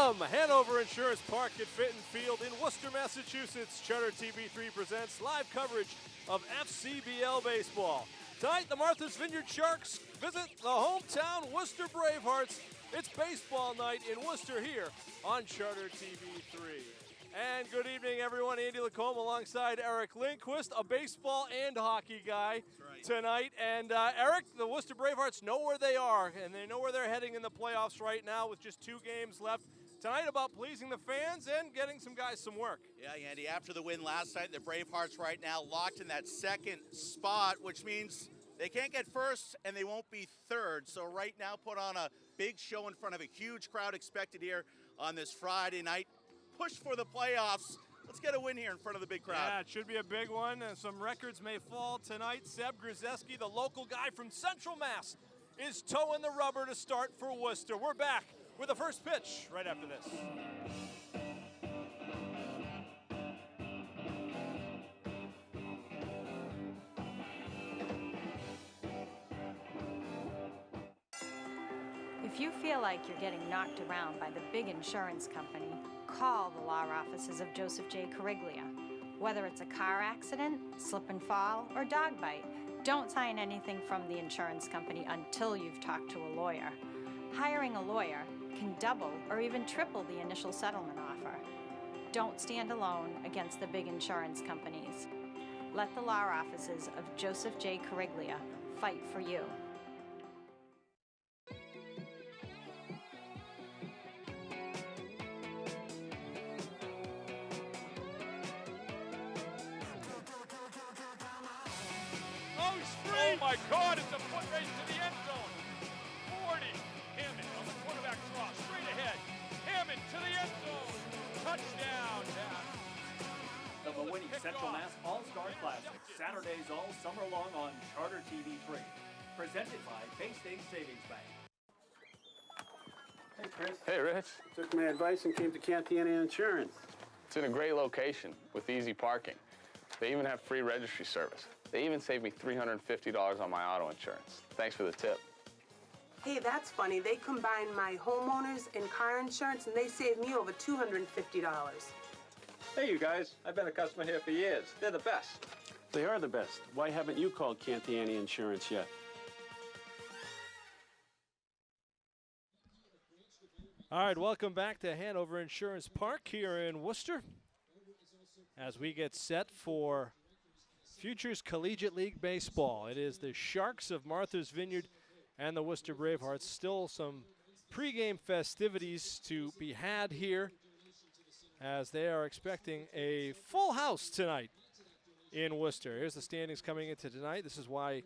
From Hanover Insurance Park at Fitton Field in Worcester, Massachusetts, Charter TV3 presents live coverage of FCBL baseball. Tonight, the Martha's Vineyard Sharks visit the hometown Worcester Bravehearts. It's baseball night in Worcester here on Charter TV3. And good evening, everyone. Andy Lacombe alongside Eric Lindquist, a baseball and hockey guy tonight. And Eric, the Worcester Bravehearts know where they are, and they know where they're heading in the playoffs right now with just 2 games left. Tonight about pleasing the fans and getting some guys some work. Yeah, Andy, after the win last night, the Bravehearts right now locked in that second spot, which means they can't get first and they won't be third. So right now put on a big show in front of a huge crowd expected here on this Friday night. Push for the playoffs. Let's get a win here in front of the big crowd. Yeah, it should be a big one. Some records may fall tonight. Seb Grzeski, the local guy from Central Mass, is toeing the rubber to start for Worcester. We're back with the first pitch right after this. If you feel like you're getting knocked around by the big insurance company, call the law offices of Joseph J. Cariglia. Whether it's a car accident, slip and fall, or dog bite, don't sign anything from the insurance company until you've talked to a lawyer. Hiring a lawyer can double or even triple the initial settlement offer. Don't stand alone against the big insurance companies. Let the law offices of Joseph J. Cariglia fight for you. Oh my God, it's a foot race to the end zone. 40. Hammond on the quarterback draw, straight ahead. Hammond to the end zone. Touchdown. The winning Central Mass All-Star Classic, Saturdays all summer long on Charter TV3. Presented by Bay State Savings Bank. Hey, Chris. Hey, Rich. Took my advice and came to Cantiana Insurance. It's in a great location with easy parking. They even have free registry service. They even saved me $350 on my auto insurance. Thanks for the tip. Hey, that's funny. They combined my homeowners and car insurance, and they saved me over $250. Hey, you guys. I've been a customer here for years. They're the best. They are the best. Why haven't you called Cantiana Insurance yet? All right, welcome back to Hanover Insurance Park here in Worcester as we get set for Futures Collegiate League Baseball. It is the Sharks of Martha's Vineyard and the Worcester Bravehearts. Still some pregame festivities to be had here as they are expecting a full house tonight in Worcester. Here's the standings coming into tonight. This is why,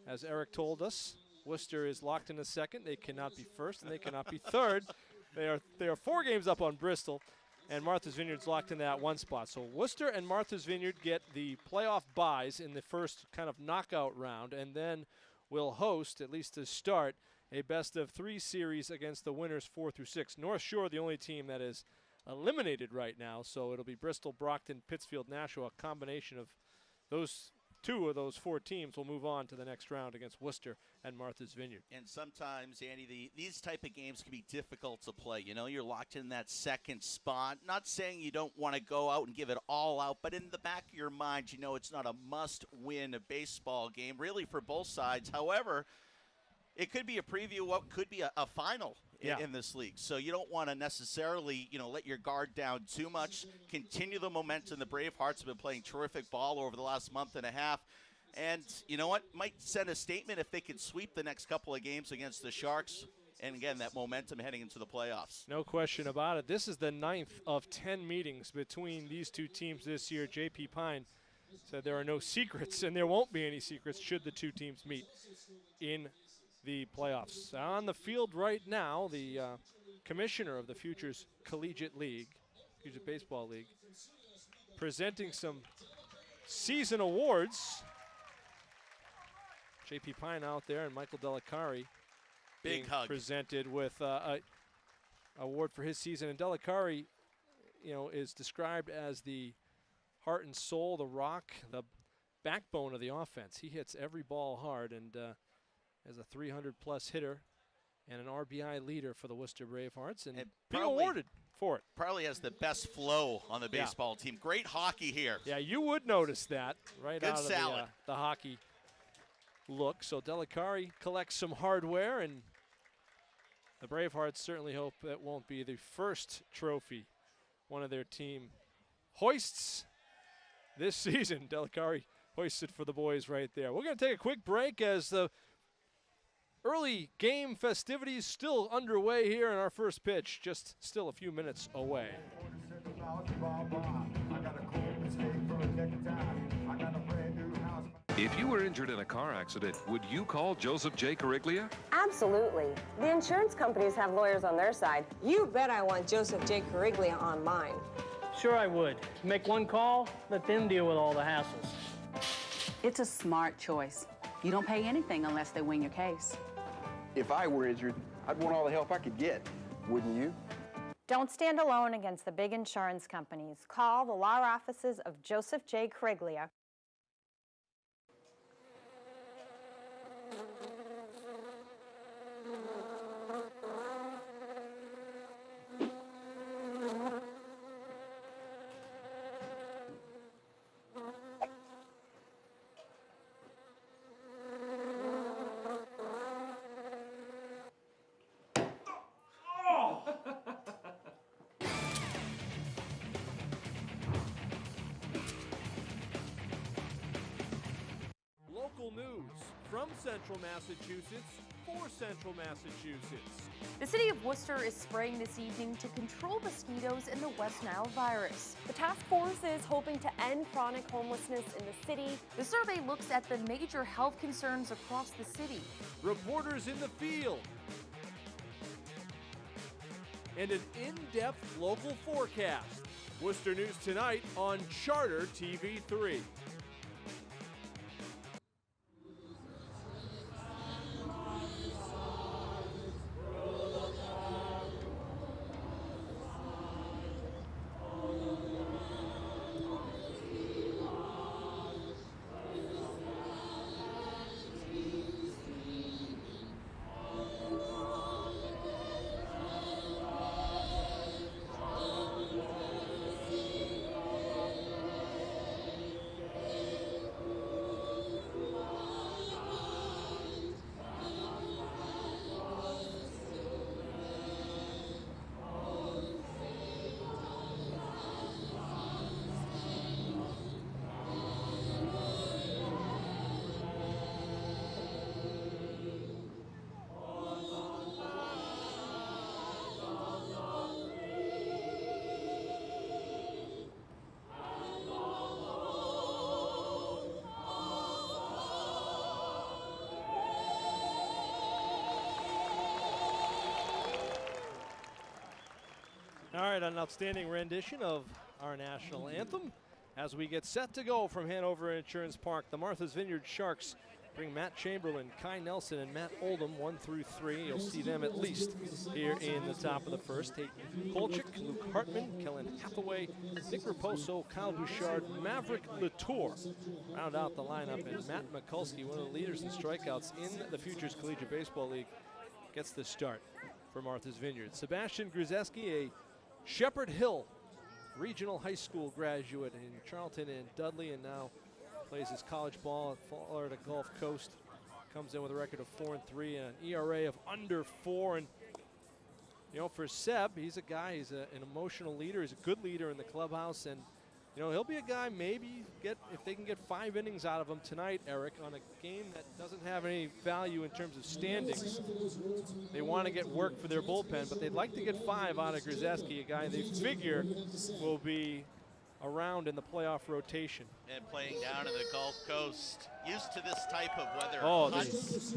as Eric told us, Worcester is locked in a second. They cannot be first and they cannot be third. They are 4 games up on Bristol, and Martha's Vineyard's locked in that 1 spot. So Worcester and Martha's Vineyard get the playoff byes in the first kind of knockout round, and then will host, at least to start, a best-of-3 series against the winners 4 through 6. North Shore, the only team that is eliminated right now, so it'll be Bristol, Brockton, Pittsfield, Nashua. A combination of those 2 of those 4 teams will move on to the next round against Worcester and Martha's Vineyard. And sometimes, Andy, these type of games can be difficult to play. You know, you're locked in that second spot. Not saying you don't want to go out and give it all out, but in the back of your mind, you know it's not a must-win baseball game, really, for both sides. However, it could be a preview of what could be a final in this league. So you don't want to necessarily, let your guard down too much. Continue the momentum. The Bravehearts have been playing terrific ball over the last month and a half. And you know what? Might send a statement if they can sweep the next couple of games against the Sharks. And again, that momentum heading into the playoffs. No question about it. This is the 9th of 10 meetings between these 2 teams this year. J.P. Pine said there are no secrets, and there won't be any secrets should the 2 teams meet in the playoffs. On the field right now, the commissioner of the Futures Collegiate League, Collegiate Baseball League, presenting some season awards. J.P. Pine out there and Michael Delicari Big hug. presented with a award for his season. And Delicari, is described as the heart and soul, the rock, the backbone of the offense. He hits every ball hard, and as a 300-plus hitter and an RBI leader for the Worcester Bravehearts, and being awarded for it. Probably has the best flow on the baseball team. Great hockey here. Yeah, you would notice that right Good out of salad. the hockey look. So Delicari collects some hardware, and the Bravehearts certainly hope it won't be the first trophy one of their team hoists this season. Delicari hoisted for the boys right there. We're going to take a quick break as the early game festivities still underway here in our first pitch, just still a few minutes away. If you were injured in a car accident, would you call Joseph J. Cariglia? Absolutely. The insurance companies have lawyers on their side. You bet I want Joseph J. Cariglia on mine. Sure I would. Make one call, let them deal with all the hassles. It's a smart choice. You don't pay anything unless they win your case. If I were injured, I'd want all the help I could get, wouldn't you? Don't stand alone against the big insurance companies. Call the law offices of Joseph J. Cariglia. News from Central Massachusetts for Central Massachusetts. The city of Worcester is spraying this evening to control mosquitoes and the West Nile virus. The task force is hoping to end chronic homelessness in the city. The survey looks at the major health concerns across the city. Reporters in the field. And an in-depth local forecast. Worcester News tonight on Charter TV3. All right, an outstanding rendition of our national anthem as we get set to go from Hanover Insurance Park. The Martha's Vineyard Sharks bring Matt Chamberlain, Kai Nelson, and Matt Oldham 1 through 3. You'll see them at least here in the top of the first. Tate Kolchik, Luke Hartman, Kellen Hathaway, Nick Raposo, Kyle Bouchard, Maverick Latour round out the lineup. And Matt Mikulski, one of the leaders in strikeouts in the Futures Collegiate Baseball League, gets the start for Martha's Vineyard. Sebastian Gruzeski, a Shepherd Hill Regional High School graduate in Charlton and Dudley, and now plays his college ball at Florida Gulf Coast. Comes in with a record of 4-3 and an ERA of under 4. And you know, for Seb, he's a guy, he's an emotional leader, he's a good leader in the clubhouse, and you know, he'll be a guy maybe if they can get 5 innings out of him tonight, Eric, on a game that doesn't have any value in terms of standings. They want to get work for their bullpen, but they'd like to get 5 out of Gruzeski, a guy they figure will be around in the playoff rotation. And playing down in the Gulf Coast, used to this type of weather. Hot,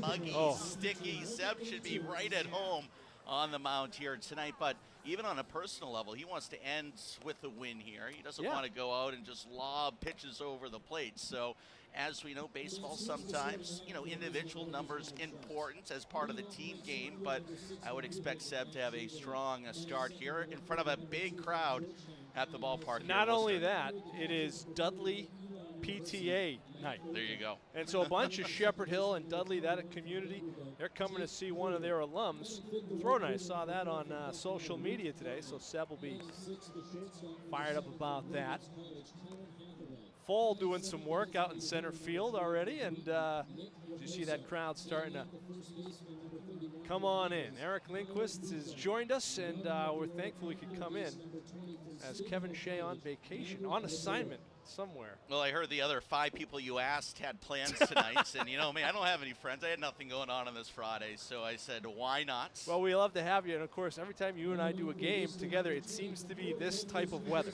muggy, sticky. Seb should be right at home on the mound here tonight, but even on a personal level, he wants to end with a win here. He doesn't want to go out and just lob pitches over the plate. So as we know, baseball sometimes, you know, individual numbers important as part of the team game, but I would expect Seb to have a strong start here in front of a big crowd at the ballpark. Not only that, it is Dudley PTA night. There you go. And so a bunch of Shepherd Hill and Dudley, that community, they're coming to see one of their alums throw night. I saw that on social media today, so Seb will be fired up about that. Fall doing some work out in center field already, and you see that crowd starting to come on in. Eric Lindquist has joined us, and we're thankful he could come in as Kevin Shea on vacation, on assignment somewhere. Well, I heard the other 5 people you asked had plans tonight, and you know me, I don't have any friends. I had nothing going on this Friday, so I said, why not? Well, we love to have you, and of course, every time you and I do a game together, it seems to be this type of weather.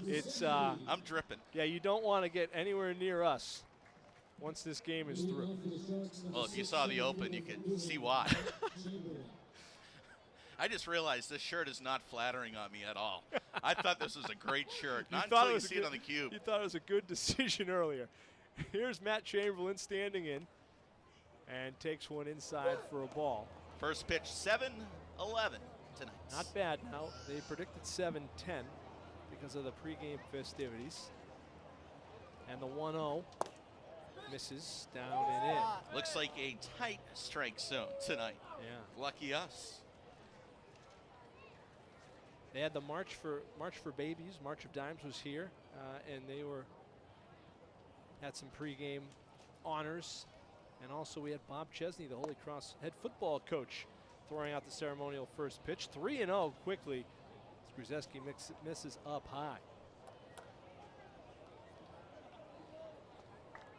It's I'm dripping. Yeah, you don't want to get anywhere near us once this game is through. Well, if you saw the Open, you could see why. I just realized this shirt is not flattering on me at all. I thought this was a great shirt. Not until you see it on the cube. You thought it was a good decision earlier. Here's Matt Chamberlain standing in and takes one inside for a ball. First pitch, 7-11 tonight. Not bad now. They predicted 7-10 because of the pregame festivities. And the 1-0 misses down and in. Looks like a tight strike zone tonight. Yeah. Lucky us. They had the March for Babies. March of Dimes was here, and they had some pregame honors. And also we had Bob Chesney, the Holy Cross head football coach, throwing out the ceremonial first pitch. 3-0 quickly. Brzezinski misses up high.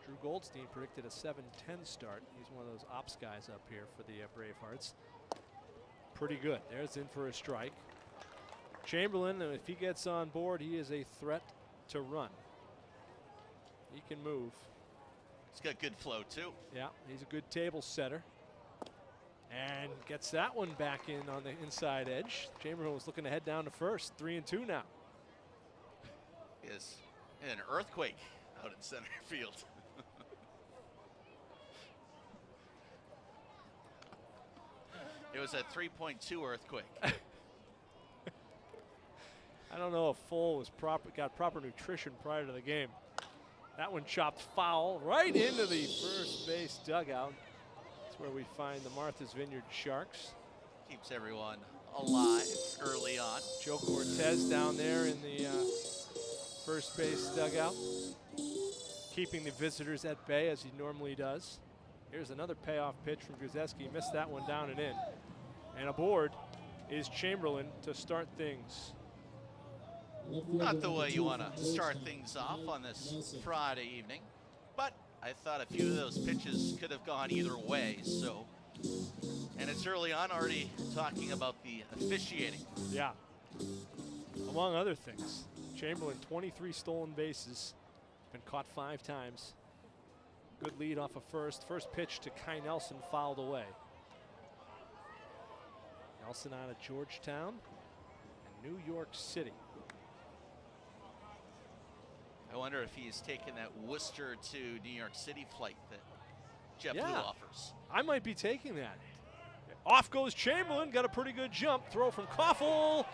Drew Goldstein predicted a 7-10 start. He's one of those ops guys up here for the Bravehearts. Pretty good. There's in for a strike. Chamberlain, if he gets on board, he is a threat to run. He can move. He's got good flow, too. Yeah, he's a good table setter. And gets that one back in on the inside edge. Chamberlain was looking to head down to first. 3-2 now. Is an earthquake out in center field. It was a 3.2 earthquake. I don't know if Full was got proper nutrition prior to the game. That one chopped foul right into the first base dugout. That's where we find the Martha's Vineyard Sharks. Keeps everyone alive early on. Joe Cortez down there in the first base dugout, keeping the visitors at bay as he normally does. Here's another payoff pitch from Brzezinski. Missed that one down and in. And aboard is Chamberlain to start things. Not the way you want to start things off on this Friday evening, but I thought a few of those pitches could have gone either way. So, and it's early on, already talking about the officiating. Yeah. Among other things, Chamberlain 23 stolen bases, been caught 5 times. Good lead off of first. First pitch to Kai Nelson fouled away. Nelson out of Georgetown and New York City. I wonder if he's taken that Worcester to New York City flight that JetBlue offers. I might be taking that. Off goes Chamberlain, got a pretty good jump. Throw from Koffel.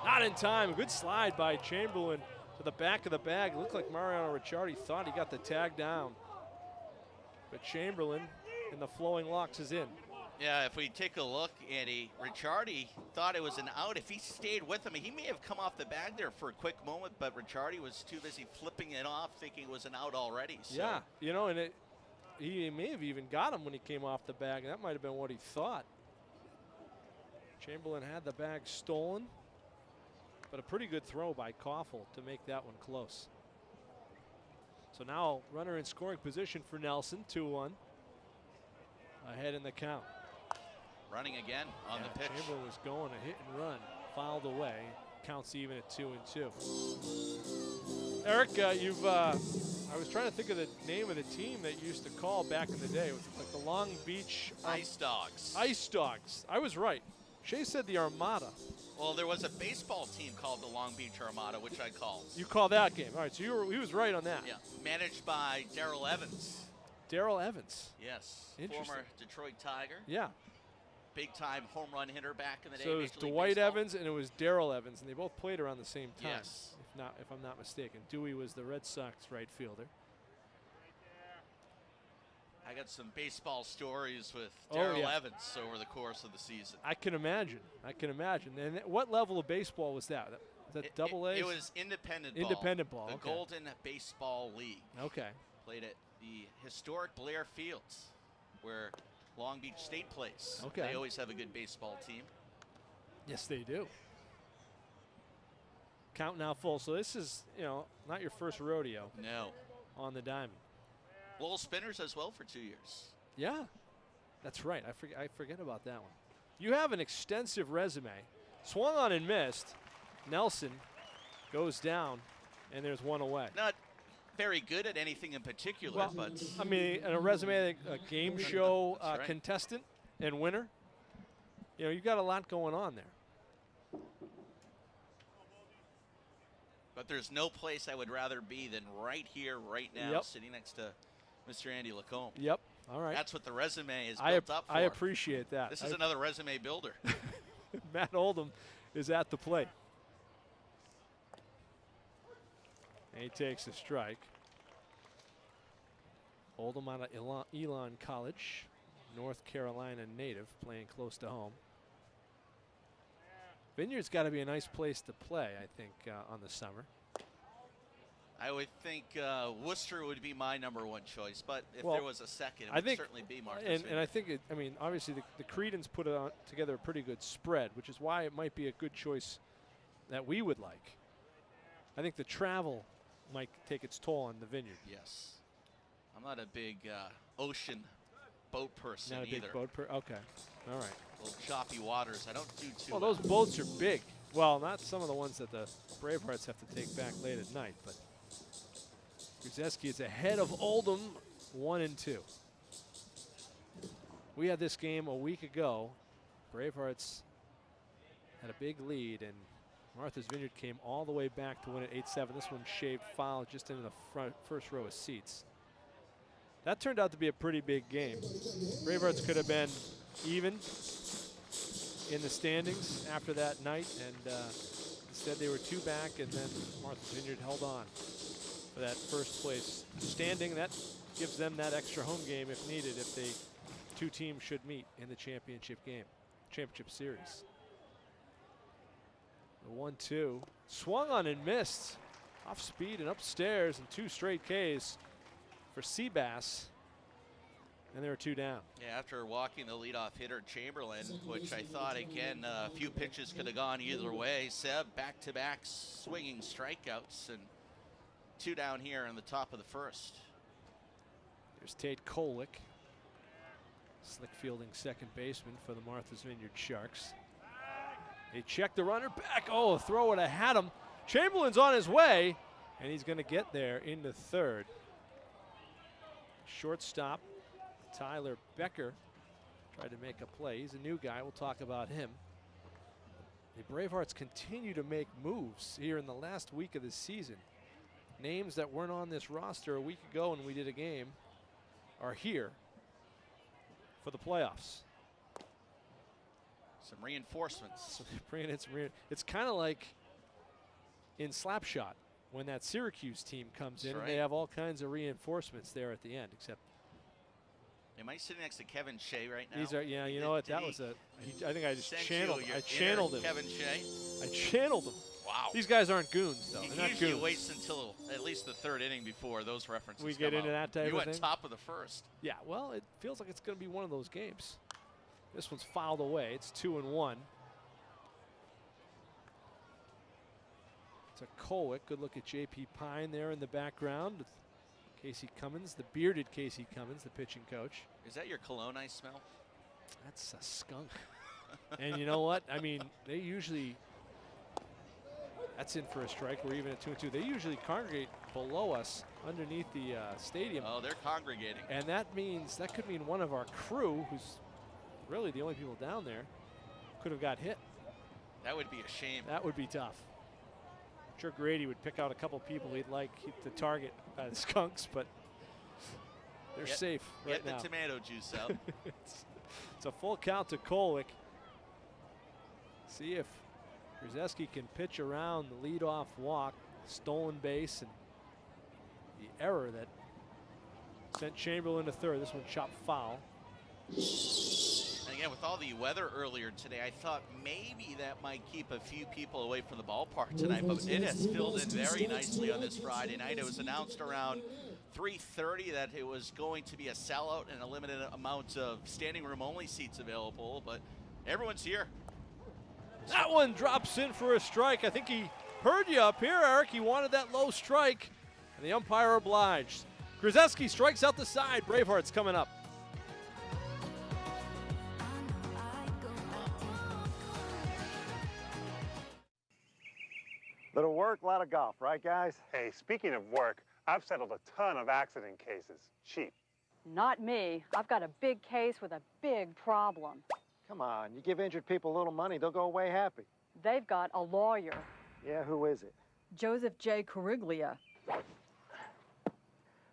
Not in time. A good slide by Chamberlain to the back of the bag. It looked like Mariano Ricciardi thought he got the tag down. But Chamberlain in the flowing locks is in. Yeah, if we take a look, Andy, Ricciardi thought it was an out. If he stayed with him, he may have come off the bag there for a quick moment, but Ricciardi was too busy flipping it off, thinking it was an out already. So. Yeah, you know, and he may have even got him when he came off the bag. That might have been what he thought. Chamberlain had the bag stolen, but a pretty good throw by Koffel to make that one close. So now runner in scoring position for Nelson, 2-1. Ahead in the count. Running again on the pitch. Chamberlain was going a hit and run, fouled away. Counts even at 2-2. Eric, I was trying to think of the name of the team that you used to call back in the day. It was like the Long Beach Ice Dogs. Ice Dogs. I was right. Shay said the Armada. Well, there was a baseball team called the Long Beach Armada, which I called. You called that game. All right, so he was right on that. Yeah, managed by Darrell Evans. Darrell Evans. Yes, former Detroit Tiger. Yeah. Big-time home run hitter back in the day. So it was Dwight Evans and it was Darrell Evans, and they both played around the same time. Yes. If if I'm not mistaken. Dewey was the Red Sox right fielder. I got some baseball stories with Oh, Darrell yeah. Evans over the course of the season. I can imagine. And what level of baseball was that? Was that double A? It was independent ball. Independent ball. The Okay. Golden Baseball League. Okay. Played at the historic Blair Fields, where Long Beach State plays. Okay. They always have a good baseball team. Yes, they do. Count now full. So this is, not your first rodeo. No. On the diamond. Lowell Spinners as well for 2 years. Yeah, that's right. I forget about that one. You have an extensive resume. Swung on and missed. Nelson goes down, and there's one away. Not very good at anything in particular, Well, but I mean, and a resume, a game show That's right. contestant and winner. You've got a lot going on there. But there's no place I would rather be than right here, right now, Yep. sitting next to Mr. Andy Lacombe. Yep. All right. That's what the resume is built up for. I appreciate that. This is another resume builder. Matt Oldham is at the plate. And he takes a strike. Oldham out of Elon College, North Carolina native, playing close to home. Vineyard's got to be a nice place to play, I think, on the summer. I would think Worcester would be my number one choice, but if Well, there was a second, it would certainly be Martha's And Vineyard. I think, obviously the Credence put together a pretty good spread, which is why it might be a good choice that we would like. I think the travel might take its toll on the Vineyard. Yes. I'm not a big ocean boat person Not a either. big boat okay. All right. Little choppy waters. I don't do too Well, well. those boats are big. Well, not some of the ones that the Bravehearts have to take back late at night, but Grzeski is ahead of Oldham, 1-2. We had this game a week ago. Bravehearts had a big lead, and Martha's Vineyard came all the way back to win it 8-7. This one shaved foul just into the first row of seats. That turned out to be a pretty big game. Bravehearts could have been even in the standings after that night, and instead they were 2 back, and then Martha's Vineyard held on for that first place standing. That gives them that extra home game if needed, if the two teams should meet in the championship series. The 1-2 swung on and missed, off speed and upstairs, and 2 straight Ks for Seabass, and there are 2 down. Yeah, after walking the leadoff hitter Chamberlain, which I thought, again, a few pitches could have gone either way. Seb, back-to-back swinging strikeouts, and 2 down here in the top of the first. There's Tate Kolick, slick fielding second baseman for the Martha's Vineyard Sharks. They check the runner back. Oh, throw it had him. Chamberlain's on his way, and he's going to get there into third. Shortstop Tyler Becker tried to make a play. He's a new guy. We'll talk about him. The Bravehearts continue to make moves here in the last week of the season. Names that weren't on this roster a week ago when we did a game are here for the playoffs. Some reinforcements. It's kind of like in Slapshot when that Syracuse team comes in. That's And they right. have all kinds of reinforcements there at the end, except Am I sitting next to Kevin Shea right now? these are, yeah, you know what, that was I think I just Sent channeled you your channeled him. Kevin Shea? I channeled him. Wow. These guys aren't goons, though. He They're not usually goons. waits until at least the third inning before those references We come get into out. that type You of went thing? top of the first. Yeah, well, it feels like it's going to be one of those games. This one's fouled away. It's 2-1. To Kolick. Good look at J.P. Pine there in the background with Casey Cummins, the bearded Casey Cummins, the pitching coach. Is that your cologne I smell? That's a skunk. And you know what? I mean, they usually, that's in for a strike. We're even at 2-2. They usually congregate below us underneath the stadium. Oh, they're congregating. And that could mean one of our crew, who's really the only people down there, could have got hit. That would be a shame. That would be tough. I'm sure Grady would pick out a couple people he'd like to target by the skunks, but they're safe right now. Get the tomato juice out. It's a full count to Kolick. See if Grzeski can pitch around the leadoff walk. stolen base and the error that sent Chamberlain to third. This one chopped foul. And again, with all the weather earlier today, I thought maybe that might keep a few people away from the ballpark tonight, but it has filled in very nicely on this Friday night. It was announced around 3:30 that it was going to be a sellout and a limited amount of standing room only seats available, but everyone's here. That one drops in for a strike. I think he heard you up here, Eric. He wanted that low strike, and the umpire obliged. Grzeski strikes out the side. Bravehearts coming up. Little work, a lot of golf, right, guys? Hey, speaking of work, I've settled a ton of accident cases. Cheap. Not me. I've got a big case with a big problem. Come on, you give injured people a little money, they'll go away happy. They've got a lawyer. Yeah, who is it? Joseph J. Cariglia.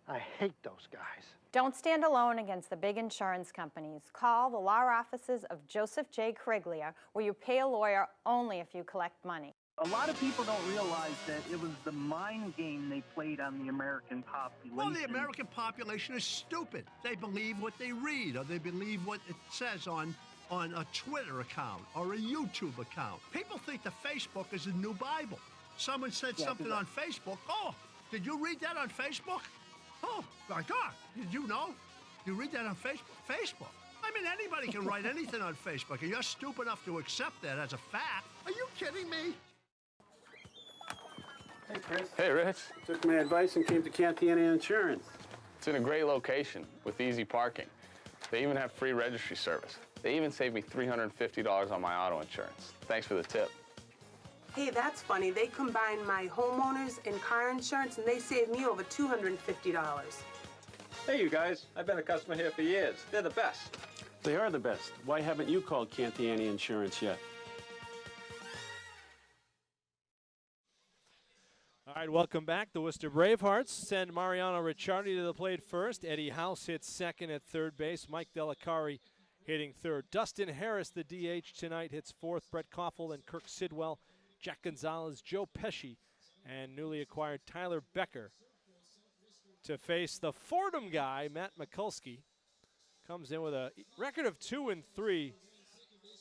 I hate those guys. Don't stand alone against the big insurance companies. Call the law offices of Joseph J. Cariglia, where you pay a lawyer only if you collect money. A lot of people don't realize that it was the mind game they played on the American population. Well, the American population is stupid. They believe what they read, or they believe what it says on a Twitter account or a YouTube account. People think that Facebook is the new Bible. Someone said something on Facebook. Oh, did you read that on Facebook? Oh, my God, did you know? You read that on Facebook? Facebook. I mean, anybody can write anything on Facebook, and you're stupid enough to accept that as a fact. Are you kidding me? Hey, Chris. Hey, Rich. Took my advice and came to Cantiani Insurance. It's in a great location with easy parking. They even have free registry service. They even saved me $350 on my auto insurance. Thanks for the tip. Hey, that's funny. They combined my homeowners and car insurance, and they saved me over $250. Hey, you guys. I've been a customer here for years. They're the best. They are the best. Why haven't you called Cantiani Insurance yet? All right, welcome back. The Worcester Bravehearts send Mariano Ricciardi to the plate first. Eddie House hits second at third base. Mike Delicari hitting third. Dustin Harris, the DH tonight, hits fourth. Brett Koffel and Kirk Sidwell. Jack Gonzalez, Joe Pesci, and newly acquired Tyler Becker to face the Fordham guy, Matt Mikulski. Comes in with a record of 2-3,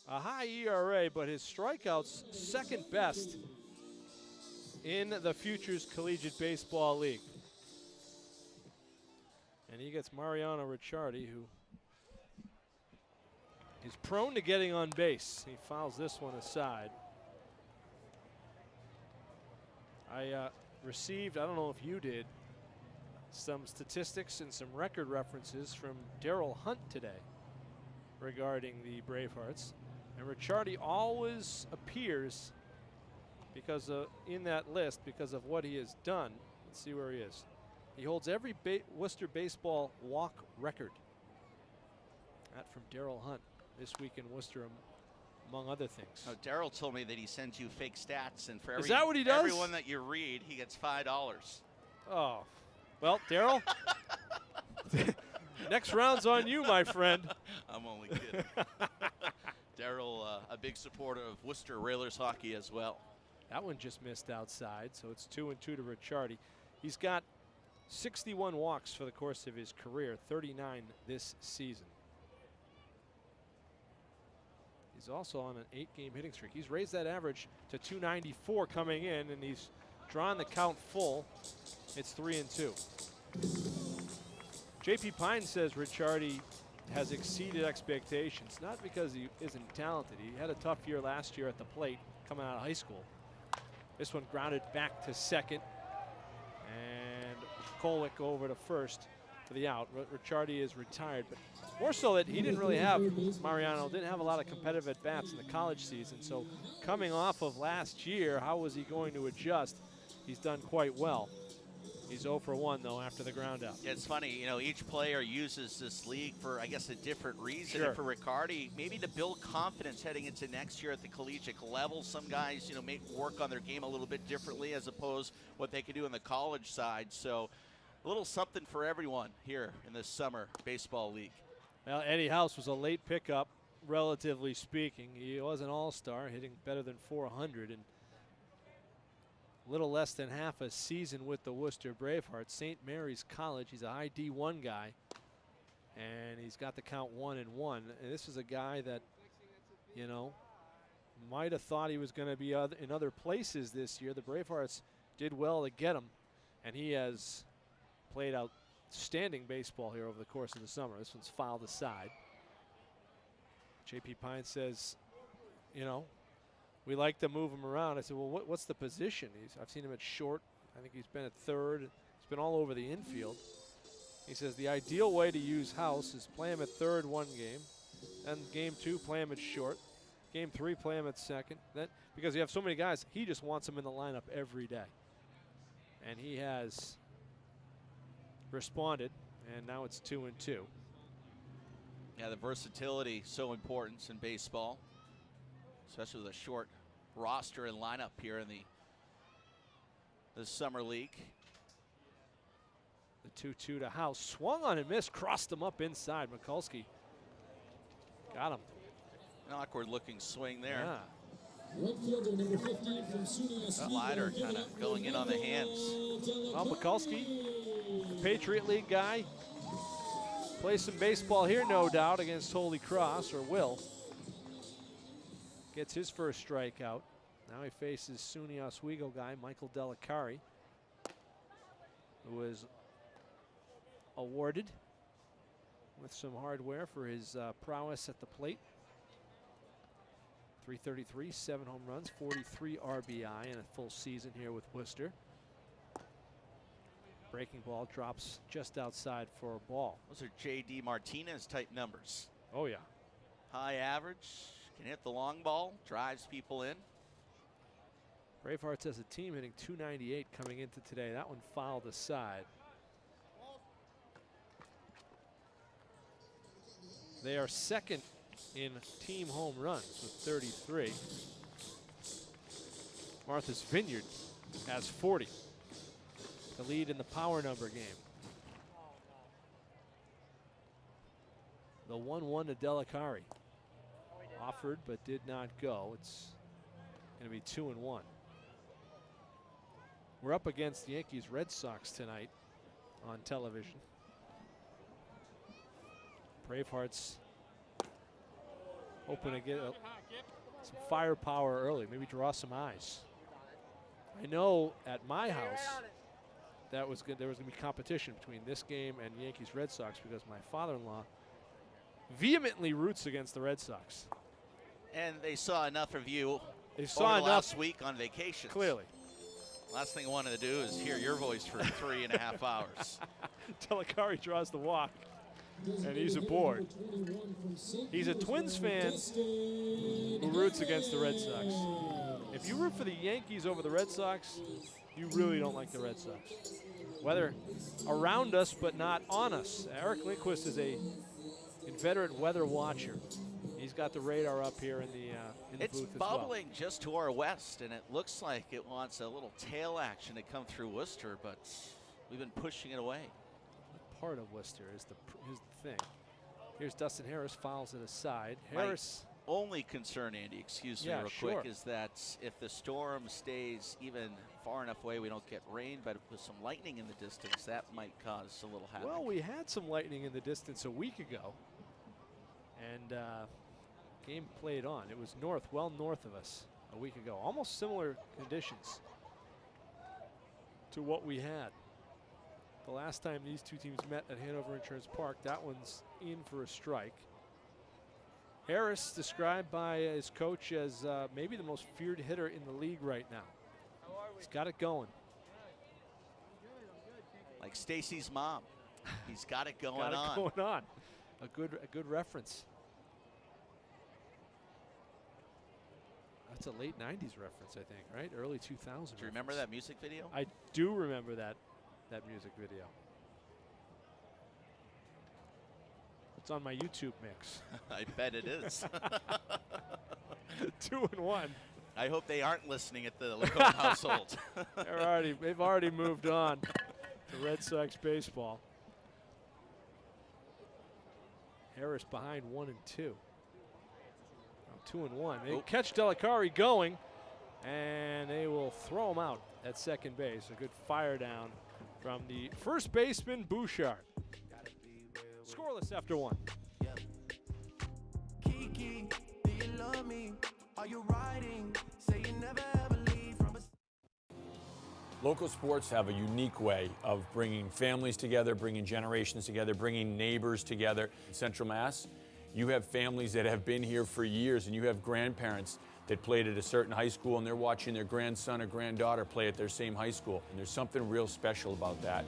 a high ERA, but his strikeouts second best in the Futures Collegiate Baseball League. And he gets Mariano Ricciardi, who is prone to getting on base. He fouls this one aside. I received, I don't know if you did, some statistics and some record references from Daryl Hunt today regarding the Bravehearts. And Ricciardi always appears because in that list because of what he has done. Let's see where he is. He holds every Worcester baseball walk record. That from Daryl Hunt this week in Worcester, among other things. Oh, Daryl told me that he sends you fake stats, and for is that what he does? Everyone that you read, he gets $5. Oh, well, Daryl, next round's on you, my friend. I'm only kidding. Daryl, a big supporter of Worcester Railers hockey as well. That one just missed outside, so it's 2-2 to Ricciardi. He's got 61 walks for the course of his career, 39 this season. He's also on an 8-game hitting streak. He's raised that average to 294 coming in, and he's drawn the count full. It's 3-2. JP Pine says Ricciardi has exceeded expectations, not because he isn't talented. He had a tough year last year at the plate coming out of high school. This one grounded back to second, and Kolick over to first for the out. Ricciardi is retired, but more so that he didn't really have, Mariano didn't have a lot of competitive at-bats in the college season, so coming off of last year, how was he going to adjust? He's done quite well. He's 0 for 1, though, after the ground out. Yeah, it's funny, you know, each player uses this league for, I guess, a different reason. Sure. And for Ricciardi, maybe to build confidence heading into next year at the collegiate level. Some guys, you know, may work on their game a little bit differently as opposed what they can do on the college side. So a little something for everyone here in this summer baseball league. Well, Eddie House was a late pickup, relatively speaking. He was an all-star, hitting better than 400, and little less than half a season with the Worcester Bravehearts. St. Mary's College. He's a high D1 guy, and he's got the count 1-1. And this is a guy that, you know, might have thought he was going to be in other places this year. The Bravehearts did well to get him, and he has played outstanding baseball here over the course of the summer. This one's fouled aside. J.P. Pine says, you know, we like to move him around. I said, well, what's the position? I've seen him at short. I think he's been at third. He's been all over the infield. He says the ideal way to use House is play him at third one game, and game 2 play him at short. Game 3 play him at second. Then, because you have so many guys, he just wants them in the lineup every day. And he has responded, and now it's 2-2. Yeah, the versatility so important in baseball, especially with a short roster and lineup here in the summer league. The 2-2 to House. Swung on and missed, crossed him up inside. Mikulski got him. An awkward looking swing there. Yeah. Slider kind of going in on the hands. Well, Mikulski, the Patriot League guy, plays some baseball here, no doubt, against Holy Cross, or will. Gets his first strikeout. Now he faces SUNY Oswego guy, Michael Delicari, who was awarded with some hardware for his prowess at the plate. 333, 7 home runs, 43 RBI in a full season here with Worcester. Breaking ball drops just outside for a ball. Those are J.D. Martinez type numbers. Oh, yeah. High average, can hit the long ball, drives people in. Bravehearts as a team hitting .298 coming into today. That one fouled aside. They are second in team home runs with 33. Martha's Vineyard has 40 to lead in the power number game. The 1-1 to Delicari. Offered but did not go. It's going to be 2-1. We're up against the Yankees Red Sox tonight on television. Bravehearts hoping to get some firepower early, maybe draw some eyes. I know at my house there was going to be competition between this game and Yankees Red Sox because my father-in-law vehemently roots against the Red Sox. And they saw enough of you last week on vacation. Clearly. Last thing I wanted to do is hear your voice for 3.5 hours. Delicari draws the walk, and he's aboard. He's a Twins fan who roots against the Red Sox. If you root for the Yankees over the Red Sox, you really don't like the Red Sox. Weather around us, but not on us. Eric Lindquist is a inveterate weather watcher. He's got the radar up here in the it's booth as bubbling just to our west, and it looks like it wants a little tail action to come through Worcester, but we've been pushing it away. Part of Worcester is the thing. Here's Dustin Harris, fouls it aside. Harris. My only concern, Andy, excuse me real quick, is that if the storm stays even far enough away, we don't get rain, but with some lightning in the distance, that might cause a little havoc. Well, we had some lightning in the distance a week ago, and game played on. It was well north of us a week ago. Almost similar conditions to what we had the last time these two teams met at Hanover Insurance Park. That one's in for a strike. Harris, described by his coach as maybe the most feared hitter in the league right now. He's got it going. Like Stacy's mom. He's got it going on. Got it going on. A good reference. That's a late 90s reference, I think, right? Early 2000s. Do you remember that music video? I do remember that music video. It's on my YouTube mix. I bet it is. 2-1. I hope they aren't listening at the Lacombe household. They've already moved on to Red Sox baseball. Harris behind 1-2. 2-1. They catch Delicari going. and they will throw him out at second base. A good fire down from the first baseman, Bouchard. Scoreless after 1. Kiki, do you love me? Are you riding? Say you never ever leave from a... Local sports have a unique way of bringing families together, bringing generations together, bringing neighbors together. In Central Mass, you have families that have been here for years, and you have grandparents that played at a certain high school, and they're watching their grandson or granddaughter play at their same high school. And there's something real special about that.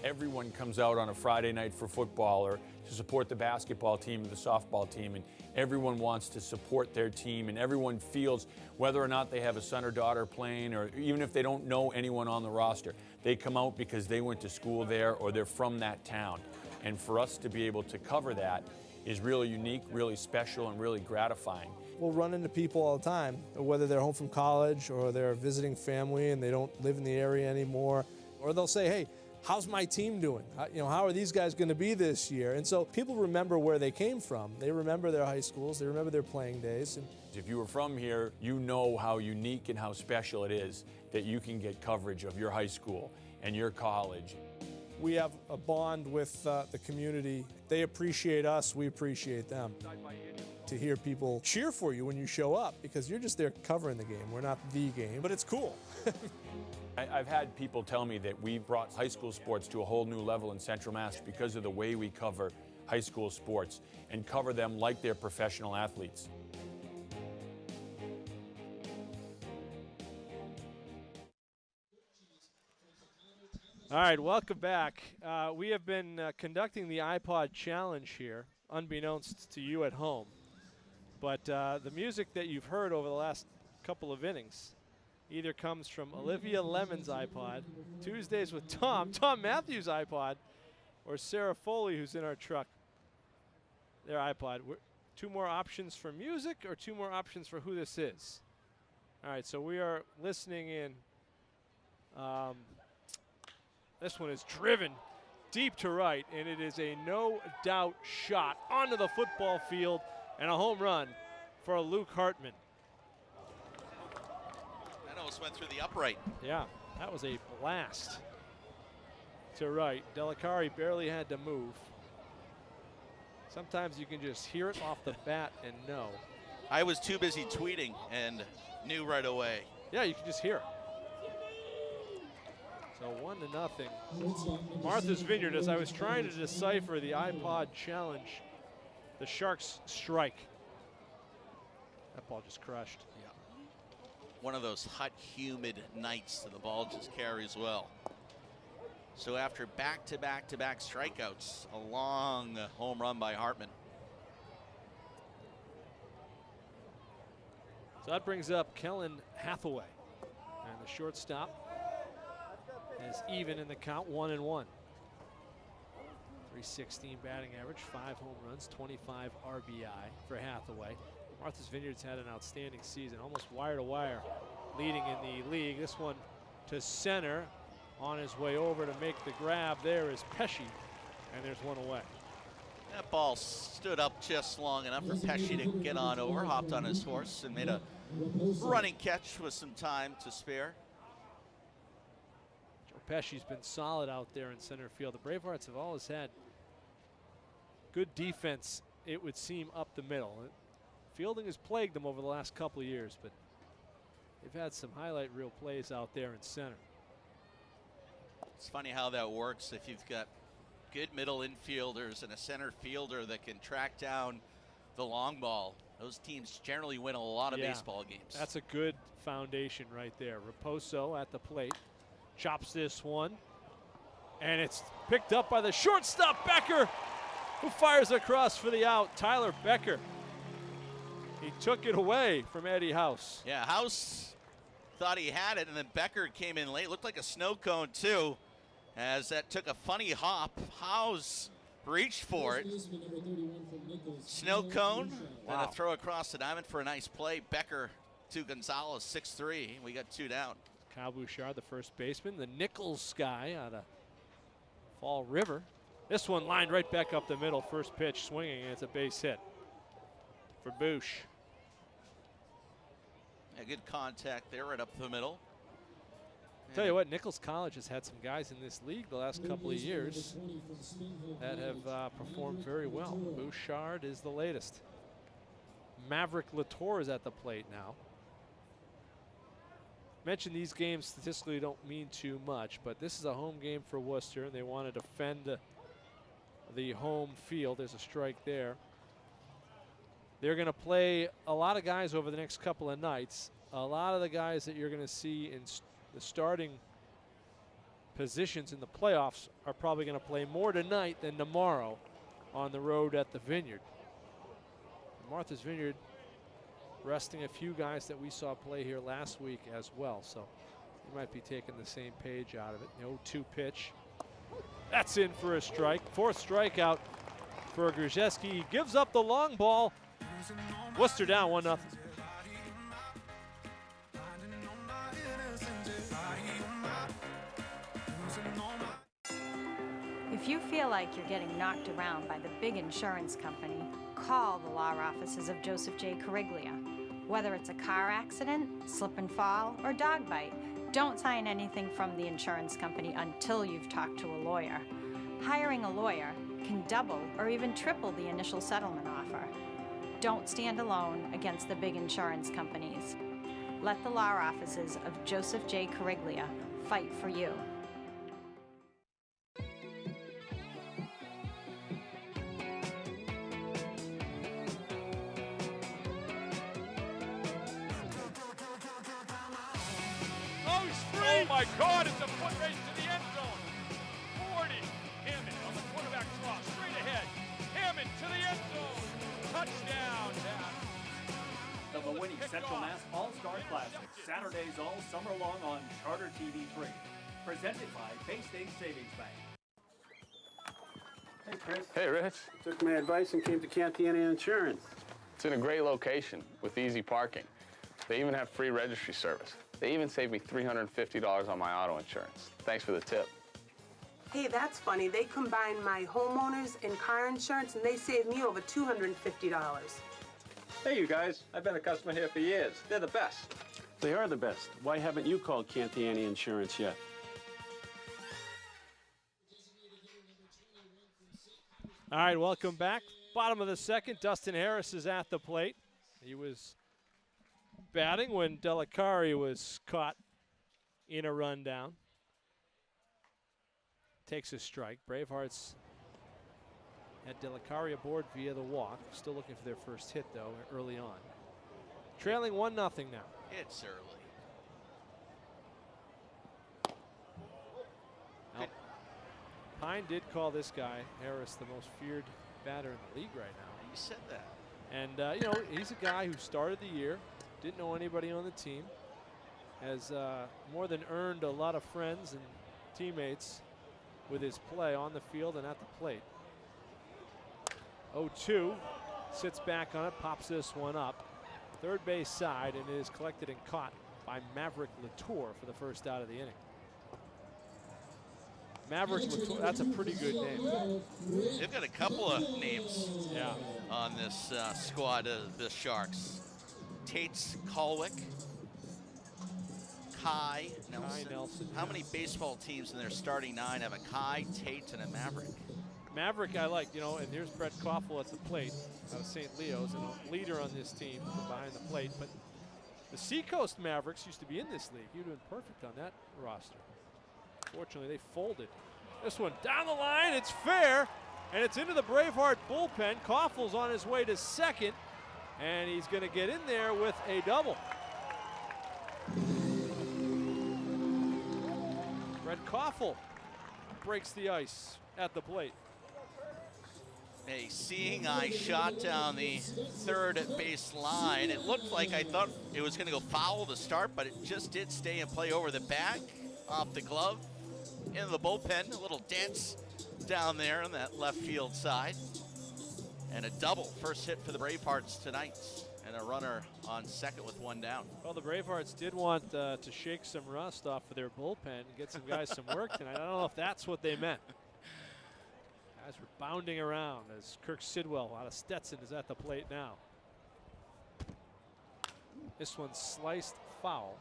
Everyone comes out on a Friday night for football or to support the basketball team or the softball team, and everyone wants to support their team, and everyone feels whether or not they have a son or daughter playing, or even if they don't know anyone on the roster, they come out because they went to school there or they're from that town. And for us to be able to cover that is really unique, really special, and really gratifying. We'll run into people all the time, whether they're home from college or they're visiting family and they don't live in the area anymore, or they'll say, hey, how's my team doing? How are these guys going to be this year? And so people remember where they came from. They remember their high schools. They remember their playing days. And if you were from here, you know how unique and how special it is that you can get coverage of your high school and your college. We have a bond with the community. They appreciate us. We appreciate them. To hear people cheer for you when you show up, because you're just there covering the game. We're not the game, but it's cool. I've had people tell me that we brought high school sports to a whole new level in Central Mass because of the way we cover high school sports and cover them like they're professional athletes. All right, welcome back. We have been conducting the iPod Challenge here, unbeknownst to you at home. But the music that you've heard over the last couple of innings either comes from Olivia Lemon's iPod, Tuesdays with Tom Matthews' iPod, or Sarah Foley, who's in our truck, their iPod. Two more options for music or two more options for who this is? All right, so we are listening in. This one is driven deep to right, and it is a no-doubt shot onto the football field and a home run for Luke Hartman. That almost went through the upright. Yeah, that was a blast to right. Delicari barely had to move. Sometimes you can just hear it off the bat and know. I was too busy tweeting and knew right away. Yeah, you can just hear it. So 1-0. Martha's Vineyard, as I was trying to decipher the iPod Challenge, the Sharks strike. That ball just crushed. Yeah. One of those hot, humid nights that the ball just carries well. So after back-to-back-to-back strikeouts, a long home run by Hartman. So that brings up Kellen Hathaway. And the shortstop is even in the count, 1-1. 316 batting average, 5 home runs, 25 RBI for Hathaway. Martha's Vineyard's had an outstanding season, almost wire to wire, leading in the league. This one to center, on his way over to make the grab. There is Pesci, and there's one away. That ball stood up just long enough for Pesci to get on over, hopped on his horse, and made a running catch with some time to spare. Joe Pesci's been solid out there in center field. The Bravehearts have always had good defense, it would seem, up the middle. Fielding has plagued them over the last couple of years, but they've had some highlight reel plays out there in center. It's funny how that works if you've got good middle infielders and a center fielder that can track down the long ball. Those teams generally win a lot of baseball games. That's a good foundation right there. Raposo at the plate, chops this one, and it's picked up by the shortstop, Becker, who fires across for the out. Tyler Becker. He took it away from Eddie House. Yeah, House thought he had it, and then Becker came in late. Looked like a snow cone, too, as that took a funny hop. House reached for it. Snow cone, and a throw across the diamond for a nice play. Becker to Gonzalez, 6-3. We got 2 down. Kyle Bouchard, the first baseman. The Nichols guy out of Fall River. This one lined right back up the middle. First pitch swinging, and it's a base hit for Bouch. A good contact there right up the middle. Tell you what, Nichols College has had some guys in this league the last couple of years that have performed very well. Bouchard is the latest. Maverick Latour is at the plate now. Mentioned these games statistically don't mean too much, but this is a home game for Worcester, and they want to defend the home field. There's a strike there. They're going to play a lot of guys over the next couple of nights. A lot of the guys that you're going to see in the starting positions in the playoffs are probably going to play more tonight than tomorrow on the road at the Vineyard. Martha's Vineyard resting a few guys that we saw play here last week as well, so you might be taking the same page out of it. The 0-2 pitch. That's in for a strike. Fourth strikeout for Grzeski. He gives up the long ball. Worcester down 1-0. If you feel like you're getting knocked around by the big insurance company, call the law offices of Joseph J. Cariglia. Whether it's a car accident, slip and fall, or dog bite, don't sign anything from the insurance company until you've talked to a lawyer. Hiring a lawyer can double or even triple the initial settlement offer. Don't stand alone against the big insurance companies. Let the law offices of Joseph J. Cariglia fight for you. Oh my God, it's a foot race to the end zone. 40. Hammond on the quarterback draw, straight ahead. Hammond to the end zone. Touchdown. The Mawinnie Central Mass All-Star Classic, Saturdays all summer long on Charter TV3. Presented by Bay State Savings Bank. Hey, Chris. Hey, Rich. Took my advice and came to Cantiani Insurance. It's in a great location with easy parking. They even have free registry service. They even saved me $350 on my auto insurance. Thanks for the tip. Hey, that's funny. They combined my homeowners and car insurance, and they saved me over $250. Hey, you guys. I've been a customer here for years. They're the best. They are the best. Why haven't you called Cantiani Insurance yet? All right, welcome back. Bottom of the second, Dustin Harris is at the plate. He was batting when Delicari was caught in a rundown. Takes a strike. Bravehearts had Delicari aboard via the walk. Still looking for their first hit, though, early on. Trailing 1-0 now. It's early. Now, Pine did call this guy, Harris, the most feared batter in the league right now. You said that. And, you know, he's a guy who started the year, didn't know anybody on the team, has more than earned a lot of friends and teammates with his play on the field and at the plate. 0-2, sits back on it, pops this one up. Third base side, and is collected and caught by Maverick Latour for the first out of the inning. Maverick Latour, that's a pretty good name. They've got a couple of names on this squad of the Sharks. Tate's Colwick, Kai Nelson. How many baseball teams in their starting 9 have a Kai, Tate, and a Maverick? Maverick I like, you know, and here's Brett Koffel at the plate out of St. Leo's, and a leader on this team from behind the plate. But the Seacoast Mavericks used to be in this league. You'd have been perfect on that roster. Fortunately, they folded. This one down the line, it's fair, and it's into the Braveheart bullpen. Koffel's on his way to second, and he's going to get in there with a double. Brett Koffel breaks the ice at the plate. A seeing eye shot down the third base line. It looked like I thought it was going to go foul to start, but it just did stay in play over the back, off the glove, into the bullpen. A little dance down there on that left field side. And a double, first hit for the Bravehearts tonight. And a runner on second with one down. Well, the Bravehearts did want to shake some rust off of their bullpen and get some guys some work tonight. I don't know if that's what they meant. Guys were bounding around as Kirk Sidwell out of Stetson is at the plate now. This one's sliced foul.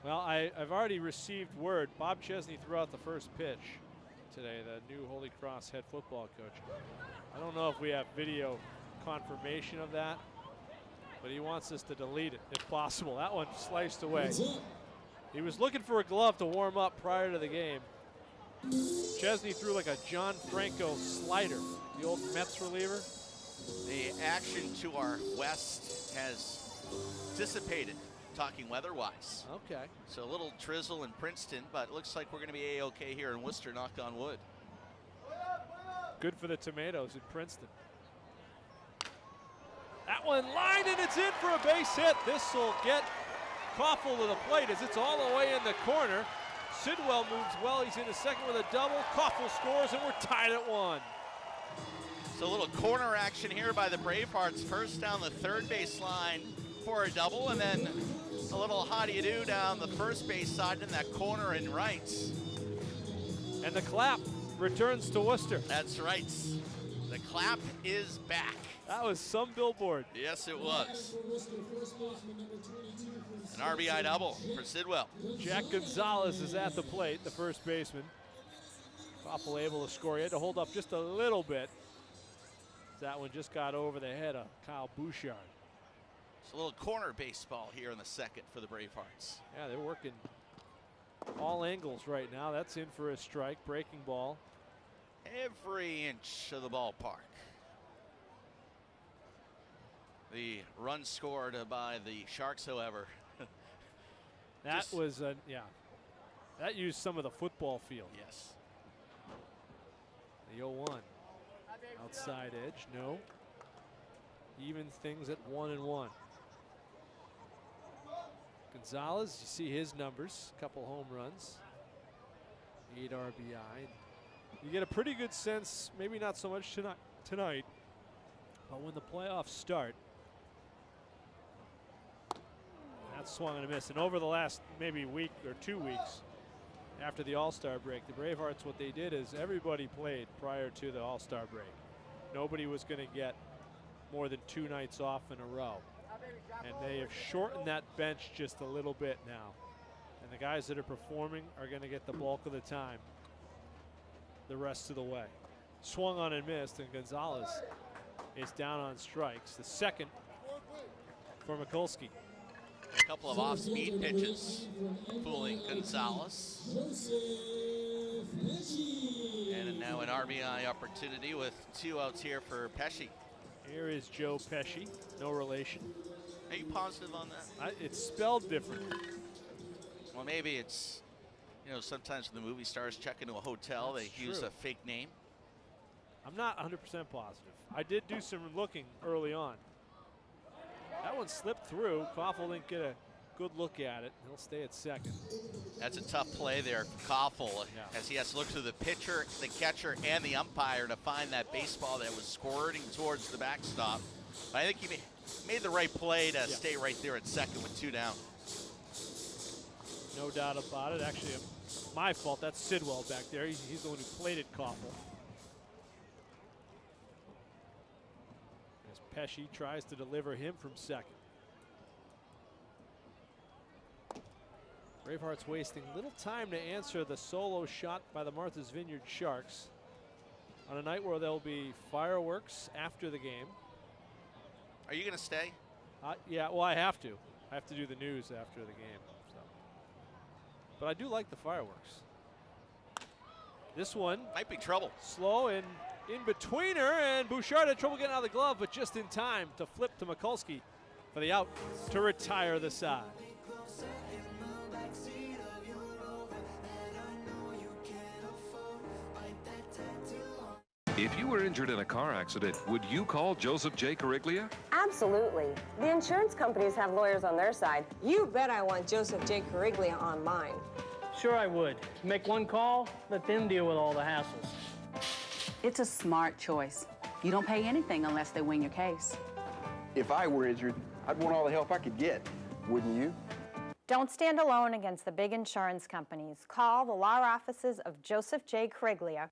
Well, I've already received word. Bob Chesney threw out the first pitch today, the new Holy Cross head football coach. I don't know if we have video confirmation of that, but he wants us to delete it if possible. That one sliced away. He was looking for a glove to warm up prior to the game. Chesney threw like a John Franco slider, the old Mets reliever. The action to our west has dissipated, talking weather-wise. Okay. So a little drizzle in Princeton, but it looks like we're going to be A-okay here in Worcester, knock on wood. Good for the Tomatoes in Princeton. That one lined and it's in for a base hit. This will get Koffel to the plate as it's all the way in the corner. Sidwell moves well. He's in a second with a double. Koffel scores and we're tied at 1. So a little corner action here by the Bravehearts. First down the third base line for a double, and then a little how-do-you-do down the first base side in that corner and right. And the clap returns to Worcester. That's right. The clap is back. That was some billboard. Yes, it was. An RBI double for Sidwell. Jack Gonzalez is at the plate, the first baseman. Koffel able to score. He had to hold up just a little bit. That one just got over the head of Kyle Bouchard. It's a little corner baseball here in the second for the Bravehearts. Yeah, they're working all angles right now. That's in for a strike, breaking ball. Every inch of the ballpark. The run scored by the Sharks, however. That was, yeah, that used some of the football field. Yes. The 0-1. Outside edge, no. Even things at 1-1. Gonzalez, you see his numbers, couple home runs, 8 RBI. You get a pretty good sense, maybe not so much tonight, but when the playoffs start, that's swung and a miss. And over the last maybe week or 2 weeks after the All-Star break, the Bravehearts, what they did is everybody played prior to the All-Star break. Nobody was going to get more than 2 nights off in a row. And they have shortened that bench just a little bit now. And the guys that are performing are going to get the bulk of the time the rest of the way. Swung on and missed, and Gonzalez is down on strikes. The second for Mikulski. A couple of off-speed pitches fooling Gonzalez. And now an RBI opportunity with 2 outs here for Pesci. Here is Joe Pesci, no relation. Are you positive on that? It's spelled different. Well, maybe it's, you know, sometimes when the movie stars check into a hotel, That's they use true. a fake name. I'm not 100% positive. I did do some looking early on. That one slipped through. Koffel didn't get a good look at it. He'll stay at second. That's a tough play there for Koffel, as he has to look through the pitcher, the catcher, and the umpire to find that baseball that was squirting towards the backstop. But I think he made the right play to stay right there at second with 2 down. No doubt about it. Actually, my fault. That's Sidwell back there. He's the one who plated Koffel. As Pesci tries to deliver him from second. Bravehearts wasting little time to answer the solo shot by the Martha's Vineyard Sharks on a night where there'll be fireworks after the game. Are you going to stay? Yeah, well, I have to. I have to do the news after the game. So. But I do like the fireworks. This one might be trouble. Slow and in betweener, and Bouchard had trouble getting out of the glove, but just in time to flip to Mikulski for the out to retire the side. If you were injured in a car accident, would you call Joseph J. Cariglia? Absolutely. The insurance companies have lawyers on their side. You bet I want Joseph J. Cariglia on mine. Sure I would. Make one call, let them deal with all the hassles. It's a smart choice. You don't pay anything unless they win your case. If I were injured, I'd want all the help I could get. Wouldn't you? Don't stand alone against the big insurance companies. Call the law offices of Joseph J. Cariglia.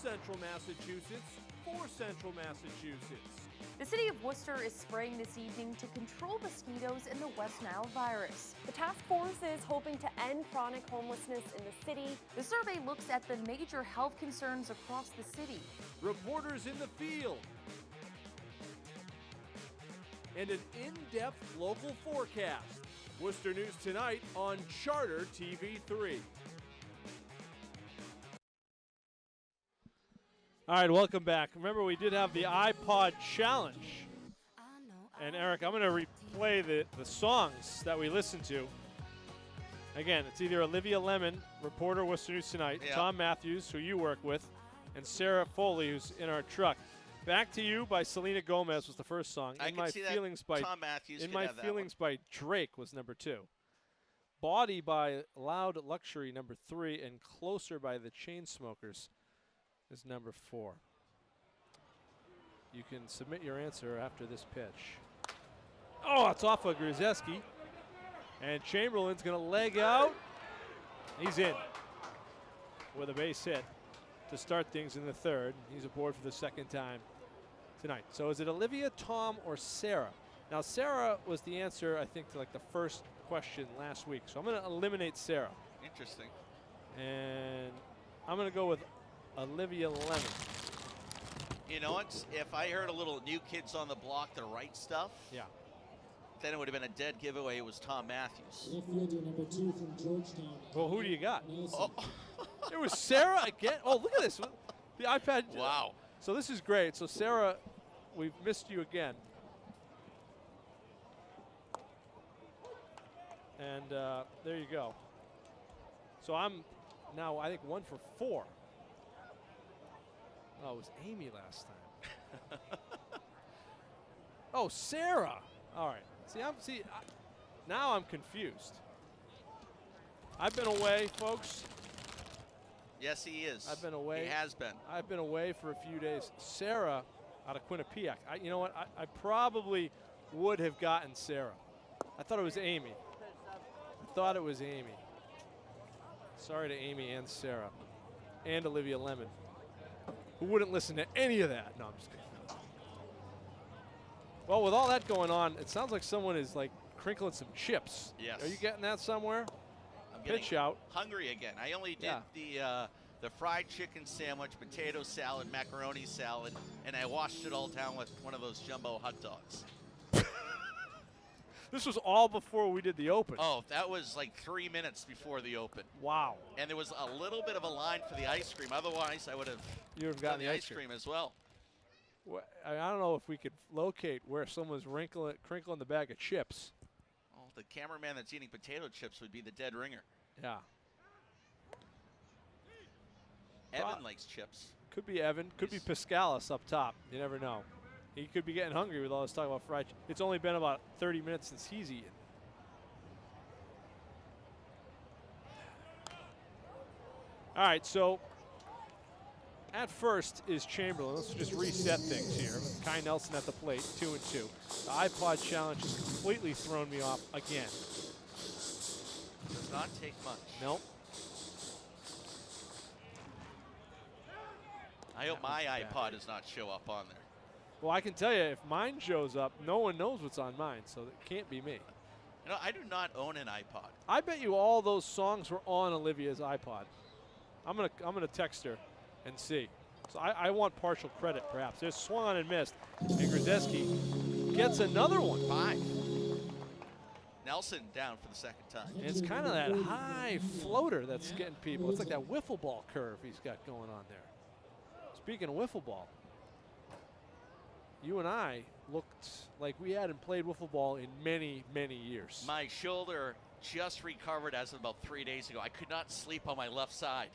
Central Massachusetts for Central Massachusetts. The city of Worcester is spraying this evening to control mosquitoes and the West Nile virus. The task force is hoping to end chronic homelessness in the city. The survey looks at the major health concerns across the city. Reporters in the field. And an in-depth local forecast. Worcester News tonight on Charter TV3. All right, welcome back. Remember, we did have the iPod challenge. And Eric, I'm going to replay the songs that we listened to. Again, it's either Olivia Lemon, reporter, Worcester News Tonight, Tom Matthews, who you work with, and Sarah Foley, who's in our truck. Back to You by Selena Gomez was the first song. I can see that. Tom Matthews In could My have that Feelings by Drake was number 2. Body by Loud Luxury, number 3, and Closer by the Chainsmokers is number 4. You can submit your answer after this pitch. Oh, it's off of Grzeski. And Chamberlain's going to leg out. He's in with a base hit to start things in the third. He's aboard for the second time tonight. So is it Olivia, Tom, or Sarah? Now, Sarah was the answer, I think, to like the first question last week. So I'm going to eliminate Sarah. Interesting. And I'm going to go with Olivia Lemon. You know what? If I heard a little New Kids on the Block, the right stuff, then it would have been a dead giveaway. It was Tom Matthews. Number 2 from Georgetown. Well, who do you got? Oh. It was Sarah again. Oh, look at this. The iPad. Wow. So this is great. So, Sarah, we've missed you again. And there you go. So I'm now, I think, 1 for 4. Oh, it was Amy last time. Oh, Sarah. All right. Now I'm confused. I've been away, folks. Yes, he is. I've been away. He has been. I've been away for a few days. Sarah out of Quinnipiac. You know what? I probably would have gotten Sarah. I thought it was Amy. Sorry to Amy and Sarah. And Olivia Lemon, who wouldn't listen to any of that. No, I'm just kidding. Well, with all that going on, it sounds like someone is like crinkling some chips. Yes. Are you getting that somewhere? I'm Pitch out. Hungry again. I only did the fried chicken sandwich, potato salad, macaroni salad, and I washed it all down with one of those jumbo hot dogs. This was all before we did the Open. Oh, that was like 3 minutes before the Open. Wow. And there was a little bit of a line for the ice cream. Otherwise, I would have gotten the ice cream as well. Well, I don't know if we could locate where someone's crinkling the bag of chips. Oh, the cameraman that's eating potato chips would be the dead ringer. Yeah. Evan likes chips. Could be Evan. Could be Piscalis up top. You never know. He could be getting hungry with all this talk about fried chicken. It's only been about 30 minutes since he's eaten. All right, so at first is Chamberlain. Let's just reset things here. Kai Nelson at the plate, 2-2. The iPod challenge has completely thrown me off again. Does not take much. Nope. I hope my iPod does not show up on there. Well, I can tell you, if mine shows up, no one knows what's on mine, so it can't be me. You know, I do not own an iPod. I bet you all those songs were on Olivia's iPod. I'm gonna text her and see. So I want partial credit, perhaps. There's swung on and missed, and Grzeski gets another one. 5. Nelson down for the second time. And it's kind of that high floater that's getting people. It's like that wiffle ball curve he's got going on there. Speaking of wiffle ball, you and I looked like we hadn't played wiffle ball in many, many years. My shoulder just recovered as of about 3 days ago. I could not sleep on my left side.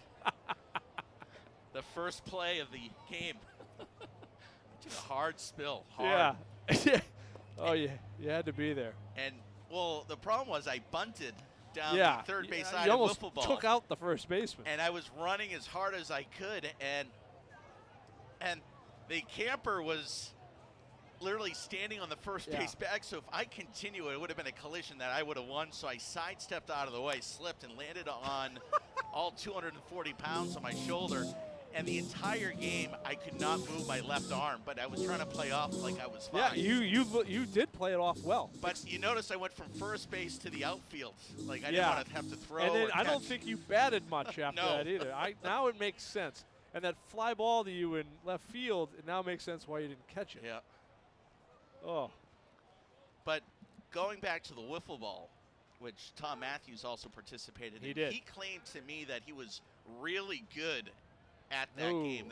The first play of the game. Took a hard spill. Hard. Yeah. Oh, you had to be there. And, well, the problem was I bunted down the third base side you of almost wiffle ball. Took out the first baseman. And I was running as hard as I could, and the camper was literally standing on the first base bag. So if I continue, it would have been a collision that I would have won. So I sidestepped out of the way, slipped, and landed on all 240 pounds on my shoulder. And the entire game, I could not move my left arm, but I was trying to play off like I was fine. Yeah, you did play it off well. But you notice I went from first base to the outfield. Like, I didn't want to have to throw. And then or I don't catch. think you batted much after No. that either. Now it makes sense. And that fly ball to you in left field, it now makes sense why you didn't catch it. Yeah. Oh. But going back to the wiffle ball, which Tom Matthews also participated in, He did. He claimed to me that he was really good at that Ooh. game.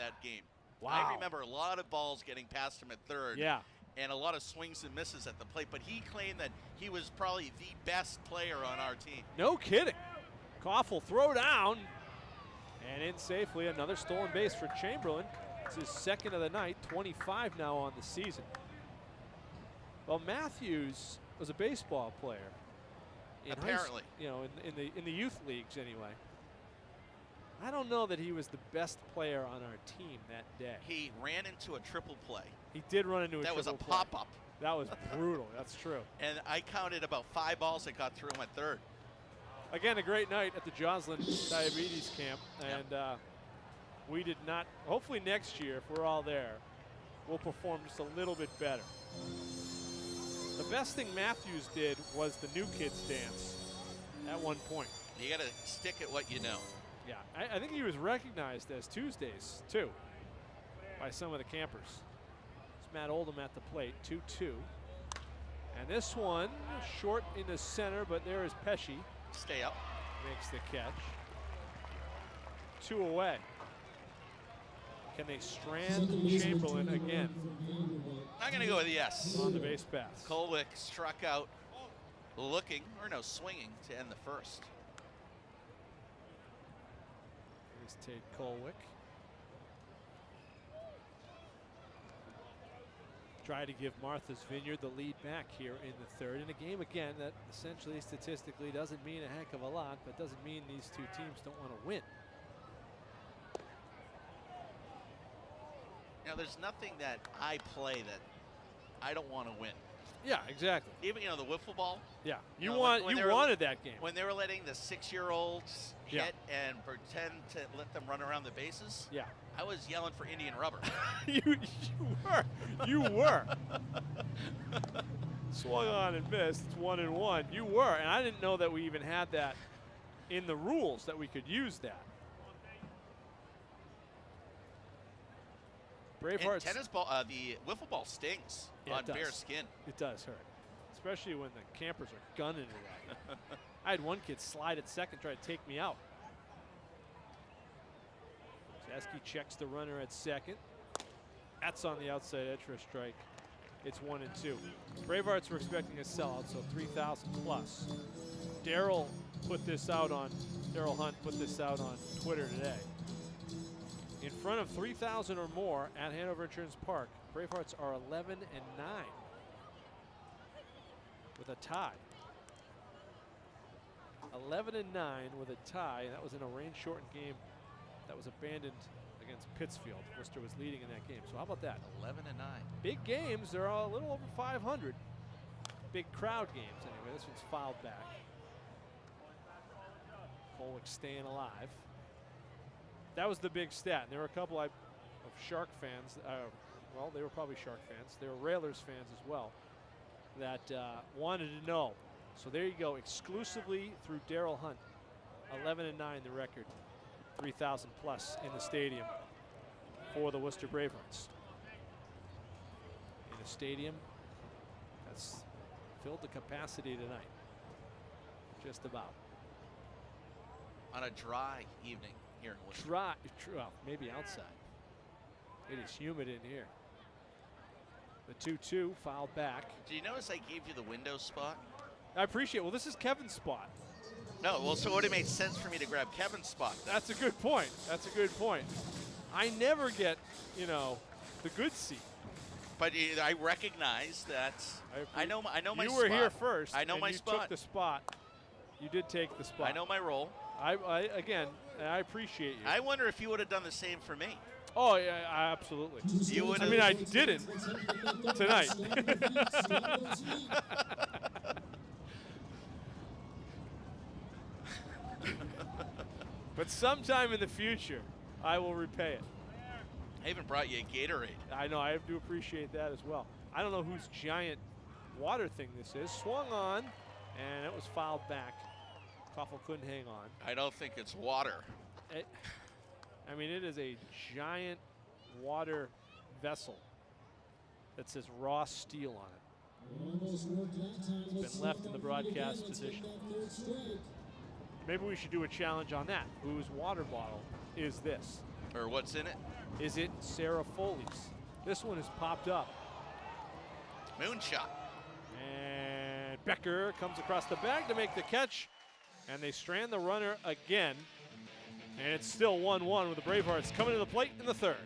Wow. I remember a lot of balls getting past him at third. Yeah. And a lot of swings and misses at the plate. But he claimed that he was probably the best player on our team. No kidding. Koffel throw down. And in safely, another stolen base for Chamberlain. It's his second of the night, 25 now on the season. Well, Matthews was a baseball player. Apparently. In the youth leagues anyway. I don't know that he was the best player on our team that day. He ran into a triple play. He did run into a triple play. That was a pop-up. That was brutal. That's true. And I counted about 5 balls that got through him at third. Again, a great night at the Joslin Diabetes Camp. And we did not, hopefully next year, if we're all there, we'll perform just a little bit better. The best thing Matthews did was the new kids dance at one point. You got to stick at what you know. Yeah, I think he was recognized as Tuesdays, too, by some of the campers. It's Matt Oldham at the plate, 2-2. And this one, short in the center, but there is Pesci. Stay up. Makes the catch. 2 away. Can they strand Chamberlain again? I'm going to go with yes. On the base pass. Kolwick struck out swinging to end the first. Here's Tate Kolwick. Try to give Martha's Vineyard the lead back here in the third. In a game, again, that essentially statistically doesn't mean a heck of a lot, but doesn't mean these two teams don't want to win. Now, there's nothing that I play that I don't want to win. Yeah, exactly. Even, the wiffle ball. Yeah, you when wanted that game. When they were letting the 6-year-olds Yeah. hit and pretend to let them run around the bases. Yeah. I was yelling for Indian rubber. You were. Swung on and missed. It's 1-1. You were, and I didn't know that we even had that in the rules that we could use that. Bravehearts. Tennis ball, the wiffle ball stings on bare skin. It does hurt, especially when the campers are gunning it at you. I had one kid slide at second, try to take me out. Zaski checks the runner at second. That's on the outside edge for a strike. It's 1-2. Bravehearts were expecting a sellout, so 3,000 plus. Daryl Hunt put this out on Twitter today. In front of 3,000 or more at Hanover Insurance Park, Bravehearts are 11-9 with a tie. 11-9 with a tie, and that was in a rain-shortened game that was abandoned against Pittsfield. Worcester was leading in that game. So how about that? 11-9. Big games. They're all a little over 500. Big crowd games. Anyway, this one's fouled back. Kolwick staying alive. That was the big stat. And there were a couple of Shark fans. Well, they were probably Shark fans. They were Railers fans as well that wanted to know. So there you go. Exclusively through Daryl Hunt. 11-9 the record. 3,000 plus in the stadium for the Worcester Bravehearts. In a stadium that's filled to capacity tonight. Just about. On a dry evening here in Worcester. Well, maybe outside. It is humid in here. The 2-2 fouled back. Do you notice I gave you the window spot? I appreciate it. Well, this is Kevin's spot. No, well, so it would have made sense for me to grab Kevin's spot then. That's a good point. That's a good point. I never get, the good seat. But I recognize that. I know my spot. You were here first. I know my spot. You took the spot. You did take the spot. I know my role. I appreciate you. I wonder if you would have done the same for me. Oh, yeah, absolutely. You would. I mean, I didn't tonight. But sometime in the future, I will repay it. I even brought you a Gatorade. I know, I do appreciate that as well. I don't know whose giant water thing this is. Swung on, and it was fouled back. Koffel couldn't hang on. I don't think it's water. I mean, it is a giant water vessel that says raw steel on it. It's been left in the broadcast position. Maybe we should do a challenge on that. Whose water bottle is this? Or what's in it? Is it Sarah Foley's? This one has popped up. Moonshot. And Becker comes across the bag to make the catch. And they strand the runner again. And it's still 1-1 with the Bravehearts coming to the plate in the third.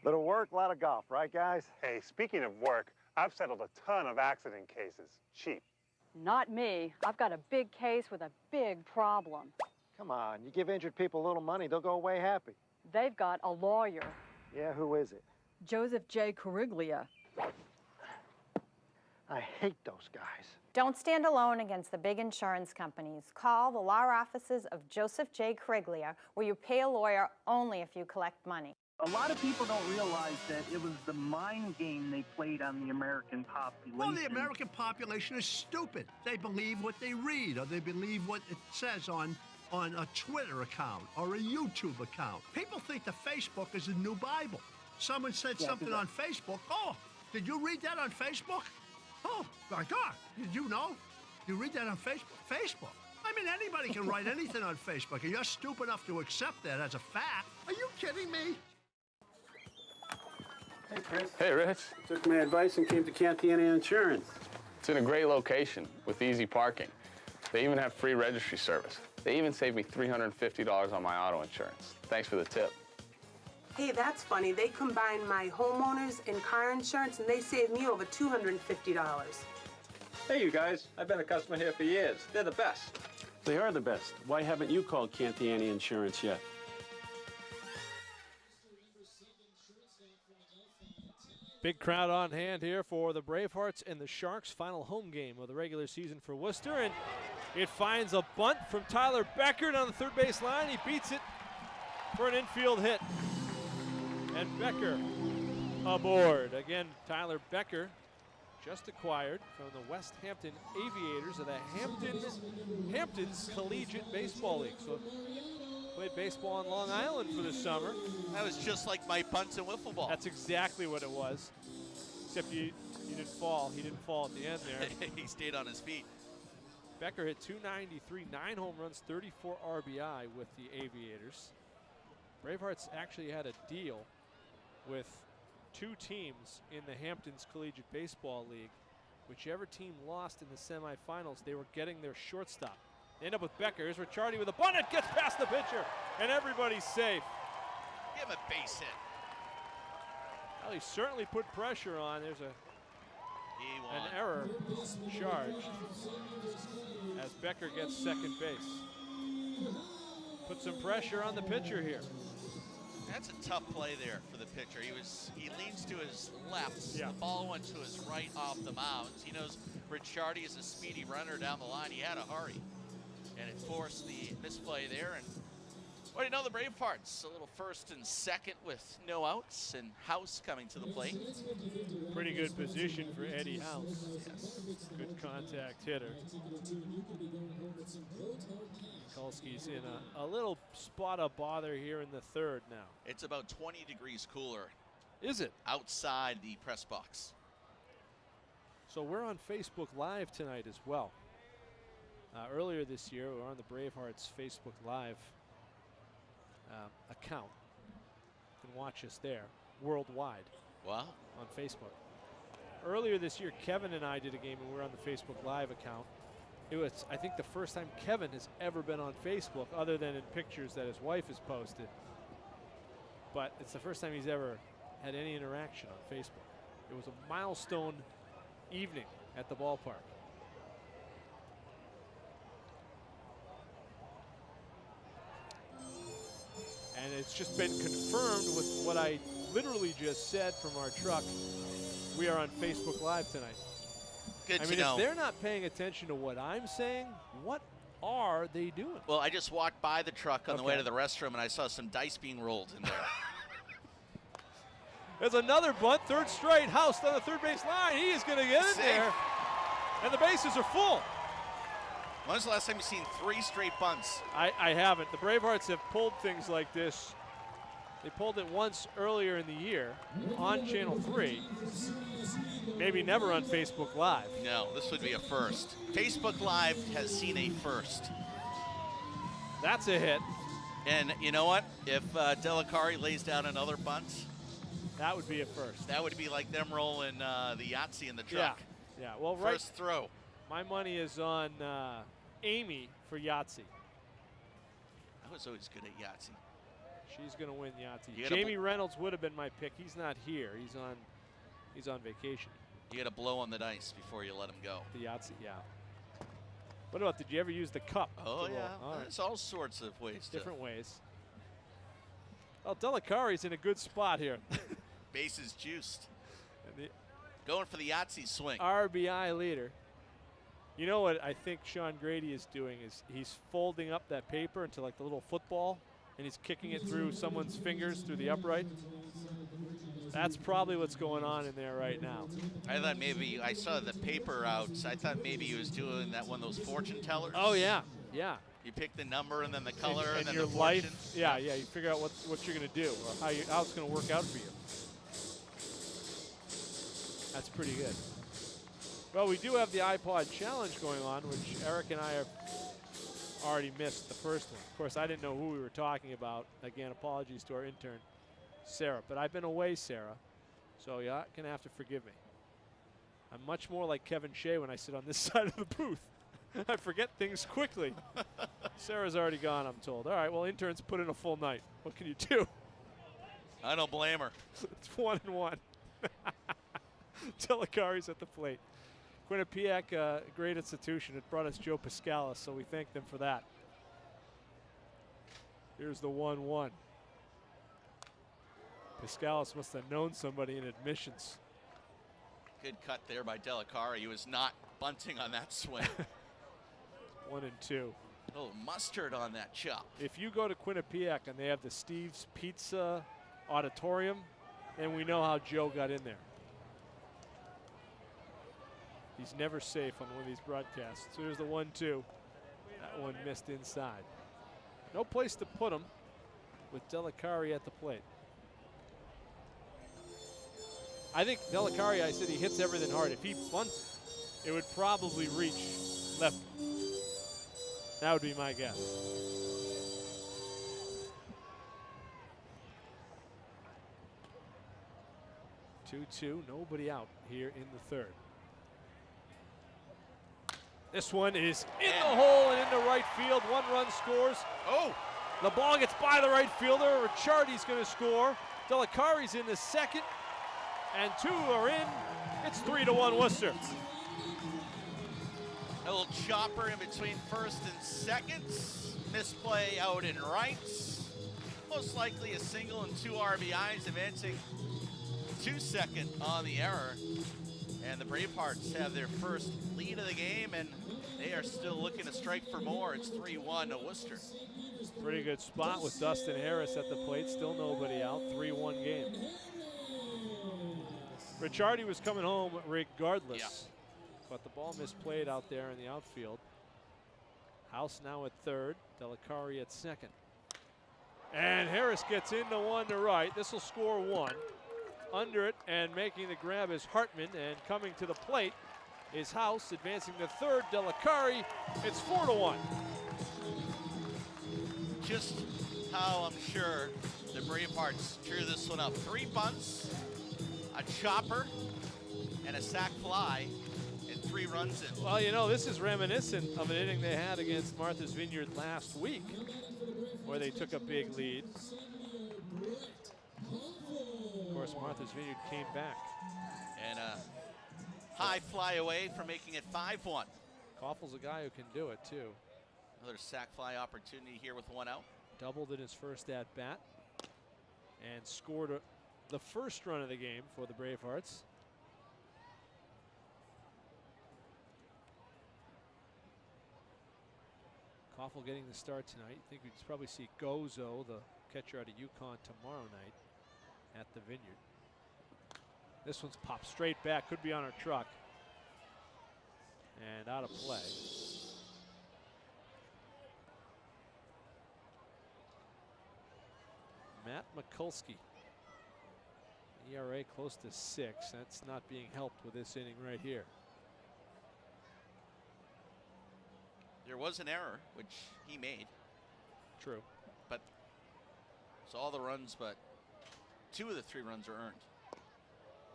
Little work, a lot of golf, right, guys? Hey, speaking of work, I've settled a ton of accident cases. Cheap. Not me. I've got a big case with a big problem. Come on, you give injured people a little money, they'll go away happy. They've got a lawyer. Yeah, who is it? Joseph J. Cariglia. I hate those guys. Don't stand alone against the big insurance companies. Call the law offices of Joseph J. Cariglia, where you pay a lawyer only if you collect money. A lot of people don't realize that it was the mind game they played on the American population. Well, the American population is stupid. They believe what they read, or they believe what it says on a Twitter account or a YouTube account. People think that Facebook is the new Bible. Someone said something on Facebook. Oh, did you read that on Facebook? Oh, my God, did you know? You read that on Facebook? Facebook. I mean, anybody can write anything on Facebook, and you're stupid enough to accept that as a fact. Are you kidding me? Hey, Chris. Hey, Rich. Took my advice and came to Cantiani Insurance. It's in a great location with easy parking. They even have free registry service. They even saved me $350 on my auto insurance. Thanks for the tip. Hey, that's funny. They combined my homeowners and car insurance, and they saved me over $250. Hey, you guys. I've been a customer here for years. They're the best. They are the best. Why haven't you called Cantiani Insurance yet? Big crowd on hand here for the Bravehearts and the Sharks' final home game of the regular season for Worcester. And it finds a bunt from Tyler Becker down the third base line. He beats it for an infield hit. And Becker aboard. Again, Tyler Becker, just acquired from the West Hampton Aviators of the Hamptons Collegiate Baseball League. So played baseball on Long Island for the summer. That was just like my bunts and wiffle ball. That's exactly what it was. Except you didn't fall. He didn't fall at the end there. He stayed on his feet. Becker hit 293, 9 home runs, 34 RBI with the Aviators. Bravehearts actually had a deal with 2 teams in the Hamptons Collegiate Baseball League. Whichever team lost in the semifinals, they were getting their shortstop. They end up with Becker. Here's Ricciardi with a bunt. It gets past the pitcher, and everybody's safe. Give him a base hit. Well, he certainly put pressure on. There's an error charged as Becker gets second base. Put some pressure on the pitcher here. That's a tough play there for the pitcher. He leans to his left. The ball went to his right off the mound. He knows Ricciardi is a speedy runner down the line. He had to hurry, and it forced the misplay there. And what do you know, the Bravehearts, a little first and second with no outs, and House coming to the plate. Pretty good position for Eddie House. Yes. Good contact hitter. Mikulski's in a little spot of bother here in the third now. It's about 20 degrees cooler. Is it? Outside the press box. So we're on Facebook Live tonight as well. Earlier this year, we were on the Bravehearts Facebook Live account. You can watch us there worldwide. Wow. On Facebook. Earlier this year, Kevin and I did a game and we were on the Facebook Live account. It was, I think, the first time Kevin has ever been on Facebook, other than in pictures that his wife has posted. But it's the first time he's ever had any interaction on Facebook. It was a milestone evening at the ballpark. And it's just been confirmed with what I literally just said from our truck. We are on Facebook Live tonight. good I to mean, know. if they're not paying attention to what I'm saying, what are they doing? Well, I just walked by the truck on the way Okay. to the restroom, and I saw some dice being rolled in there. There's another bunt, third straight. House on the third base line. He is going to get in Safe. there. And the bases are full. When's the last time you've seen 3 straight bunts? I haven't. The Bravehearts have pulled things like this. They pulled it once earlier in the year on Channel 3. Maybe never on Facebook Live. No, this would be a first. Facebook Live has seen a first. That's a hit. And you know what? If Delicari lays down another bunt, that would be a first. That would be like them rolling the Yahtzee in the truck. Yeah. Well, first throw. My money is on Amy for Yahtzee. I was always good at Yahtzee. She's going to win Yahtzee. Jamie Reynolds would have been my pick. He's not here. He's on vacation. You got to blow on the dice before you let him go. The Yahtzee, yeah. What about, did you ever use the cup? Oh, yeah. All right. There's all sorts of ways. Different ways. Well, Delicari's in a good spot here. Bases juiced. Going for the Yahtzee swing. RBI leader. You know what I think Sean Grady is doing is he's folding up that paper into like the little football, and he's kicking it through someone's fingers through the upright. That's probably what's going on in there right now. I thought maybe, I saw the paper out, so I thought maybe he was doing that one of those fortune tellers. Oh, yeah, yeah. You pick the number and then the color and then your the fortune. life. Yeah, you figure out what you're going to do or how it's going to work out for you. That's pretty good. Well, we do have the iPod challenge going on, which Eric and I have already missed the first one. Of course, I didn't know who we were talking about. Again, apologies to our intern, Sarah. But I've been away, Sarah, so you're going to have to forgive me. I'm much more like Kevin Shea when I sit on this side of the booth. I forget things quickly. Sarah's already gone, I'm told. All right, well, interns put in a full night. What can you do? I don't blame her. It's 1-1. Telecari's at the plate. Quinnipiac, a great institution. It brought us Joe Piscalis, so we thank them for that. Here's the 1-1. Piscalis must have known somebody in admissions. Good cut there by Delicari. He was not bunting on that swing. 1-2. A little mustard on that chop. If you go to Quinnipiac and they have the Steve's Pizza Auditorium, then we know how Joe got in there. He's never safe on one of these broadcasts. So here's the 1-2. That one missed inside. No place to put him with Delicari at the plate. I think Delicari, I said he hits everything hard. If he bunts, it would probably reach left. That would be my guess. Two, nobody out here in the third. This one is in the hole and into right field. 1 run scores. Oh! The ball gets by the right fielder. Ricciardi's going to score. Delicari's in the second. And 2 are in. It's 3-1 Worcester. A little chopper in between first and second. Misplay out in right. Most likely a single and 2 RBIs, advancing to second on the error. And the Bravehearts have their first lead of the game, and they are still looking to strike for more. It's 3-1 to Worcester. Pretty good spot with Dustin Harris at the plate. Still nobody out. 3-1 game. Ricciardi was coming home regardless. But the ball misplayed out there in the outfield. House now at third. Delicari at second. And Harris gets into 1 to right. This will score 1. Under it and making the grab is Hartman, and coming to the plate is House, advancing to third. Delicari. It's 4-1. Just how I'm sure the Bravehearts drew this one up. 3 bunts, a chopper, and a sac fly, and 3 runs in. Well, you know, this is reminiscent of an inning they had against Martha's Vineyard last week, where they took a big lead. Of course, Martha's Vineyard came back. And a high fly away from making it 5-1. Koffel's a guy who can do it, too. Another sac fly opportunity here with 1 out. Doubled in his first at-bat and scored the first run of the game for the Bravehearts. Koffel getting the start tonight. I think we'd probably see Gozo, the catcher out of UConn, tomorrow night at the Vineyard. This one's popped straight back. Could be on our truck. And out of play. Matt Mikulski. ERA close to 6. That's not being helped with this inning right here. There was an error, which he made. True. But it's all the runs, but 2 of the 3 runs are earned.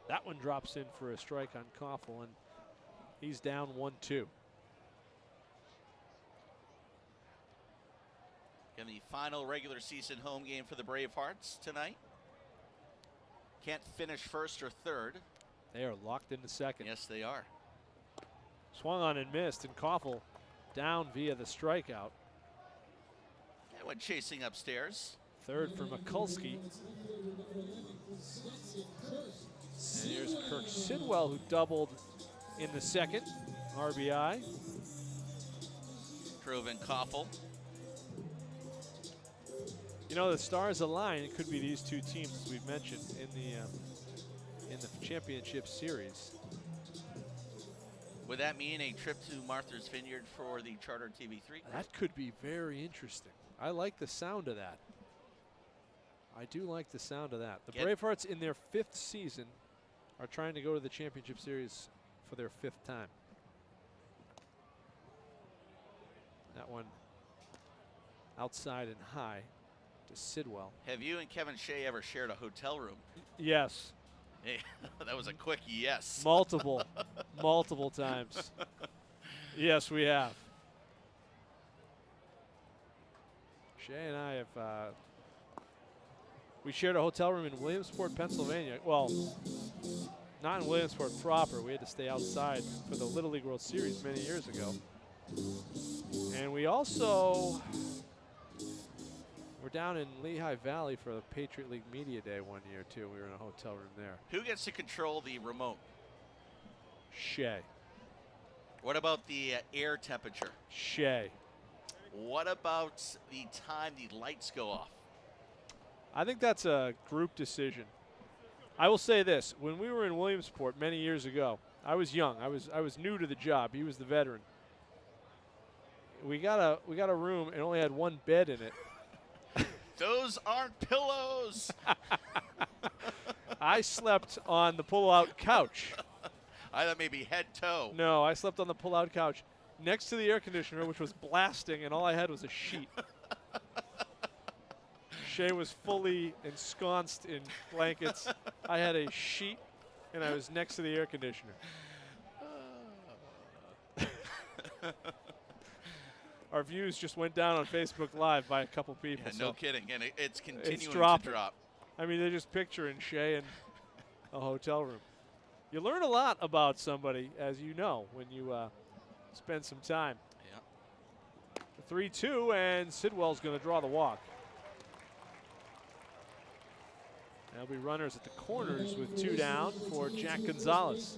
That one drops in for a strike on Koffel, and he's down 1-2. And the final regular season home game for the Bravehearts tonight. Can't finish first or third. They are locked into second. Yes, they are. Swung on and missed, and Koffel down via the strikeout. And went chasing upstairs. Third for Mikulski. And here's Kirk Sidwell, who doubled in the second. RBI. Trove and Koffel. You know, the stars align. It could be these two teams, as we've mentioned, in the championship series. Would that mean a trip to Martha's Vineyard for the Charter TV3? That could be very interesting. I like the sound of that. I do like the sound of that. The Bravehearts, in their 5th season, are trying to go to the championship series for their 5th time. That one outside and high to Sidwell. Have you and Kevin Shea ever shared a hotel room? Yes. Hey, that was a quick yes. Multiple times. Yes, we have. Shea and I have, we shared a hotel room in Williamsport, Pennsylvania. Well, not in Williamsport proper. We had to stay outside for the Little League World Series many years ago. And we also were down in Lehigh Valley for the Patriot League Media Day one year, too. We were in a hotel room there. Who gets to control the remote? Shea. What about the air temperature? Shea. What about the time the lights go off? I think that's a group decision. I will say this. When we were in Williamsport many years ago, I was young. I was new to the job. He was the veteran. We got a room and only had one bed in it. Those aren't pillows. I slept on the pull-out couch. I thought maybe head toe. No, I slept on the pull-out couch next to the air conditioner, which was blasting, and all I had was a sheet. Shea was fully ensconced in blankets. I had a sheet, and I was next to the air conditioner. Our views just went down on Facebook Live by a couple people. Yeah, no kidding, and it's continuing to drop. I mean, they're just picturing Shea in a hotel room. You learn a lot about somebody, as you know, when you spend some time. Yeah. 3-2, and Sidwell's going to draw the walk. There'll be runners at the corners with 2 down for Jack Gonzalez.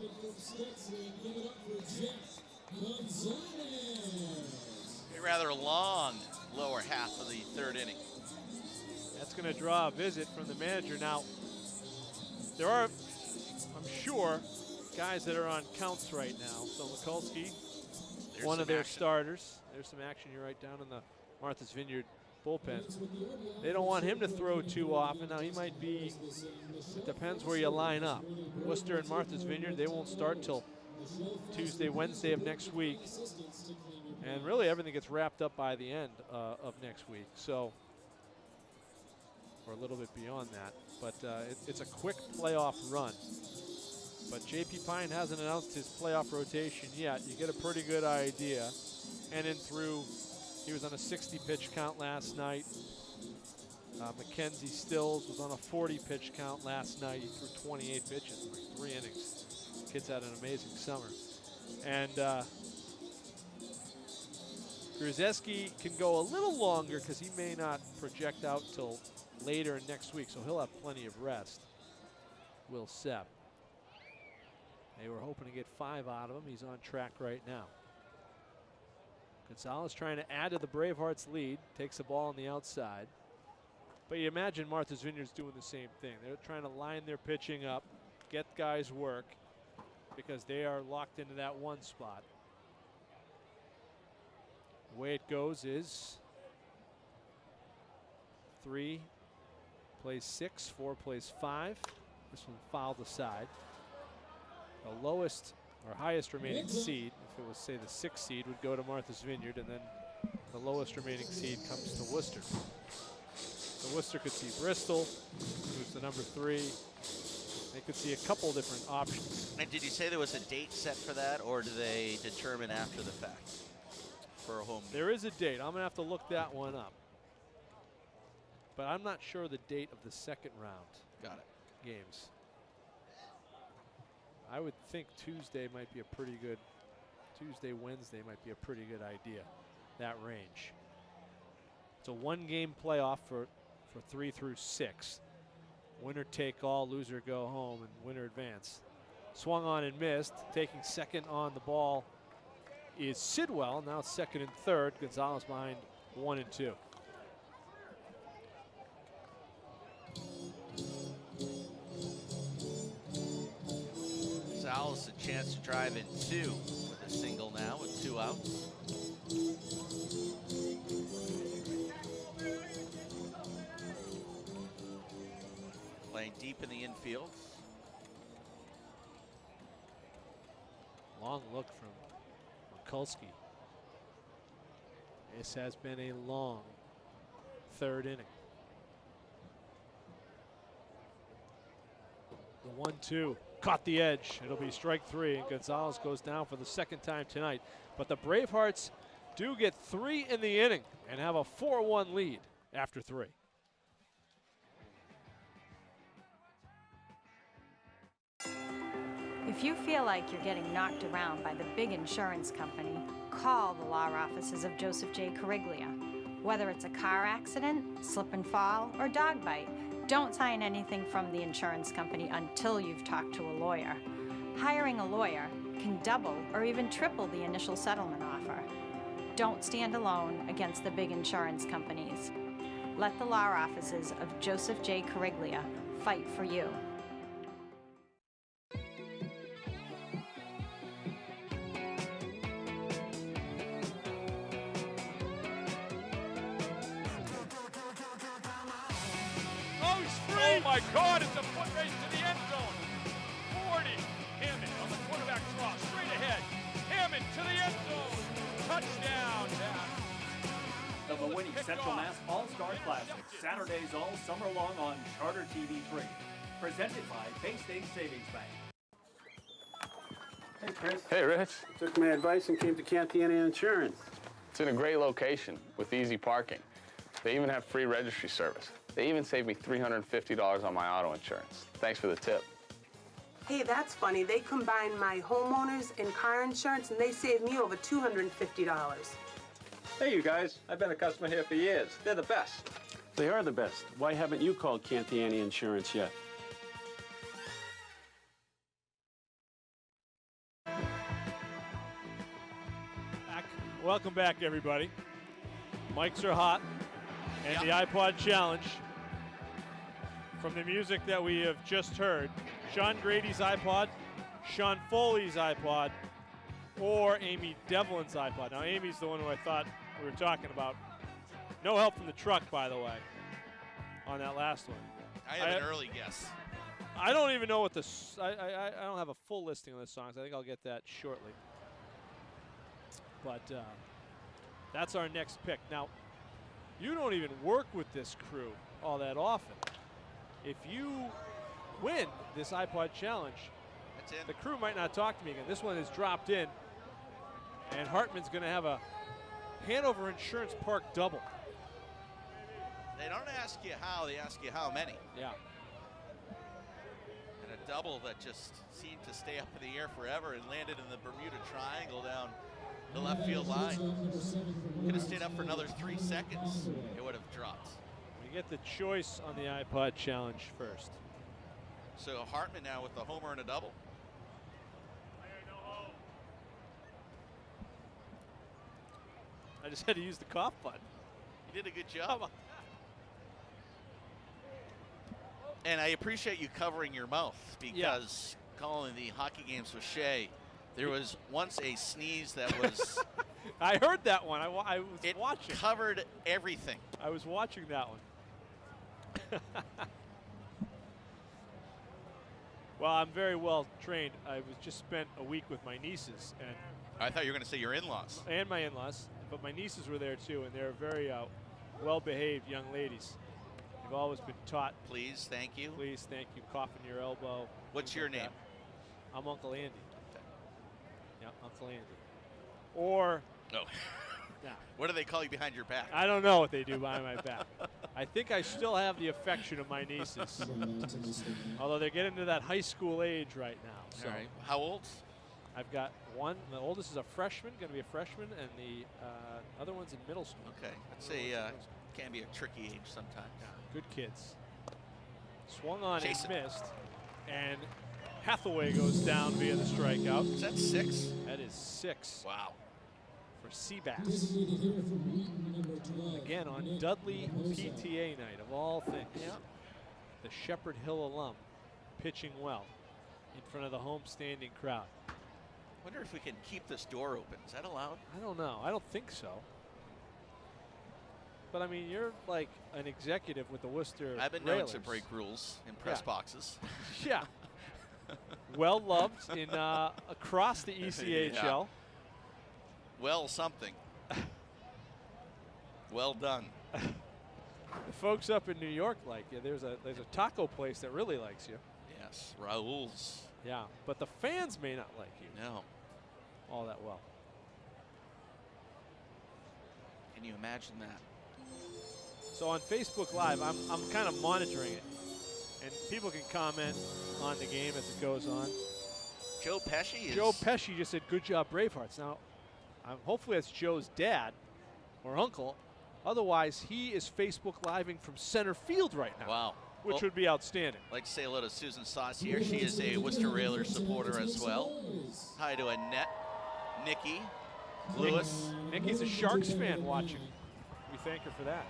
A rather long lower half of the 3rd inning. That's going to draw a visit from the manager. Now, there are, I'm sure, guys that are on counts right now. So Mikulski, one of their starters. There's some action. You're right down in the Martha's Vineyard bullpen. They don't want him to throw too often. Now, he might be, it depends where you line up. Worcester and Martha's Vineyard, they won't start till Tuesday, Wednesday of next week. And really everything gets wrapped up by the end of next week. So, or a little bit beyond that. But it's a quick playoff run. But J.P. Pine hasn't announced his playoff rotation yet. You get a pretty good idea. And in through, he was on a 60-pitch count last night. Mackenzie Stills was on a 40-pitch count last night. He threw 28 pitches in like 3 innings. Kid's had an amazing summer. And Grzeski can go a little longer because he may not project out till later next week, so he'll have plenty of rest. Will Sepp. They were hoping to get 5 out of him. He's on track right now. Gonzalez trying to add to the Bravehearts lead, takes the ball on the outside. But you imagine Martha's Vineyard's doing the same thing. They're trying to line their pitching up, get guys work, because they are locked into that one spot. The way it goes is 3 plays 6, 4 plays 5. This one fouled aside. The lowest or highest remaining seed, if it was say the 6th seed, would go to Martha's Vineyard, and then the lowest remaining seed comes to Worcester. So Worcester could see Bristol, who's the number 3. They could see a couple different options. And did you say there was a date set for that, or do they determine after the fact for a home game? There is a date. I'm going to have to look that one up. But I'm not sure the date of the second round. Got it. Games. I would think Tuesday, Wednesday might be a pretty good idea, that range. It's a 1-game playoff for 3 through 6. Winner take all, loser go home, and winner advance. Swung on and missed. Taking second on the ball is Sidwell. Now it's second and third. Gonzalez behind 1 and 2. Gonzalez a chance to drive in 2 with a single now with 2 outs. Playing deep in the infield. Long look from Mikulski. This has been a long 3rd inning. The 1-2 caught the edge. It'll be strike 3, and Gonzalez goes down for the 2nd time tonight. But the Bravehearts do get 3 in the inning and have a 4-1 lead after 3. If you feel like you're getting knocked around by the big insurance company, call the law offices of Joseph J. Cariglia. Whether it's a car accident, slip and fall, or dog bite, don't sign anything from the insurance company until you've talked to a lawyer. Hiring a lawyer can double or even triple the initial settlement offer. Don't stand alone against the big insurance companies. Let the law offices of Joseph J. Cariglia fight for you. Oh my God, it's a foot race to the end zone. 40. Hammond on the quarterback draw, straight ahead. Hammond to the end zone. Touchdown. The Winnie Central Mass All-Star Classic, Saturdays all summer long on Charter TV 3. Presented by Bay State Savings Bank. Hey, Chris. Hey, Rich. Took my advice and came to Cantiani Insurance. It's in a great location with easy parking. They even have free registry service. They even saved me $350 on my auto insurance. Thanks for the tip. Hey, that's funny. They combined my homeowners and car insurance, and they saved me over $250. Hey, you guys. I've been a customer here for years. They're the best. They are the best. Why haven't you called Cantiani Insurance yet? Welcome back, everybody. Mics are hot, and the iPod challenge from the music that we have just heard. Sean Grady's iPod, Sean Foley's iPod, or Amy Devlin's iPod. Now, Amy's the one who I thought we were talking about. No help from the truck, by the way, on that last one. I have an early guess. I don't even know what this. I don't have a full listing of the songs. I think I'll get that shortly. But that's our next pick. Now, you don't even work with this crew all that often. If you win this iPod challenge, the crew might not talk to me again. This one is dropped in, and Hartman's going to have a Hanover Insurance Park double. They don't ask you how, they ask you how many. Yeah. And a double that just seemed to stay up in the air forever and landed in the Bermuda Triangle down the left field line. Could have stayed up for another 3 seconds. It would have dropped. We get the choice on the iPod challenge first. So Hartman now with the homer and a double. I just had to use the cough button. You did a good job. And I appreciate you covering your mouth because calling the hockey games with Shay, there was once a sneeze that was. I heard that one. I was watching. It covered everything. I was watching that one. Well, I'm very well trained. I was just spent a week with my nieces, and I thought you were going to say your in-laws. And my in-laws, but my nieces were there too, and they're very well-behaved young ladies. They've always been taught. Please, thank you. Please, thank you. Cough in your elbow. What's your name? I'm Uncle Andy. Yeah, Uncle Andy. Or. No. Yeah. What do they call you behind your back? I don't know what they do behind my back. I think I still have the affection of my nieces. Although they're getting to that high school age right now. So. All right. How old? I've got one. The oldest is a freshman, going to be a freshman, and the other one's in middle school. Okay. That's can be a tricky age sometimes. Yeah, good kids. Swung on Jason. and missed. And Hathaway goes down via the strikeout. Is that 6? That is 6. Wow. For Seabass. Again on Dudley PTA night of all things. Yeah. The Shepherd Hill alum pitching well in front of the home standing crowd. Wonder if we can keep this door open. Is that allowed? I don't know. I don't think so. But I mean, you're like an executive with the Worcester I've been known Railers. to break rules in press boxes. Yeah. Well loved in across the ECHL. Yeah. Well, something. Well done. The folks up in New York like you. There's a taco place that really likes you. Yes, Raoul's. Yeah, but the fans may not like you. No. All that well. Can you imagine that? So on Facebook Live, I'm kind of monitoring it, and people can comment on the game as it goes on. Joe Pesci is. Joe Pesci just said, "Good job, Bravehearts." Now, hopefully that's Joe's dad or uncle. Otherwise, he is Facebook Living from center field right now. Wow. Which would be outstanding. I'd like to say hello to Susan Sauce here. She is a Worcester Railers supporter as well. Hi to Annette, Nikki, Lewis. Nikki's a Sharks fan watching. We thank her for that.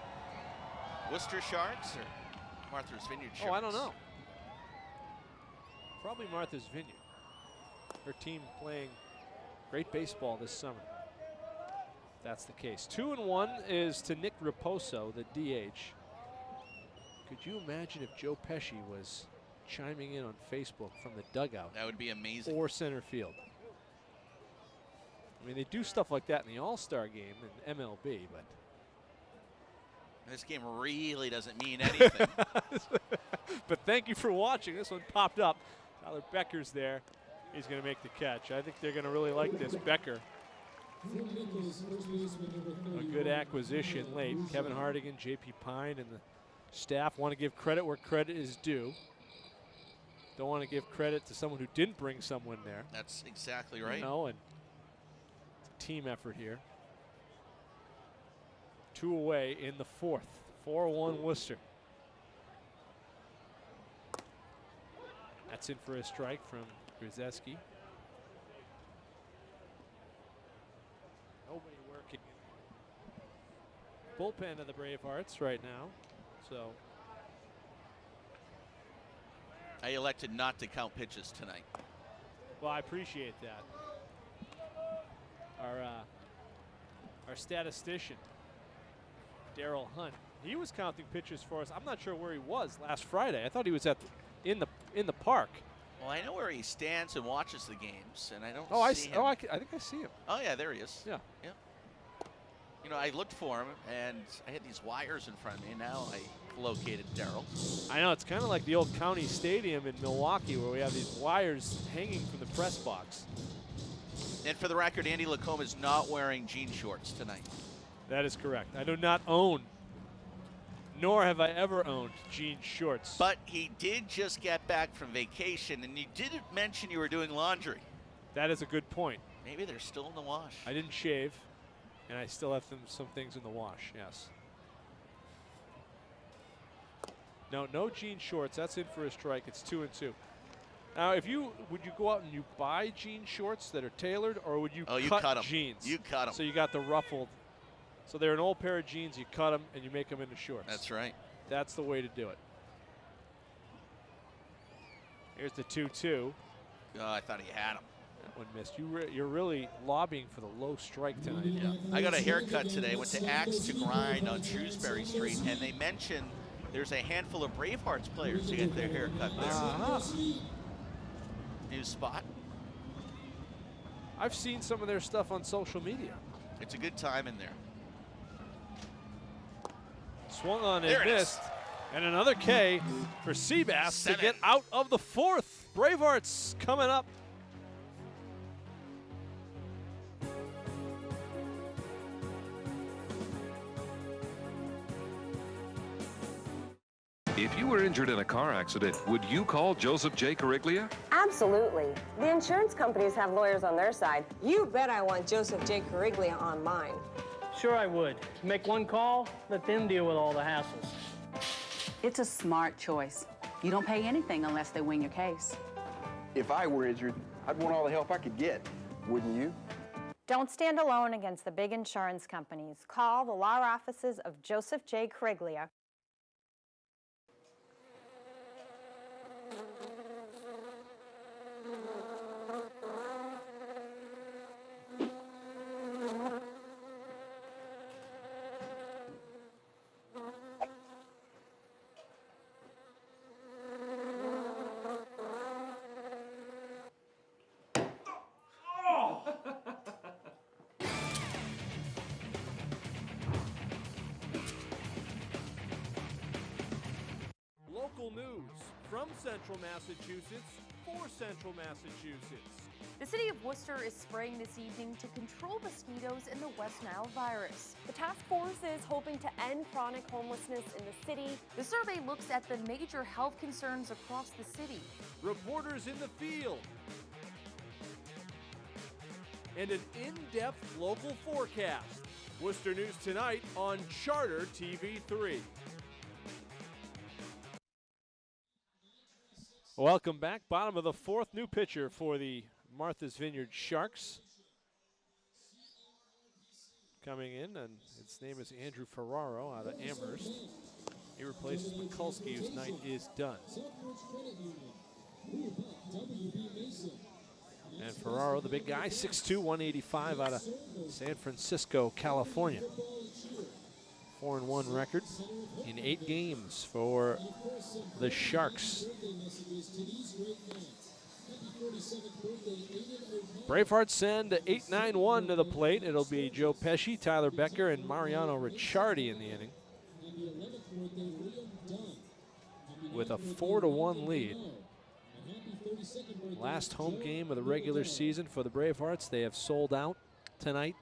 Worcester Sharks or Martha's Vineyard Sharks? Oh, I don't know. Probably Martha's Vineyard. Her team playing great baseball this summer. That's the case. 2-1 is to Nick Raposo, the DH. Could you imagine if Joe Pesci was chiming in on Facebook from the dugout? That would be amazing. Or center field. I mean, they do stuff like that in the All-Star game in MLB, but this game really doesn't mean anything. But thank you for watching. This one popped up. Tyler Becker's there. He's going to make the catch. I think they're going to really like this. Becker. A good acquisition late. Kevin Hardigan, J.P. Pine, and the staff want to give credit where credit is due. Don't want to give credit to someone who didn't bring someone there. That's exactly right. You know, and it's a team effort here. 2 away in the 4th. 4-1 Worcester. That's in for a strike from Grzeski. Nobody working. Bullpen of the Bravehearts right now. So I elected not to count pitches tonight. well, I appreciate that. Our statistician, Daryl Hunt, he was counting pitches for us. I'm not sure where he was last Friday. I thought he was in the park. Well, I know where he stands and watches the games, and I don't see him. I think I see him. Oh, yeah, there he is. Yeah. Yeah. You know, I looked for him, and I had these wires in front of me, and now I located Daryl. I know, it's kind of like the old county stadium in Milwaukee where we have these wires hanging from the press box. And for the record, Andy Lacombe is not wearing jean shorts tonight. That is correct. I do not own, nor have I ever owned, jean shorts. But he did just get back from vacation, and you didn't mention you were doing laundry. That is a good point. Maybe they're still in the wash. I didn't shave, and I still have some things in the wash, yes. No jean shorts. That's in for a strike. It's 2-2. Now, would you go out and you buy jean shorts that are tailored, or would you cut them. jeans? You cut them. So you got the ruffled So they're an old pair of jeans. You cut them and you make them into shorts. That's right. That's the way to do it. Here's the 2-2. Oh, I thought he had him. That one missed. You're really lobbying for the low strike tonight. Yeah. I got a haircut today. Went to Axe to Grind on Shrewsbury Street, and they mentioned there's a handful of Bravehearts players who get their haircut there. New spot. I've seen some of their stuff on social media. It's a good time in there. Swung on and missed. And another K for Seabass to get out of the fourth. Bravehearts coming up. If you were injured in a car accident, would you call Joseph J. Cariglia? Absolutely. The insurance companies have lawyers on their side. You bet I want Joseph J. Cariglia on mine. Sure I would. Make one call, let them deal with all the hassles. It's a smart choice. You don't pay anything unless they win your case. If I were injured, I'd want all the help I could get. Wouldn't you? Don't stand alone against the big insurance companies. Call the law offices of Joseph J. Cariglia. Local news from Central Massachusetts for Central Massachusetts. The city of Worcester is spraying this evening to control mosquitoes and the West Nile virus. The task force is hoping to end chronic homelessness in the city. The survey looks at the major health concerns across the city. Reporters in the field. And an in-depth local forecast. Worcester News tonight on Charter TV3. Welcome back. Bottom of the fourth, new pitcher for the Martha's Vineyard Sharks. Coming in, and his name is Andrew Ferraro out of Amherst. He replaces Mikulski, whose night is done. And Ferraro, the big guy, 6'2", 185 out of San Francisco, California. 4-1 record in 8 games for the Sharks. Bravehearts send 8-9-1 to the plate. It'll be Joe Pesci, Tyler Becker, and Mariano Ricciardi in the inning, with a 4-1 lead. Last home game of the regular season for the Bravehearts. They have sold out tonight.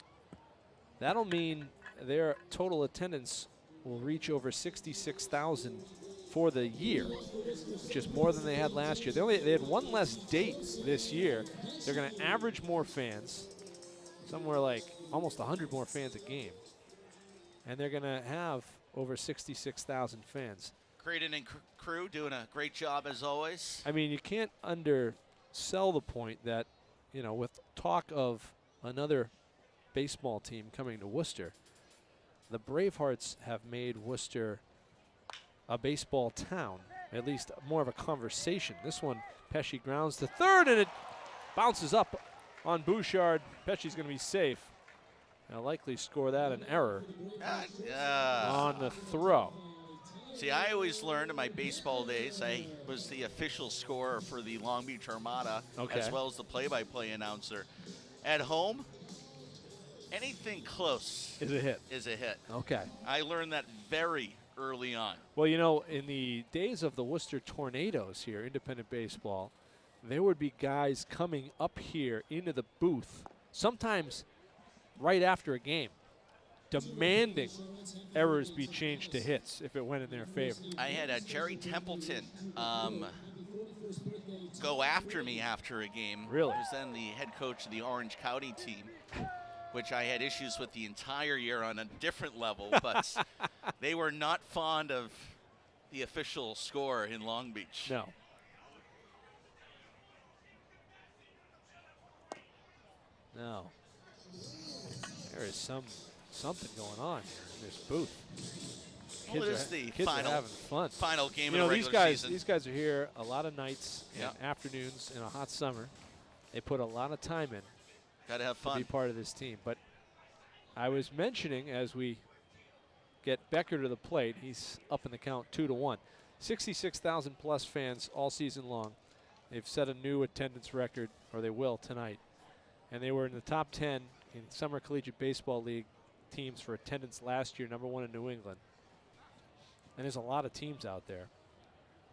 That'll mean their total attendance will reach over 66,000 for the year, which is more than they had last year. They had one less date this year. They're going to average more fans, somewhere like almost 100 more fans a game, and they're going to have over 66,000 fans. Creighton and crew doing a great job as always. I mean, you can't undersell the point that, you know, with talk of another baseball team coming to Worcester, the Bravehearts have made Worcester a baseball town, at least more of a conversation. This one, Pesci grounds to third, and it bounces up on Bouchard. Pesci's going to be safe. They'll likely score that an error on the throw. See, I always learned in my baseball days, I was the official scorer for the Long Beach Armada, as well as the play-by-play announcer. At home, anything close is a hit. Okay. I learned that very early on. Well, you know, in the days of the Worcester Tornadoes here, independent baseball, there would be guys coming up here into the booth, sometimes right after a game, demanding errors be changed to hits if it went in their favor. I had Jerry Templeton go after me after a game. Really? He was then the head coach of the Orange County team, which I had issues with the entire year on a different level, but they were not fond of the official score in Long Beach. No. No. There is some something going on here in this booth. Well, it is the kids are having fun. Final game You of know, the these regular guys, season. these guys are here a lot of nights Yeah. and afternoons in a hot summer. They put a lot of time in. Got to have To fun. be part of this team. But I was mentioning as we get Becker to the plate, he's up in the count 2-1. 66,000 plus fans all season long. They've set a new attendance record, or they will tonight. And they were in the top 10 in Summer Collegiate Baseball League teams for attendance last year, number 1 in New England. And there's a lot of teams out there.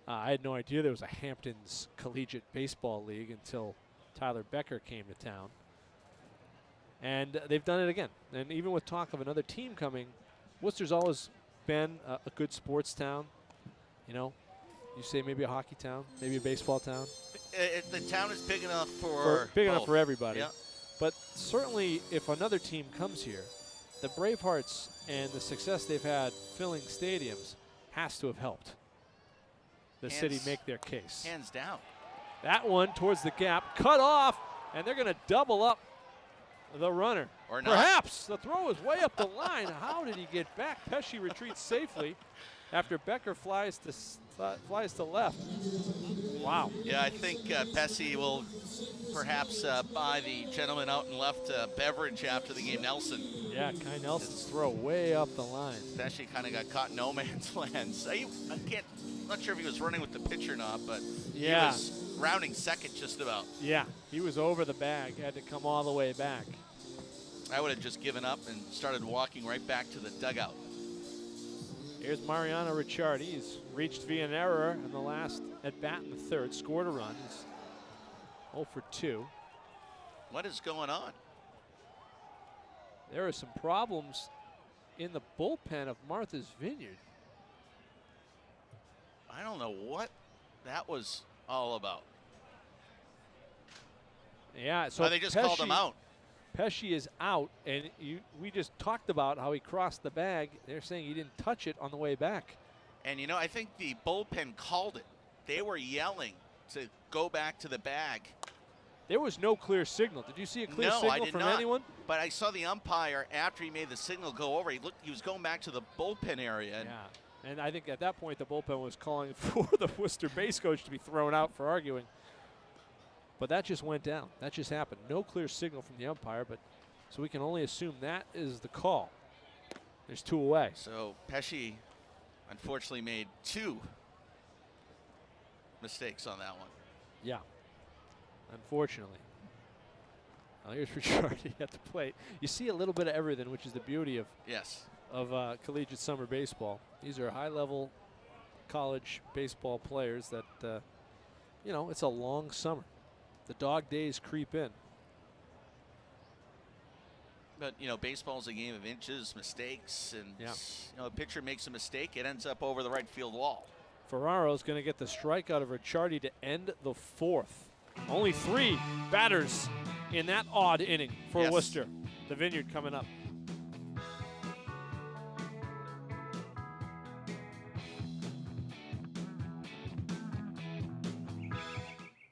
I had no idea there was a Hamptons Collegiate Baseball League until Tyler Becker came to town. And they've done it again. And even with talk of another team coming, Worcester's always been a good sports town. You know, you say maybe a hockey town, maybe a baseball town. The town is big enough for Big enough both. for everybody. Yeah. But certainly if another team comes here, the Bravehearts and the success they've had filling stadiums has to have helped the city make their case. Hands down. That one towards the gap, cut off, and they're going to double up the runner. Or not. Perhaps the throw is way up the line. How did he get back? Pesci retreats safely after Becker flies to left. Wow. Yeah, I think Pesci will perhaps buy the gentleman out and left beverage after the game, Nelson. Yeah, Kai Nelson's throw way up the line. Pesci kind of got caught in no man's land. So I'm not sure if he was running with the pitch or not, but yeah, he was rounding second just about. Yeah, he was over the bag, had to come all the way back. I would have just given up and started walking right back to the dugout. Here's Mariano Ricciardi. He's reached via an error in the last at bat in the third, scored a run. He's 0 for 2. What is going on? There are some problems in the bullpen of Martha's Vineyard. I don't know what that was all about. Yeah, so they just called him out. Pesci is out, and we just talked about how he crossed the bag. They're saying he didn't touch it on the way back. And, you know, I think the bullpen called it. They were yelling to go back to the bag. There was no clear signal. Did you see a clear No, signal I did from not. anyone? But I saw the umpire after he made the signal go over. He was going back to the bullpen area. And yeah, and I think at that point the bullpen was calling for the Worcester base coach to be thrown out for arguing. But that just went down. That just happened. No clear signal from the umpire, but so we can only assume that is the call. There's 2 away. So Pesci unfortunately made 2 mistakes on that one. Yeah, unfortunately. Well, here's Ricciardi at the plate. You see a little bit of everything, which is the beauty of collegiate summer baseball. These are high-level college baseball players that, you know, it's a long summer. The dog days creep in. But, you know, baseball's a game of inches, mistakes, and, you know, a pitcher makes a mistake, it ends up over the right field wall. Ferraro's going to get the strikeout of Ricciardi to end the 4th. Only 3 batters in that odd inning for Worcester. The Vineyard coming up.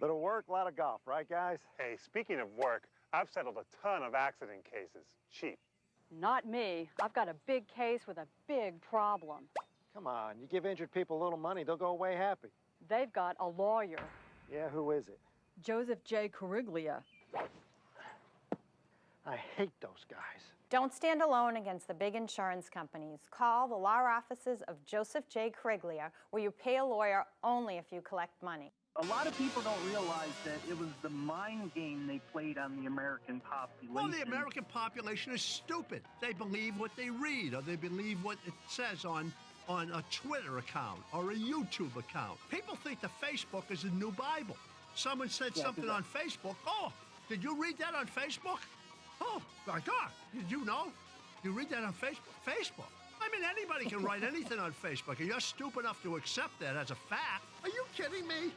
Little work, a lot of golf, right, guys? Hey, speaking of work, I've settled a ton of accident cases. Cheap. Not me. I've got a big case with a big problem. Come on, you give injured people a little money, they'll go away happy. They've got a lawyer. Yeah, who is it? Joseph J. Cariglia. I hate those guys. Don't stand alone against the big insurance companies. Call the law offices of Joseph J. Cariglia, where you pay a lawyer only if you collect money. A lot of people don't realize that it was the mind game they played on the American population. Well, the American population is stupid. They believe what they read, or they believe what it says on a Twitter account or a YouTube account. People think the Facebook is the new Bible. Someone said something on Facebook. Oh, did you read that on Facebook? Oh, my God, did you know? You read that on Facebook? Facebook. I mean, anybody can write anything on Facebook, and you're stupid enough to accept that as a fact. Are you kidding me?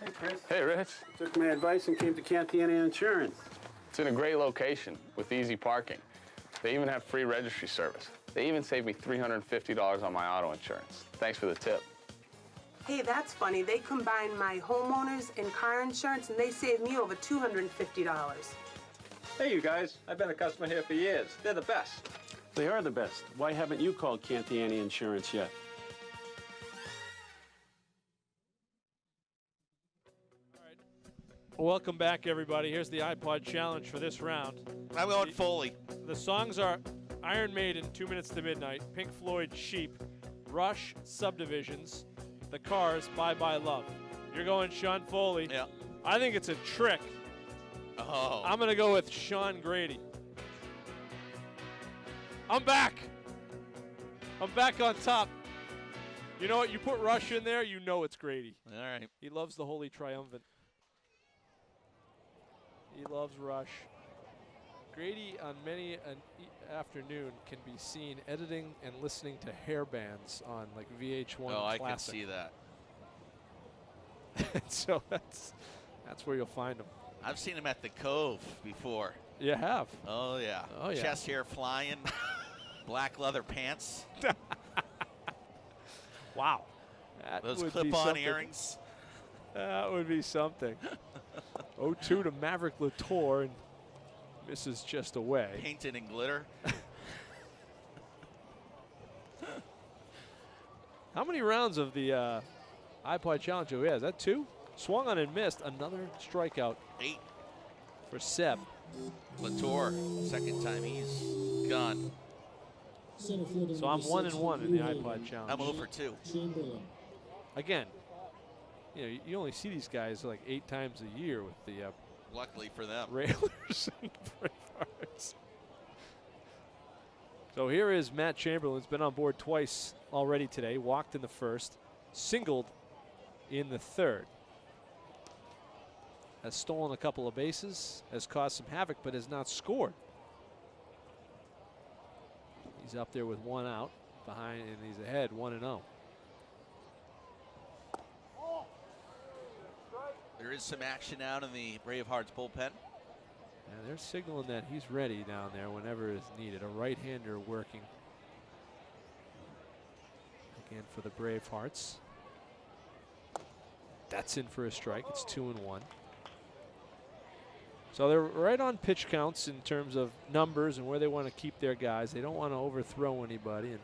Hey, Chris. Hey, Rich. Took my advice and came to Cantiani Insurance. It's in a great location with easy parking. They even have free registry service. They even saved me $350 on my auto insurance. Thanks for the tip. Hey, that's funny. They combined my homeowners and car insurance, and they saved me over $250. Hey, you guys. I've been a customer here for years. They're the best. They are the best. Why haven't you called Cantiani Insurance yet? Welcome back, everybody. Here's the iPod challenge for this round. I'm going Foley. The songs are Iron Maiden, 2 Minutes to Midnight, Pink Floyd, Sheep, Rush, Subdivisions, The Cars, Bye Bye Love. You're going Sean Foley. Yeah. I think it's a trick. Oh. I'm going to go with Sean Grady. I'm back. I'm back on top. You know what? You put Rush in there, you know it's Grady. All right. He loves the Holy Triumvirate. He loves Rush. Grady, on many an afternoon, can be seen editing and listening to hair bands on like VH1 Oh, I Classic. can see that. So that's where you'll find him. I've seen him at the Cove before. You have? Oh, yeah. Oh, yeah. Chest hair flying, black leather pants. Wow. That Those would be clip-on something. earrings. That would be something. 0-2 to Maverick Latour, and misses just away. Painted in glitter. How many rounds of the iPod Challenge do we have? Is that 2? Swung on and missed. Another strikeout. 8 for Seb. Latour, second time he's gone. So I'm 1-1 in the iPod Challenge. I'm 0-2. Again, you know, you only see these guys like 8 times a year with the Luckily for them. Railers and Bravehearts. So here is Matt Chamberlain. He's been on board twice already today. Walked in the first, singled in the third. Has stolen a couple of bases, has caused some havoc, but has not scored. He's up there with 1 out behind, and he's ahead 1-0. There is some action out in the Bravehearts bullpen. And they're signaling that he's ready down there whenever is needed. A right-hander working again for the Bravehearts. That's in for a strike. It's 2-1. So they're right on pitch counts in terms of numbers and where they want to keep their guys. They don't want to overthrow anybody. And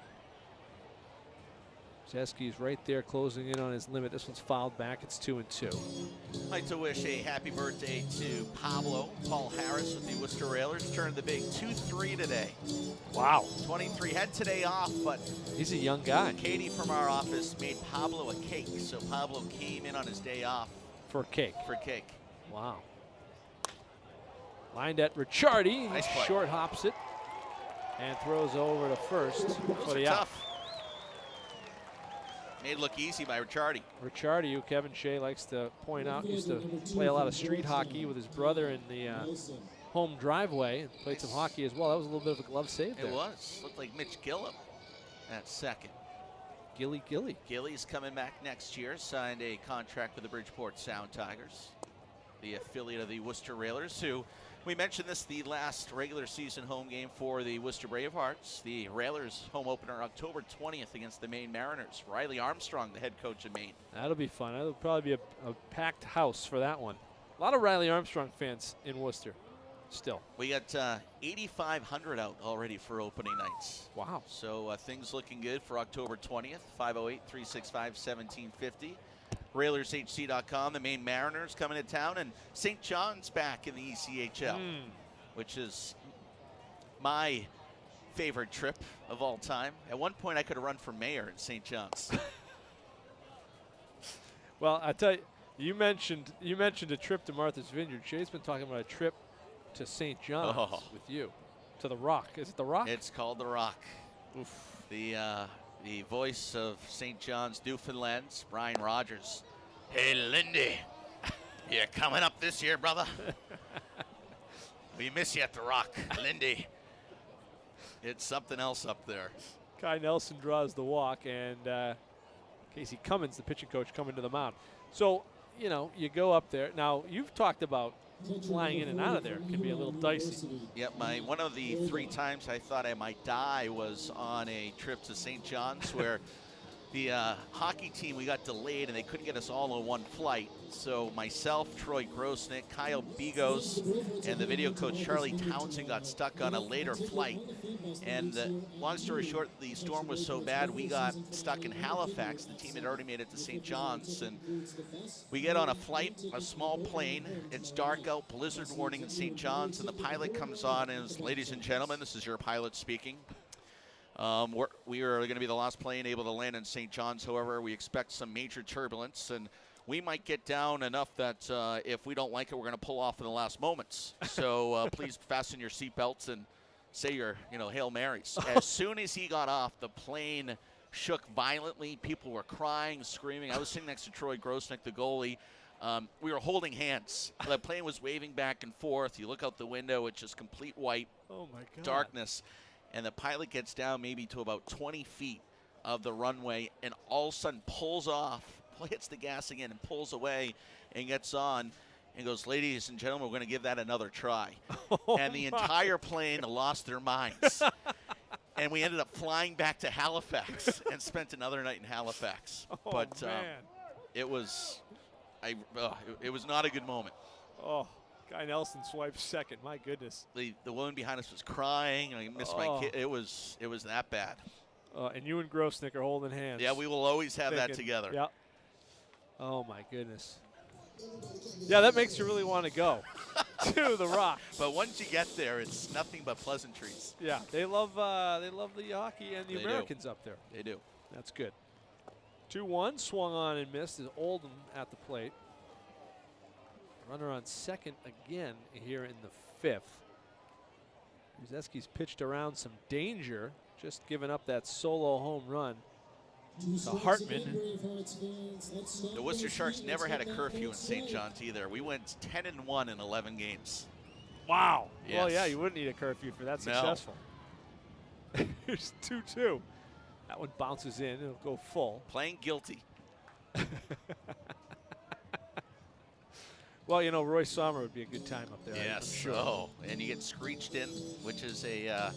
Zeski's right there closing in on his limit. This one's fouled back. It's 2-2. I'd like to wish a happy birthday to Pablo Paul Harris with the Worcester Railers. Turned the big 2-3 today. Wow. 23. Had today off, but he's a young guy. Katie from our office made Pablo a cake, so Pablo came in on his day off. For cake. For cake. Wow. Lined at Ricciardi. Nice play. Short hops it and throws over to first for the out. Tough. Made it look easy by Ricciardi. Ricciardi, who Kevin Shea likes to point out, used to play a lot of street hockey with his brother in the home driveway and played some hockey as well. That was a little bit of a glove save there. It was. Looked like Mitch Gillum at second. Gilly. Gilly's coming back next year. Signed a contract with the Bridgeport Sound Tigers, the affiliate of the Worcester Railers, who we mentioned this, the last regular season home game for the Worcester Bravehearts. The Railers home opener October 20th against the Maine Mariners. Riley Armstrong, the head coach of Maine. That'll be fun. That'll probably be a packed house for that one. A lot of Riley Armstrong fans in Worcester still. We got 8,500 out already for opening nights. Wow. So things looking good for October 20th, 508-365-1750. RailersHC.com, the Maine Mariners coming to town, and St. John's back in the ECHL, which is my favorite trip of all time. At one point, I could have run for mayor in St. John's. Well, I tell you, you mentioned a trip to Martha's Vineyard. Shay's been talking about a trip to St. John's with you, to the Rock. Is it the Rock? It's called the Rock. Oof. The voice of St. John's, Newfoundland, Brian Rogers. Hey, Lindy, you coming up this year, brother? We miss you at the Rock, Lindy. It's something else up there. Kai Nelson draws the walk, and Casey Cummins, the pitching coach, coming to the mound. So, you know, you go up there. Now, you've talked about flying in and out of there can be a little dicey. Yep, one of the 3 times I thought I might die was on a trip to St. John's where The hockey team, we got delayed, and they couldn't get us all on one flight. So myself, Troy Grosnick, Kyle Bigos, and the video coach Charlie Townsend got stuck on a later flight. And long story short, the storm was so bad, we got stuck in Halifax. The team had already made it to St. John's. And we get on a flight, a small plane. It's dark out, blizzard warning in St. John's. And the pilot comes on and says, "Ladies and gentlemen, this is your pilot speaking. We are going to be the last plane able to land in St. John's. However, we expect some major turbulence, and we might get down enough that if we don't like it, we're going to pull off in the last moments. So please fasten your seatbelts and say your, Hail Marys." As soon as he got off, the plane shook violently. People were crying, screaming. I was sitting next to Troy Grosnick, the goalie. We were holding hands. The plane was waving back and forth. You look out the window, it's just complete white darkness. And the pilot gets down maybe to about 20 feet of the runway and all of a sudden pulls off, hits the gas again and pulls away and gets on and goes, "Ladies and gentlemen, we're going to give that another try." And the entire plane lost their minds. And we ended up flying back to Halifax and spent another night in Halifax. But it was not a good moment. Oh. Guy Nelson swipes second. My goodness. The woman behind us was crying. I missed my kid. It was that bad. And you and Grosnick are holding hands. Yeah, we will always have that together. Yep. Oh my goodness. Yeah, that makes you really want to go to the Rock. But once you get there, it's nothing but pleasantries. Yeah, they love the hockey and the Americans up there. They do. That's good. 2-1 swung on and missed is Oldham at the plate. Runner on second again here in the fifth. Brzezinski's pitched around some danger, just giving up that solo home run to Hartman. The Worcester Sharks never had a curfew in St. John's either. We went 10-1 in 11 games. Wow. Yes. Well, yeah, you wouldn't need a curfew for that successful. Here's 2-2. That one bounces in. It'll go full. Playing guilty. Well, Roy Sommer would be a good time up there. Yes. I'm sure. Oh, and you get screeched in, which is a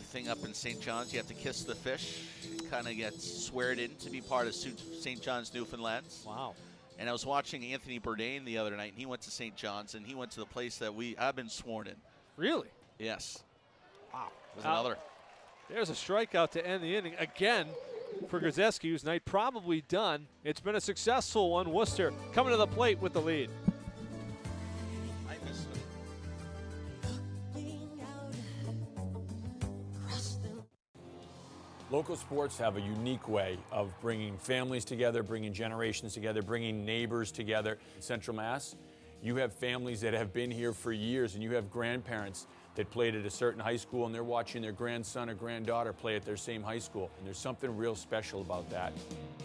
thing up in St. John's. You have to kiss the fish. Kind of get sweared in to be part of St. John's, Newfoundlands. Wow. And I was watching Anthony Bourdain the other night, and he went to St. John's, and he went to the place that I've been sworn in. Really? Yes. Wow. It was another. There's a strikeout to end the inning again for Grzezinski, whose night probably done. It's been a successful one. Worcester coming to the plate with the lead. I missed him. Local sports have a unique way of bringing families together, bringing generations together, bringing neighbors together. In Central Mass, you have families that have been here for years, and you have grandparents that played at a certain high school, and they're watching their grandson or granddaughter play at their same high school. And there's something real special about that.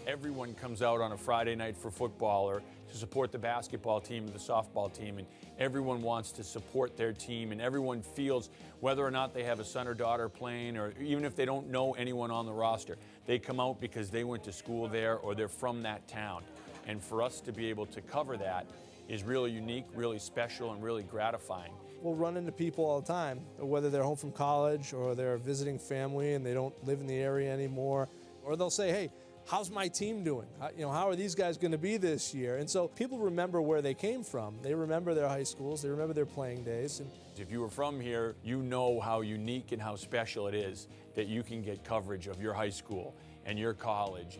Everyone comes out on a Friday night for football or to support the basketball team or the softball team, and everyone wants to support their team, and everyone feels whether or not they have a son or daughter playing, or even if they don't know anyone on the roster, they come out because they went to school there or they're from that town. And for us to be able to cover that is really unique, really special, and really gratifying. We'll run into people all the time, whether they're home from college or they're visiting family and they don't live in the area anymore, or they'll say, "Hey, how's my team doing? How are these guys going to be this year?" And so people remember where they came from. They remember their high schools. They remember their playing days. And if you were from here, you know how unique and how special it is that you can get coverage of your high school and your college.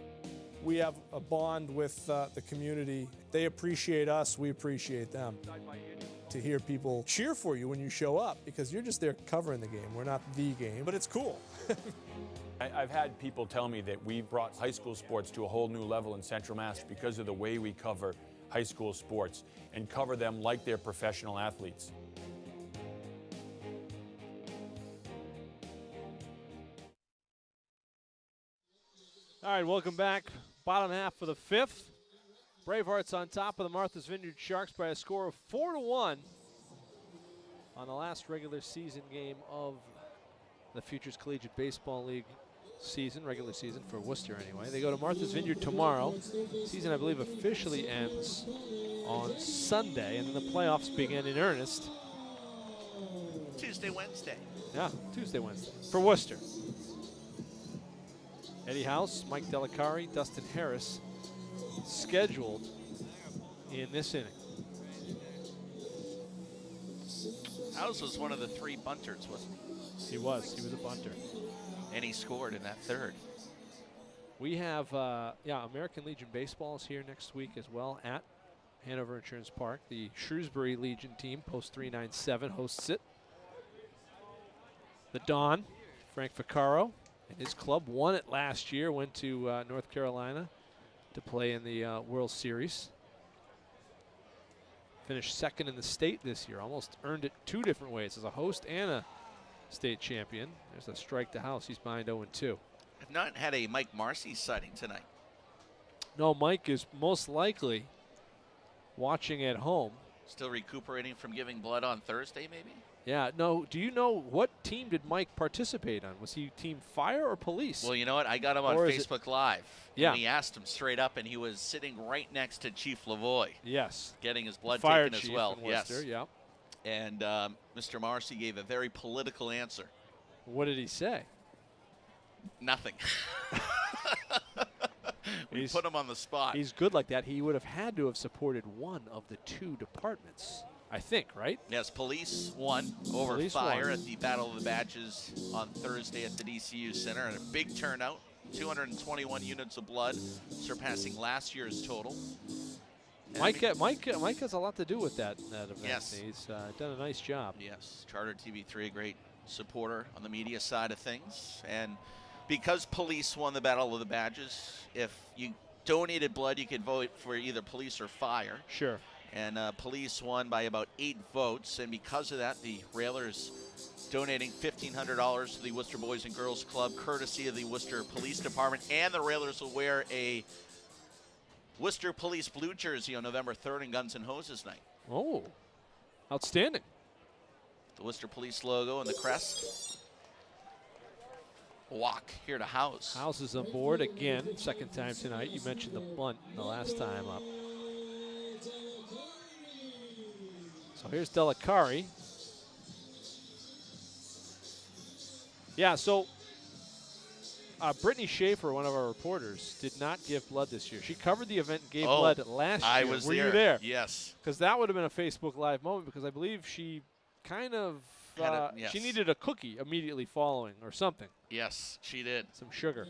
We have a bond with the community. They appreciate us. We appreciate them. To hear people cheer for you when you show up, because you're just there covering the game. We're not the game, but it's cool. I've had people tell me that we brought high school sports to a whole new level in Central Mass because of the way we cover high school sports and cover them like they're professional athletes. All right, welcome back. Bottom half of the fifth. Bravehearts on top of the Martha's Vineyard Sharks by a score of 4-1 on the last regular season game of the Futures Collegiate Baseball League regular season for Worcester anyway. They go to Martha's Vineyard tomorrow. Season, I believe, officially ends on Sunday, and then the playoffs begin in earnest. Tuesday, Wednesday. Yeah, Tuesday, Wednesday for Worcester. Eddie House, Mike Delicari, Dustin Harris scheduled in this inning. House was one of the 3 bunters, wasn't he? He was a bunter. And he scored in that third. We have, American Legion Baseball is here next week as well at Hanover Insurance Park. The Shrewsbury Legion team, Post 397, hosts it. The Don, Frank Vaccaro, and his club won it last year, went to North Carolina to play in the World Series. Finished second in the state this year, almost earned it 2 different ways, as a host and a state champion. There's a strike to House, he's behind 0-2. I've not had a Mike Marcy sighting tonight. No, Mike is most likely watching at home. Still recuperating from giving blood on Thursday, maybe? Yeah, no, do you know what team did Mike participate on? Was he team fire or police? Well, you know what? I got him on Facebook Live. Yeah. And he asked him straight up, and he was sitting right next to Chief Lavoie. Yes. Getting his blood Fire taken chief as well. in Worcester, yes. Yeah. And Mr. Marcy gave a very political answer. What did he say? Nothing. We put him on the spot. He's good like that. He would have had to have supported one of the 2 departments, I think, right? Yes, police won over Police fire won. at the Battle of the Badges on Thursday at the DCU Center. And a big turnout, 221 units of blood, surpassing last year's total. And Mike has a lot to do with that event. Yes. He's done a nice job. Yes, Charter TV3, a great supporter on the media side of things. And because police won the Battle of the Badges, if you donated blood, you could vote for either police or fire. Sure. And police won by about 8 votes. And because of that, the Railers donating $1,500 to the Worcester Boys and Girls Club, courtesy of the Worcester Police Department. And the Railers will wear a Worcester Police blue jersey on November 3rd in Guns N' Hoses night. Oh, outstanding. The Worcester Police logo and the crest. Walk here to House. House is on board again, second time tonight. You mentioned the bunt the last time up. So here's Delicari. Yeah, so Brittany Schaefer, one of our reporters, did not give blood this year. She covered the event and gave blood last year. I was Were there. you there? Yes. Because that would have been a Facebook Live moment, because I believe she kind of, yes. she needed a cookie immediately following or something. Yes, she did. Some sugar.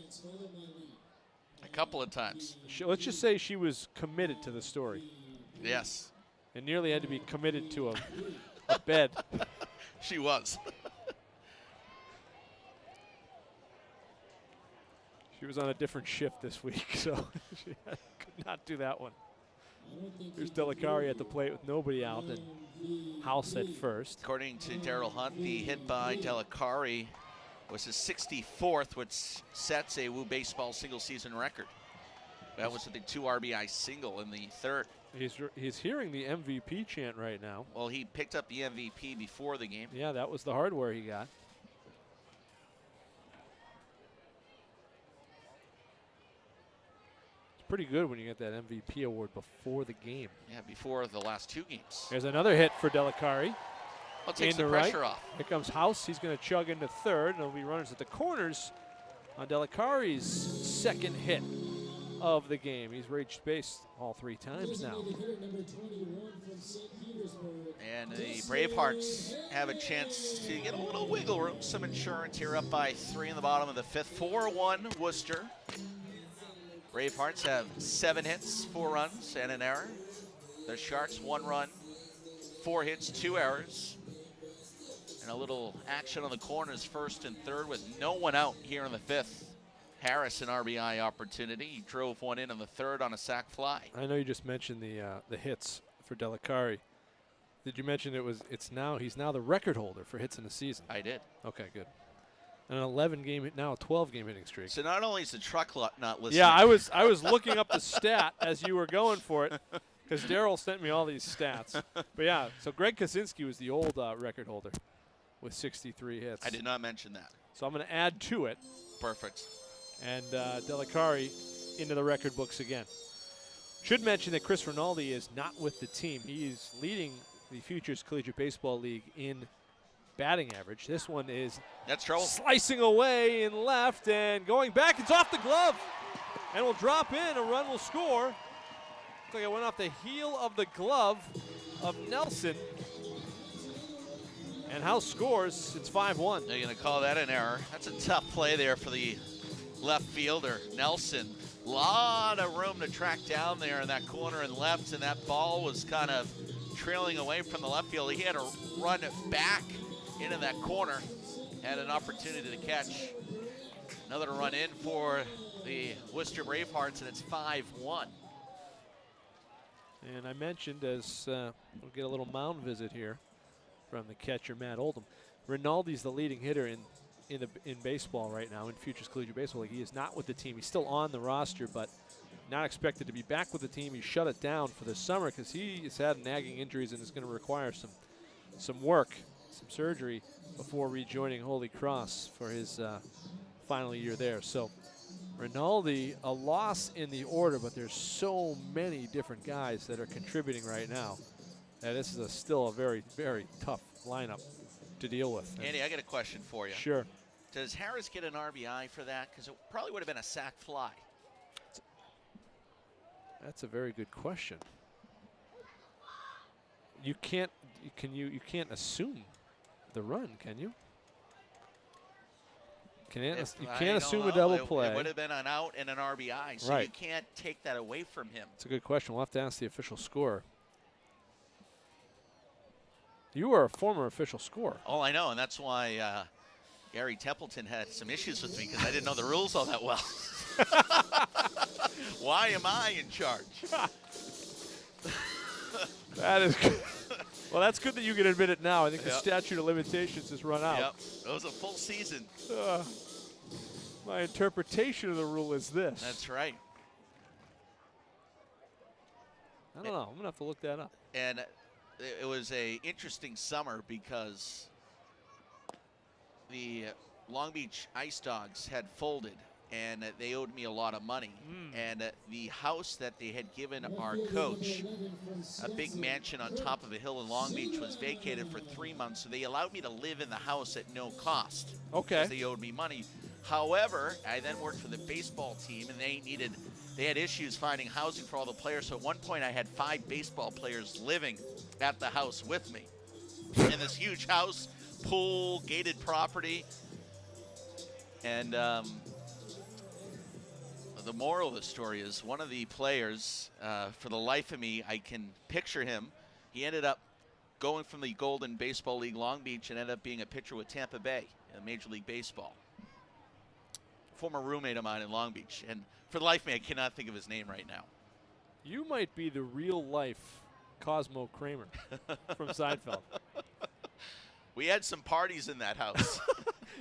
A couple of times. Let's just say she was committed to the story. Yes. And nearly had to be committed to a bed. She was. She was on a different shift this week, so she could not do that one. Here's Delicari at the plate with nobody out, and House at first. According to Daryl Hunt, the hit by Delicari was his 64th, which sets a Woo Baseball single-season record. That was the 2 RBI single in the third. He's hearing the MVP chant right now. Well, he picked up the MVP before the game. Yeah, that was the hardware he got. It's pretty good when you get that MVP award before the game. Yeah, before the last 2 games. There's another hit for Delicari. Well, takes the pressure right. off. Here comes House. He's going to chug into third, and there'll be runners at the corners on Delicari's second hit of the game. He's reached base all 3 times now. And the Bravehearts have a chance to get a little wiggle room, some insurance here, up by 3 in the bottom of the 5th. 4-1 Worcester. Bravehearts have 7 hits, 4 runs, and an error. The Sharks 1 run, 4 hits, 2 errors. And a little action on the corners, first and third, with no one out here in the 5th. Harris an RBI opportunity. He drove one in the third on a sac fly. I know you just mentioned the hits for Delicari. Did you mention he's now the record holder for hits in the season? I did. Okay, good. An 11-game, now a 12-game hitting streak. So not only is the truck lot not listening. Yeah, I was looking up the stat as you were going for it, because Daryl sent me all these stats. But yeah, so Greg Kaczynski was the old record holder with 63 hits. I did not mention that. So I'm going to add to it. Perfect. And Delicari into the record books again. Should mention that Chris Rinaldi is not with the team. He is leading the Futures Collegiate Baseball League in batting average. This one is that's trouble. Slicing away in left and going back. It's off the glove and will drop in. A run will score. Looks like it went off the heel of the glove of Nelson. And House scores. It's 5-1. They're going to call that an error. That's a tough play there for the left fielder, Nelson. A lot of room to track down there in that corner and left, and that ball was kind of trailing away from the left field. He had to run it back into that corner. Had an opportunity to catch. Another run in for the Worcester Bravehearts, and it's 5-1. And I mentioned, as we'll get a little mound visit here from the catcher, Matt Oldham. Rinaldi's the leading hitter in baseball right now, in Futures Collegiate Baseball League. He is not with the team. He's still on the roster, but not expected to be back with the team. He shut it down for the summer because he has had nagging injuries and is going to require some work, some surgery before rejoining Holy Cross for his final year there. So Rinaldi, a loss in the order, but there's so many different guys that are contributing right now. And this is still a very, very tough lineup to deal with. Andy, I got a question for you. Sure. Does Harris get an RBI for that? Because it probably would have been a sac fly. That's a very good question. You can't assume the run, can you? You can't assume a double play. It would have been an out and an RBI, so right. You can't take that away from him. It's a good question. We'll have to ask the official scorer. You were a former official scorer. Oh, I know, and that's why Gary Templeton had some issues with me because I didn't know the rules all that well. Why am I in charge? That is good. Well, that's good that you can admit it now. I think the statute of limitations has run out. Yep, it was a full season. My interpretation of the rule is this. That's right. I don't know. I'm going to have to look that up. And it was a interesting summer because the Long Beach Ice Dogs had folded, and they owed me a lot of money. And the house that they had given our coach, a big mansion on top of a hill in Long Beach, was vacated for 3 months. So they allowed me to live in the house at no cost. Okay. Because they owed me money. However, I then worked for the baseball team, and they had issues finding housing for all the players. So at one point, I had 5 baseball players living at the house with me in this huge house, pool, gated property. And the moral of the story is one of the players, for the life of me, I can picture him. He ended up going from the Golden Baseball League Long Beach and ended up being a pitcher with Tampa Bay in Major League Baseball. Former roommate of mine in Long Beach. And for the life of me, I cannot think of his name right now. You might be the real-life Cosmo Kramer from Seinfeld. We had some parties in that house.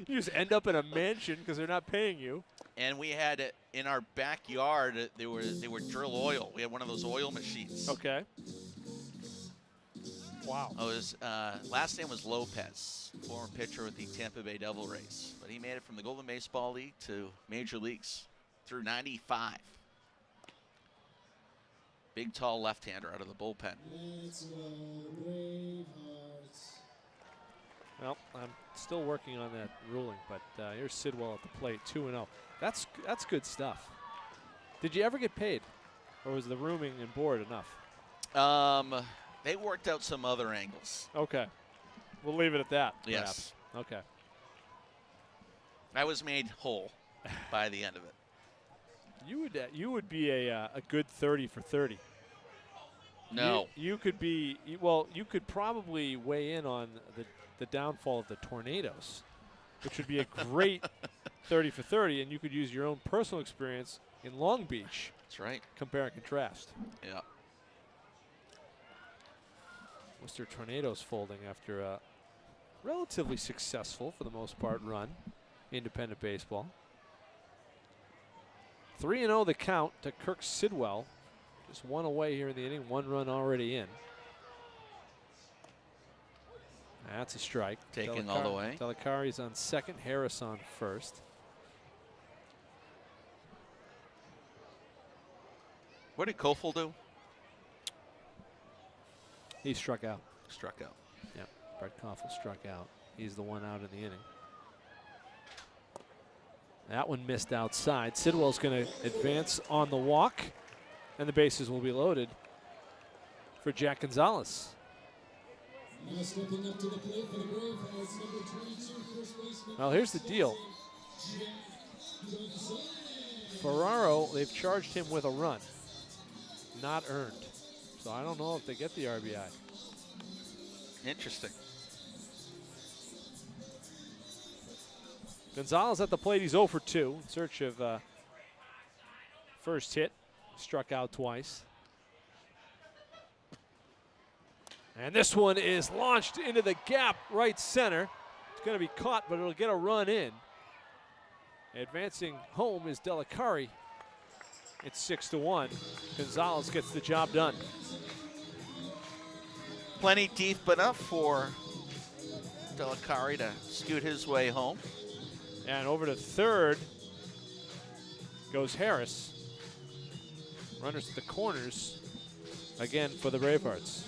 You just end up in a mansion because they're not paying you. And we had in our backyard, they were drill oil. We had one of those oil machines. Okay. Wow. Oh, his last name was Lopez, former pitcher with the Tampa Bay Devil Rays. But he made it from the Golden Baseball League to Major Leagues through 95. Big, tall left-hander out of the bullpen. Well, I'm still working on that ruling, but here's Sidwell at the plate, 2-0. That's good stuff. Did you ever get paid, or was the rooming and board enough? They worked out some other angles. Okay. We'll leave it at that, yes. perhaps. Okay. I was made whole by the end of it. You would be a good 30 for 30. No. You could be, well, you could probably weigh in on the downfall of the Tornadoes, which would be a great 30 for 30, and you could use your own personal experience in Long Beach. That's right. Compare and contrast. Yeah. Worcester Tornadoes folding after a relatively successful, for the most part, run. Independent baseball. 3-0 the count to Kirk Sidwell. Just one away here in the inning. 1 run already in. That's a strike. Taking all the way. Delicari's on second. Harris on first. What did Kofel do? He struck out. Struck out. Yeah, Brett Koffel struck out. He's the one out in the inning. That one missed outside. Sidwell's going to advance on the walk, and the bases will be loaded for Jack Gonzalez. Well, here's the deal. Ferraro, they've charged him with a run, not earned. So I don't know if they get the RBI. Interesting. Gonzalez at the plate. He's 0 for 2 in search of first hit. Struck out twice. And this one is launched into the gap right center. It's going to be caught, but it'll get a run in. Advancing home is Delicari. It's 6-1. Gonzalez gets the job done. Plenty deep enough for Delicari to scoot his way home. And over to third goes Harris. Runners to the corners again for the Bravehearts.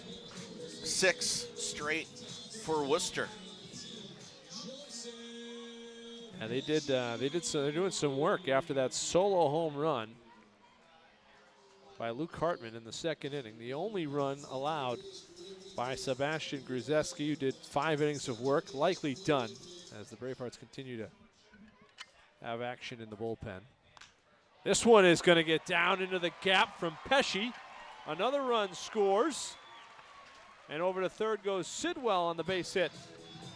6 straight for Worcester. And they're doing some work after that solo home run by Luke Hartman in the second inning. The only run allowed by Sebastian Gruzeski, who did 5 innings of work, likely done as the Bravehearts continue to have action in the bullpen. This one is going to get down into the gap from Pesci. Another run scores. And over to third goes Sidwell on the base hit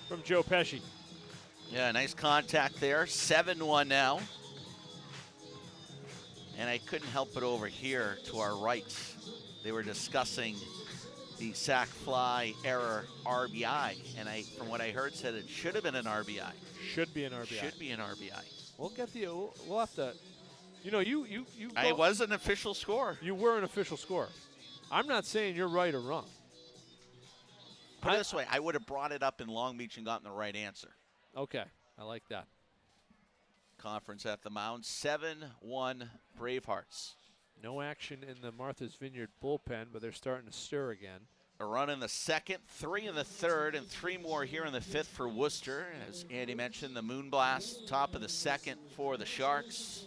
from Joe Pesci. Yeah, nice contact there. 7-1 now. And I couldn't help but overhear to our right, they were discussing the sac fly error RBI. And from what I heard, said it should have been an RBI. Should be an RBI. Should be an RBI. We'll have to, you know, you. I was an official score. You were an official scorer. I'm not saying you're right or wrong. Put it this way, I would have brought it up in Long Beach and gotten the right answer. Okay, I like that. Conference at the mound, 7-1 Bravehearts. No action in the Martha's Vineyard bullpen, but they're starting to stir again. A run in the second, 3 in the third, and 3 more here in the fifth for Worcester. As Andy mentioned, the Moonblast, top of the second for the Sharks.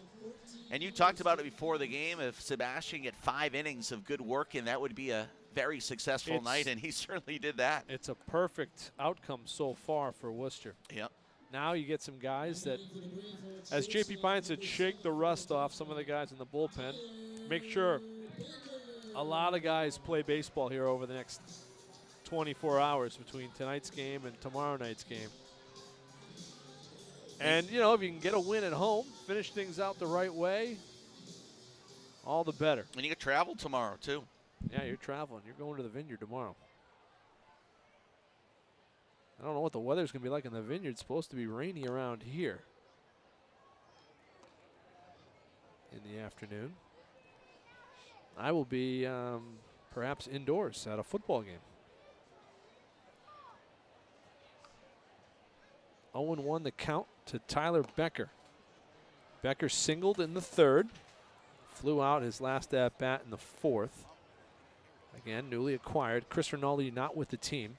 And you talked about it before the game. If Sebastian get 5 innings of good work in, that would be a very successful night, and he certainly did that. It's a perfect outcome so far for Worcester. Yep. Now you get some guys that, as JP Pine said, shake the rust off some of the guys in the bullpen. Make sure a lot of guys play baseball here over the next 24 hours between tonight's game and tomorrow night's game. And, you know, if you can get a win at home, finish things out the right way, all the better. And you get travel tomorrow, too. Yeah, you're traveling. You're going to the Vineyard tomorrow. I don't know what the weather's going to be like in the Vineyard. It's supposed to be rainy around here in the afternoon. I will be perhaps indoors at a football game. 0-1 the count to Tyler Becker. Becker singled in the third. Flew out his last at-bat in the fourth. Again, newly acquired. Chris Rinaldi not with the team.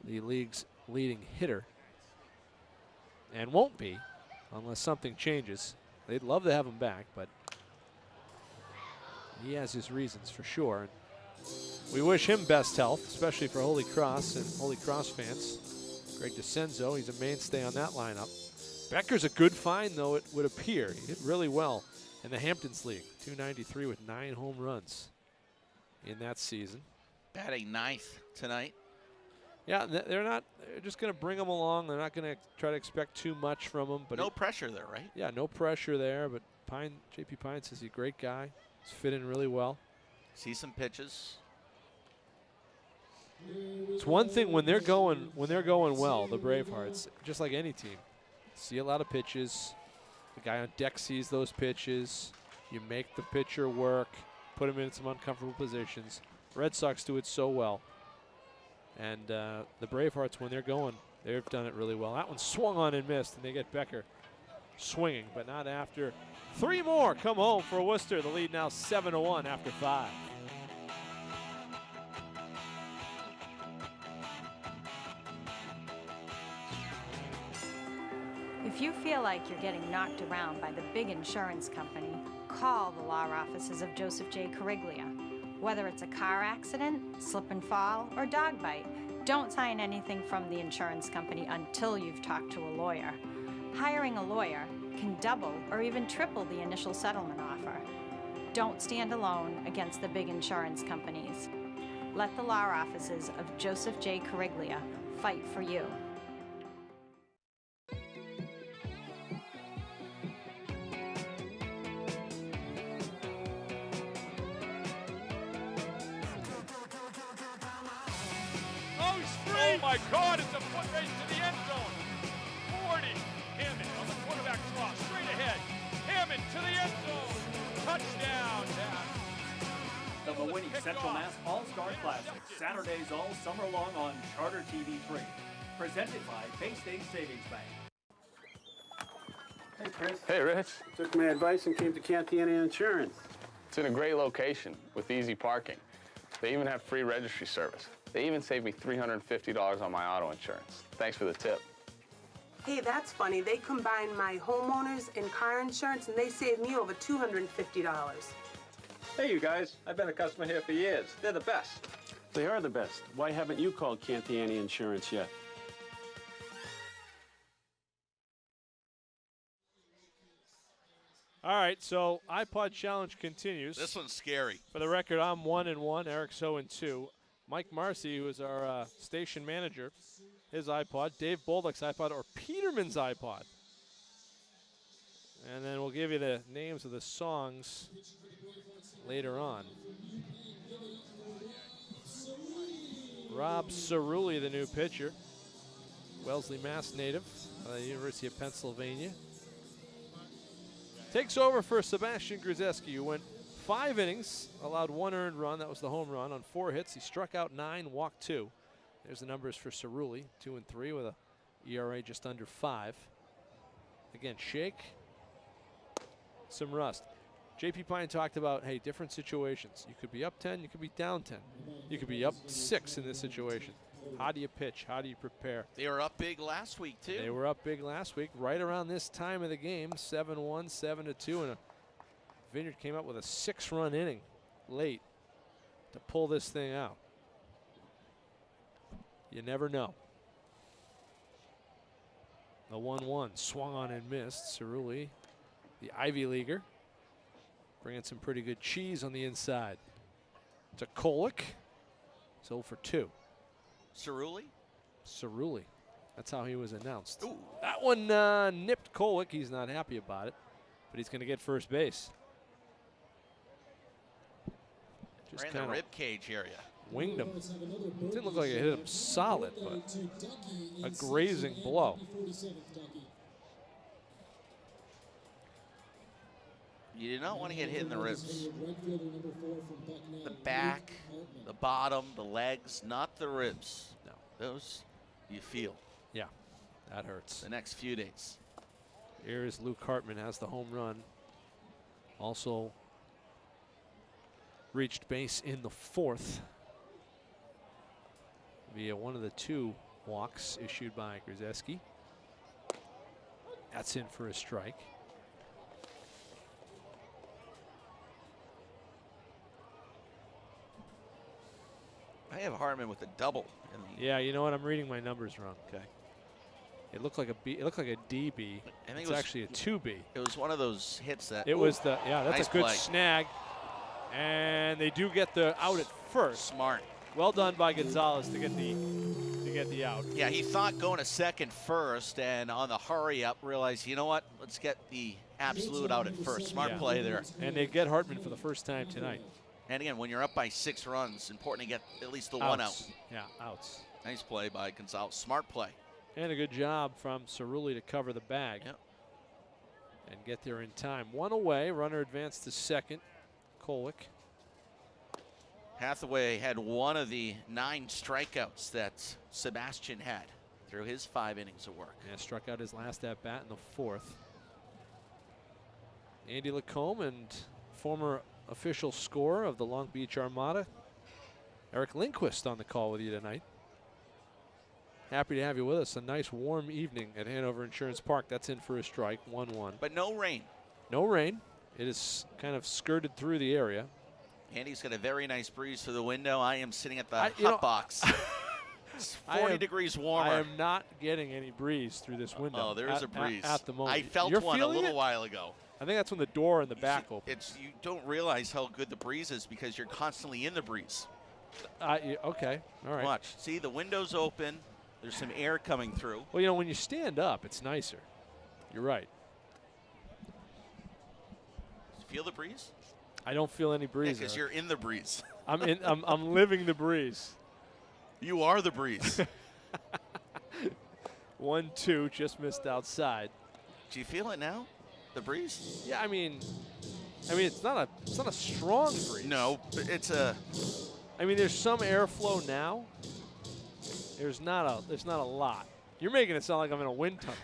The league's leading hitter. And won't be unless something changes. They'd love to have him back, but he has his reasons for sure. And we wish him best health, especially for Holy Cross and Holy Cross fans. Greg DeCenzo, he's a mainstay on that lineup. Becker's a good find, though, it would appear. He hit really well in the Hamptons League. .293 with 9 home runs in that season. Batting 9th tonight. Yeah, they're just going to bring him along. They're not going to try to expect too much from him. But no pressure there, right? Yeah, no pressure there. But JP Pine says he's a great guy. He's fit in really well. See some pitches. It's one thing when they're going well, the Bravehearts, just like any team. See a lot of pitches. The guy on deck sees those pitches. You make the pitcher work, put him in some uncomfortable positions. Red Sox do it so well. And the Bravehearts, when they're going, they've done it really well. That one swung on and missed, and they get Becker swinging, but not after. 3 more come home for Worcester. The lead now 7-1 after 5. If you feel like you're getting knocked around by the big insurance company, call the law offices of Joseph J. Cariglia. Whether it's a car accident, slip and fall, or dog bite, don't sign anything from the insurance company until you've talked to a lawyer. Hiring a lawyer can double or even triple the initial settlement offer. Don't stand alone against the big insurance companies. Let the law offices of Joseph J. Cariglia fight for you. Oh my God, it's a foot race to the end zone. 40. Hammond on the quarterback draw, straight ahead. Hammond to the end zone. Touchdown. The Winnie Central Mass All-Star Classic, Saturdays all summer long on Charter TV3. Presented by Bay State Savings Bank. Hey, Chris. Hey, Rich. Took my advice and came to Cantiani Insurance. It's in a great location with easy parking. They even have free registry service. They even saved me $350 on my auto insurance. Thanks for the tip. Hey, that's funny. They combined my homeowners and car insurance, and they saved me over $250. Hey, you guys. I've been a customer here for years. They're the best. They are the best. Why haven't you called Cantiani Insurance yet? All right, so iPod challenge continues. This one's scary. For the record, I'm 1-1. Eric's 0-2. Mike Marcy, who is our station manager, his iPod. Dave Bolduck's iPod, or Peterman's iPod. And then we'll give you the names of the songs later on. Rob Cerulli, the new pitcher. Wellesley, Mass native, University of Pennsylvania. Takes over for Sebastian Grzeski, who went 5 innings, allowed 1 earned run. That was the home run on 4 hits. He struck out 9, walked 2. There's the numbers for Cerulli, 2 and 3 with a ERA just under 5. Again, shake, some rust. JP Pine talked about, hey, different situations. You could be up 10, you could be down 10. You could be up 6 in this situation. How do you pitch? How do you prepare? They were up big last week, too. They were up big last week, right around this time of the game, 7-1, 7-2, and Vineyard came up with a 6-run inning late to pull this thing out. You never know. The 1-1 swung on and missed. Cerulli, the Ivy Leaguer, bringing some pretty good cheese on the inside. To Kolick. It's 0 for 2. Cerulli? Cerulli. That's how he was announced. Ooh. That one nipped Kolick. He's not happy about it, but he's going to get first base. Just right in the rib cage area. Winged him. Didn't look like it hit him solid, but a grazing blow. You do not want to get hit in the ribs. The back, the bottom, the legs, not the ribs. No. Those you feel. Yeah, that hurts. The next few days. Here is Luke Hartman, has the home run. Also reached base in the 4th via one of the 2 walks issued by Grzeski. That's in for a strike. I have Hartman with a double. Yeah, you know what? I'm reading my numbers wrong. Okay. It looked like a B. It looked like a DB. I think it's actually a 2B. It was one of those hits that. It was the that's nice a good play. snag, and they do get the out at first. Smart. Well done by Gonzalez to get the out. Yeah, he thought going to second first, and on the hurry up, realized, you know what? Let's get the absolute out at first. Smart play there. And they get Hartman for the first time tonight. And again, when you're up by 6 runs, important to get at least the one out. Yeah, outs. Nice play by Gonzalez. Smart play. And a good job from Cerulli to cover the bag. Yep. And get there in time. 1 away. Runner advanced to second. Kolick. Hathaway had one of the 9 strikeouts that Sebastian had through his 5 innings of work. Yeah, struck out his last at bat in the 4th. Andy Lacombe and former official scorer of the Long Beach Armada, Eric Lindquist, on the call with you tonight. Happy to have you with us. A nice warm evening at Hanover Insurance Park. That's in for a strike, 1-1. But no rain. No rain. It is kind of skirted through the area. Andy's got a very nice breeze through the window. I am sitting at the hot box. It's 40 degrees warmer. I am not getting any breeze through this window. Oh, there is a breeze. At the moment. I felt one a little while ago. I think that's when the door in the back opens. You don't realize how good the breeze is because you're constantly in the breeze. Okay, all right. Watch. See, the window's open. There's some air coming through. Well, you know, when you stand up, it's nicer. You're right. Feel the breeze? I don't feel any breeze. Because you're in the breeze. I'm living the breeze. You are the breeze. 1-2, just missed outside. Do you feel it now? The breeze? Yeah, I mean, it's not a strong breeze. No, but it's a. I mean, there's some airflow now. There's not a lot. You're making it sound like I'm in a wind tunnel.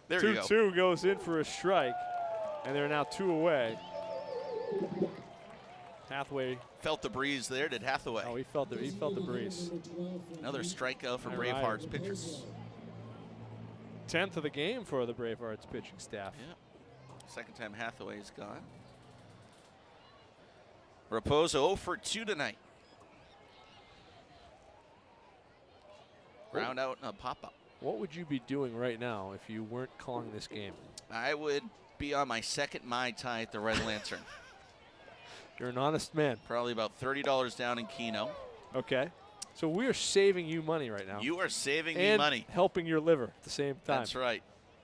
There 2-2 you go. goes in for a strike, and they're now 2 away. Hathaway felt the breeze there. Did Hathaway? Oh, he felt the breeze. Another strikeout for Bravehearts pitchers. 10th of the game for the Bravehearts pitching staff. Yeah. Second time Hathaway's gone. Raposo 0 for 2 tonight. Ground out and a pop-up. What would you be doing right now if you weren't calling this game? I would be on my second Mai Tai at the Red Lantern. You're an honest man. Probably about $30 down in Keno. Okay. So we are saving you money right now. You are saving me and money. Helping your liver at the same time. That's right.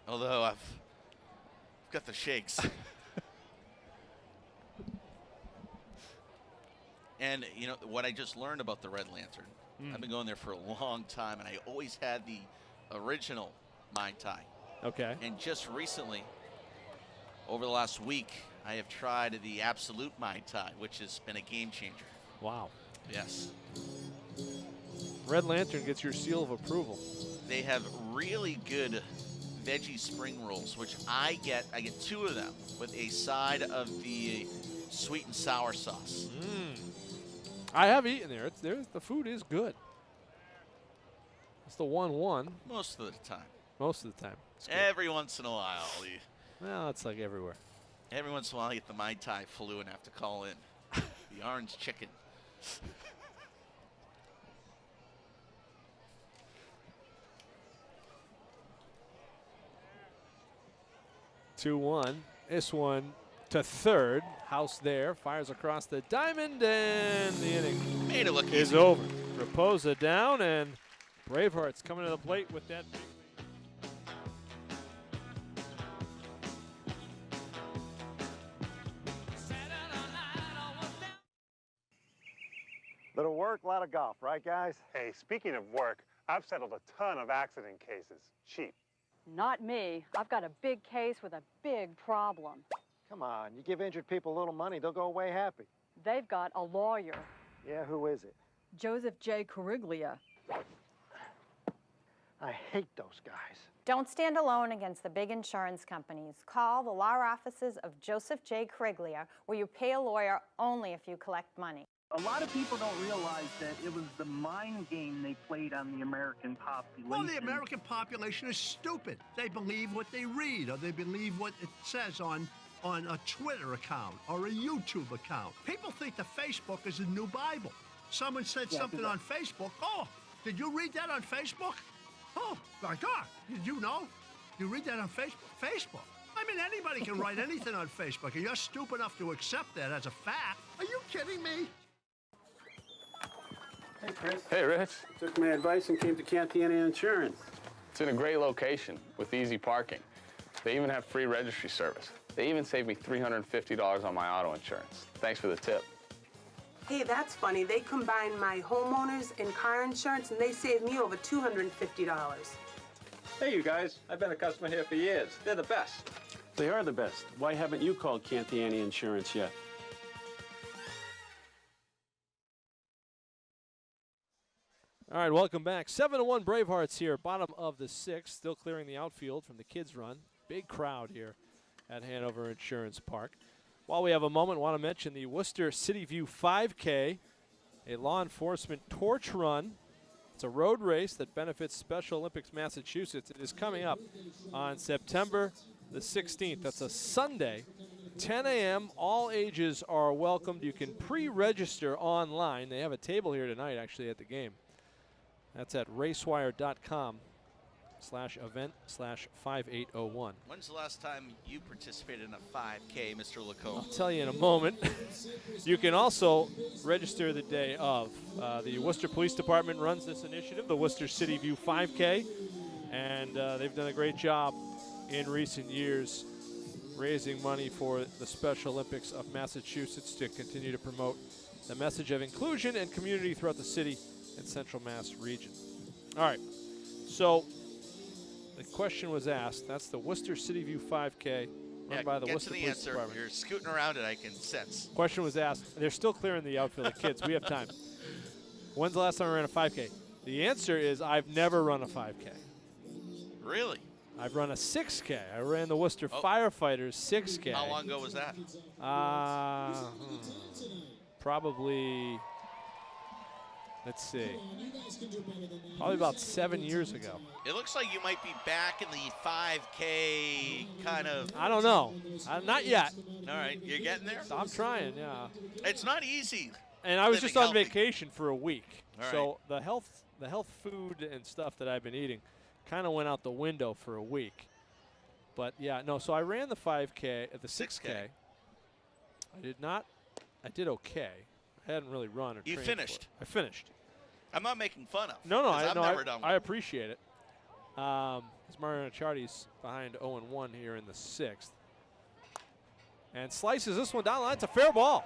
Although I've got the shakes. And, you know, what I just learned about the Red Lantern, I've been going there for a long time, and I always had the original Mai Tai. Okay. And just recently, over the last week, I have tried the Absolute Mai Tai, which has been a game changer. Wow. Yes. Red Lantern gets your seal of approval. They have really good veggie spring rolls, which I get 2 of them with a side of the sweet and sour sauce. I have eaten there. The food is good. It's the 1-1. Most of the time. Most of the time. Every once in a while. Well, it's like everywhere. Every once in a while, I get the Mai Tai flu and have to call in. The orange chicken. (2-1). This one to third. House there. Fires across the diamond, and the inning made it look is easy. over. Raposa down, and Bravehearts coming to the plate with that big Little work, a lot of golf, right, guys? Hey, speaking of work, I've settled a ton of accident cases. Cheap. Not me. I've got a big case with a big problem. Come on, you give injured people a little money, they'll go away happy. They've got a lawyer. Yeah, who is it? Joseph J. Cariglia. I hate those guys. Don't stand alone against the big insurance companies. Call the law offices of Joseph J. Cariglia, where you pay a lawyer only if you collect money. A lot of people don't realize that it was the mind game they played on the American population. Well, the American population is stupid. They believe what they read, or they believe what it says on a Twitter account or a YouTube account. People think that Facebook is the new Bible. Someone said something on Facebook. Oh, did you read that on Facebook? Oh, my God, did you know? You read that on Facebook? I mean, anybody can write anything on Facebook, and you're stupid enough to accept that as a fact. Are you kidding me? Hey, Chris. Hey, Rich. Took my advice and came to Cantiani Insurance. It's in a great location with easy parking. They even have free registry service. They even saved me $350 on my auto insurance. Thanks for the tip. Hey, that's funny. They combined my homeowners and car insurance, and they saved me over $250. Hey, you guys. I've been a customer here for years. They're the best. They are the best. Why haven't you called Cantiani Insurance yet? All right, welcome back. 7-1 Bravehearts here, bottom of the 6th, still clearing the outfield from the kids' run. Big crowd here at Hanover Insurance Park. While we have a moment, want to mention the Worcester City View 5K, a law enforcement torch run. It's a road race that benefits Special Olympics Massachusetts. It is coming up on September the 16th. That's a Sunday, 10 a.m. All ages are welcomed. You can pre-register online. They have a table here tonight, actually, at the game. That's at racewire.com/event/5801. When's the last time you participated in a 5K, Mr. Lacombe? I'll tell you in a moment. You can also register the day of. The Worcester Police Department runs this initiative, the Worcester City View 5K, and they've done a great job in recent years raising money for the Special Olympics of Massachusetts to continue to promote the message of inclusion and community throughout the city and Central Mass region. All right, so the question was asked. That's the Worcester City View 5K run by the Worcester Police Department. You're scooting around it, I can sense. Question was asked. They're still clearing the outfield, the kids. We have time. When's the last time I ran a 5K? The answer is I've never run a 5K. Really? I've run a 6K. I ran the Worcester Firefighters 6K. How long ago was that? Probably, let's see, probably about 7 years ago. It looks like you might be back in the 5K kind of. I don't know. Not yet. All right, you're getting there? I'm trying, yeah. It's not easy. And I was just on vacation for a week. All so the health food and stuff that I've been eating kind of went out the window for a week. But yeah, no, so I ran the 5K, the 6K. I did not. I did okay. I hadn't really run or trained. You finished. I finished. I'm not making fun of. No, I've never done one. I appreciate it. As Mario Ricciardi's behind 0-1 here in the 6th. And slices this one down the line. It's a fair ball.